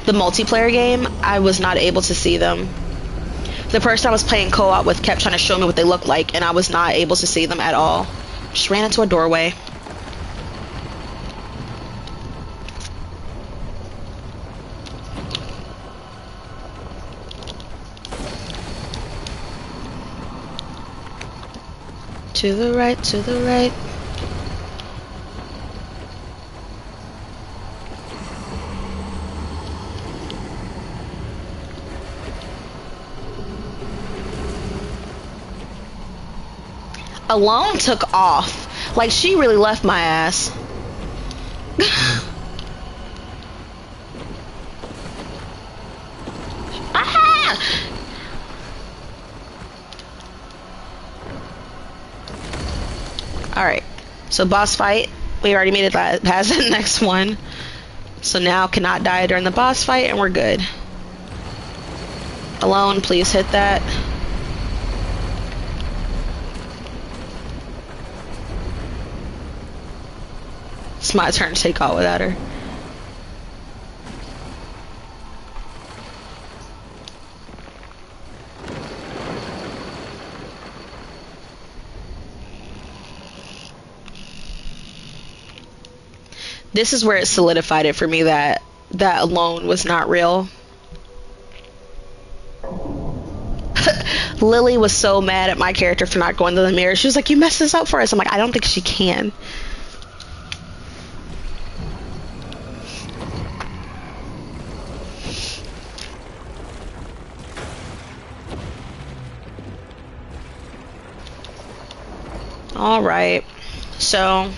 Speaker 1: multiplayer game, I was not able to see them. The person I was playing co-op with kept trying to show me what they looked like, and I was not able to see them at all. Just ran into a doorway. To the right, to the right. Alone took off. Like, she really left my ass. Ah! Alright. So, boss fight. We already made it past the next one. So now cannot die during the boss fight, and we're good. Alone, please hit that. It's my turn to take out without her. This is where it solidified it for me that alone was not real. Lily was so mad at my character for not going to the mirror. She was like, "You messed this up for us." I'm like, I don't think she can. Alright, so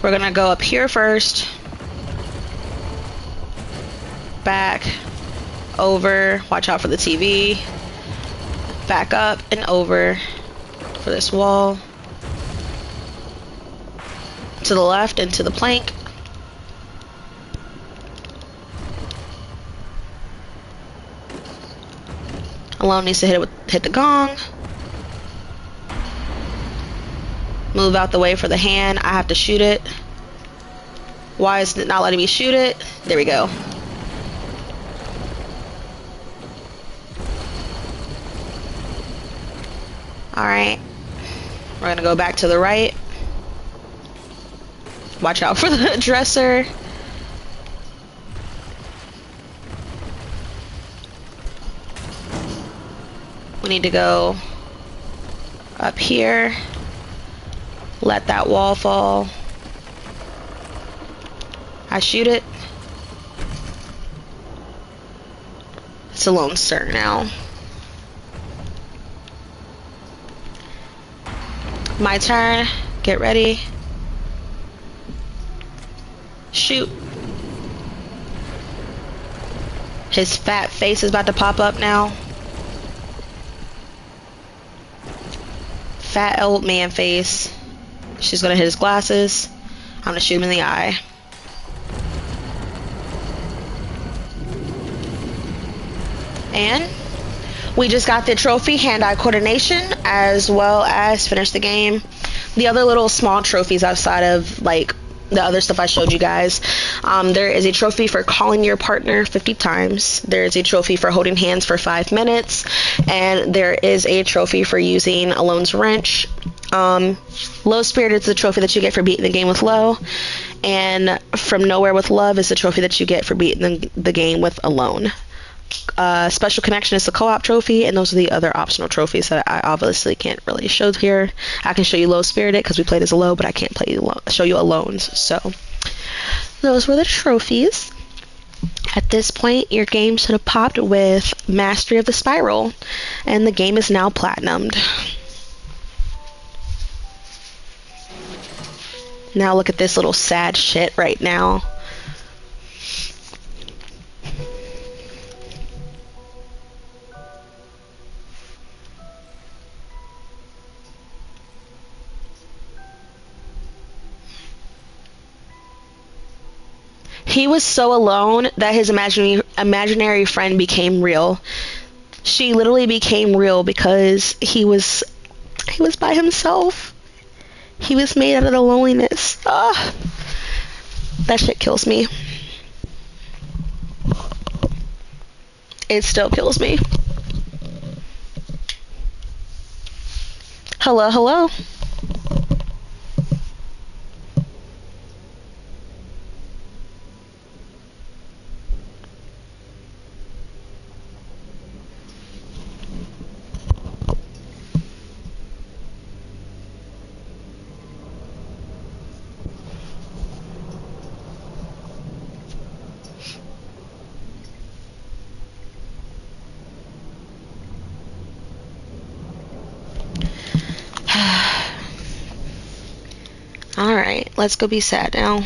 Speaker 1: we're gonna go up here first, back, over, watch out for the TV, back up and over for this wall, to the left and to the plank. Alone needs to hit the gong. Move out the way for the hand. I have to shoot it. Why is it not letting me shoot it? There we go. Alright. We're gonna go back to the right. Watch out for the dresser. We need to go up here. Let that wall fall. I shoot it. It's Alone's turn now. My turn. Get ready. Shoot. His fat face is about to pop up now. Fat old man face. She's gonna hit his glasses. I'm gonna shoot him in the eye. And we just got the trophy, hand-eye coordination, as well as finished the game. The other little small trophies outside of like the other stuff I showed you guys. There is a trophy for calling your partner 50 times. There is a trophy for holding hands for 5 minutes. And there is a trophy for using Alone's wrench. Low Spirit is the trophy that you get for beating the game with Low. And From Nowhere with Love is the trophy that you get for beating the game with Alone. Special Connection is the co-op trophy, and those are the other optional trophies that I obviously can't really show here. I can show you Low Spirited because we played as a Low, but I can't show you Alone's. So those were the trophies. At this point, your game should have popped with Mastery of the Spiral, and the game is now platinumed. Now look at this little sad shit right now. He was so alone that his imaginary friend became real. She literally became real because he was He was by himself. He was made out of the loneliness. Ah, that shit kills me. It still kills me. Hello, hello. Alright, let's go be sad now.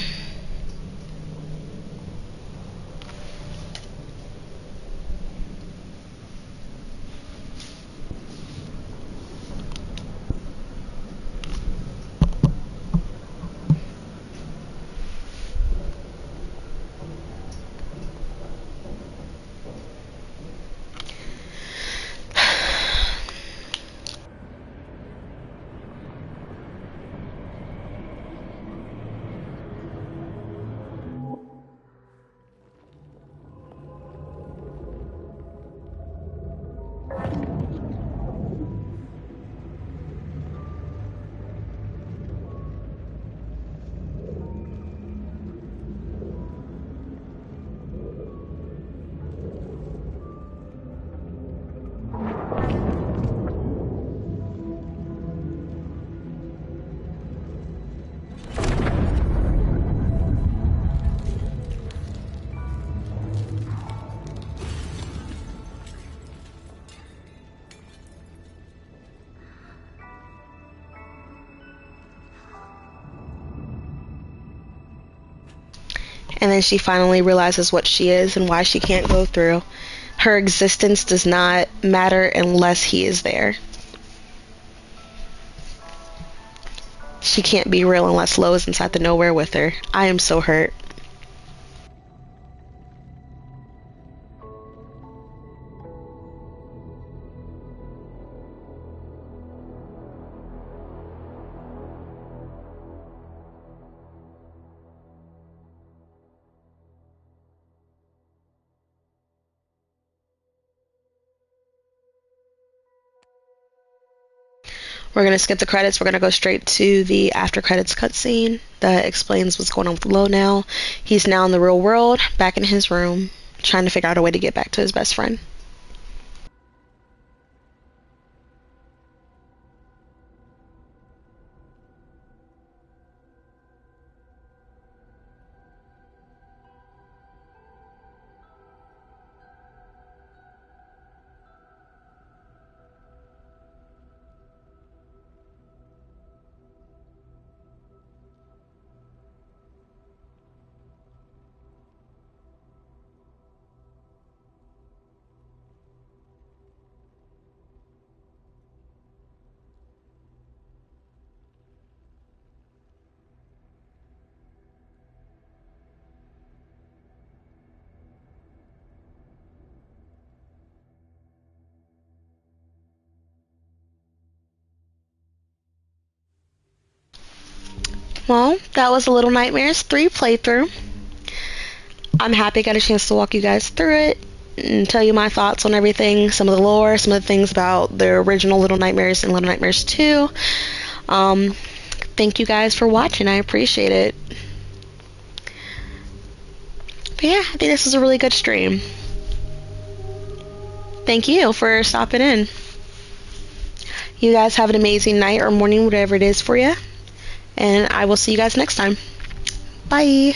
Speaker 1: And then she finally realizes what she is and why she can't go through. Her existence does not matter unless he is there. She can't be real unless Lo is inside the nowhere with her. I am so hurt. We're going to skip the credits. We're going to go straight to the after credits cutscene that explains what's going on with Lo now. He's now in the real world, back in his room, trying to figure out a way to get back to his best friend. Well, that was a Little Nightmares 3 playthrough. I'm happy I got a chance to walk you guys through it and tell you my thoughts on everything, some of the lore, some of the things about the original Little Nightmares and Little Nightmares 2. Thank you guys for watching. I appreciate it. But yeah, I think this was a really good stream. Thank you for stopping in. You guys have an amazing night or morning, whatever it is for you. And I will see you guys next time. Bye.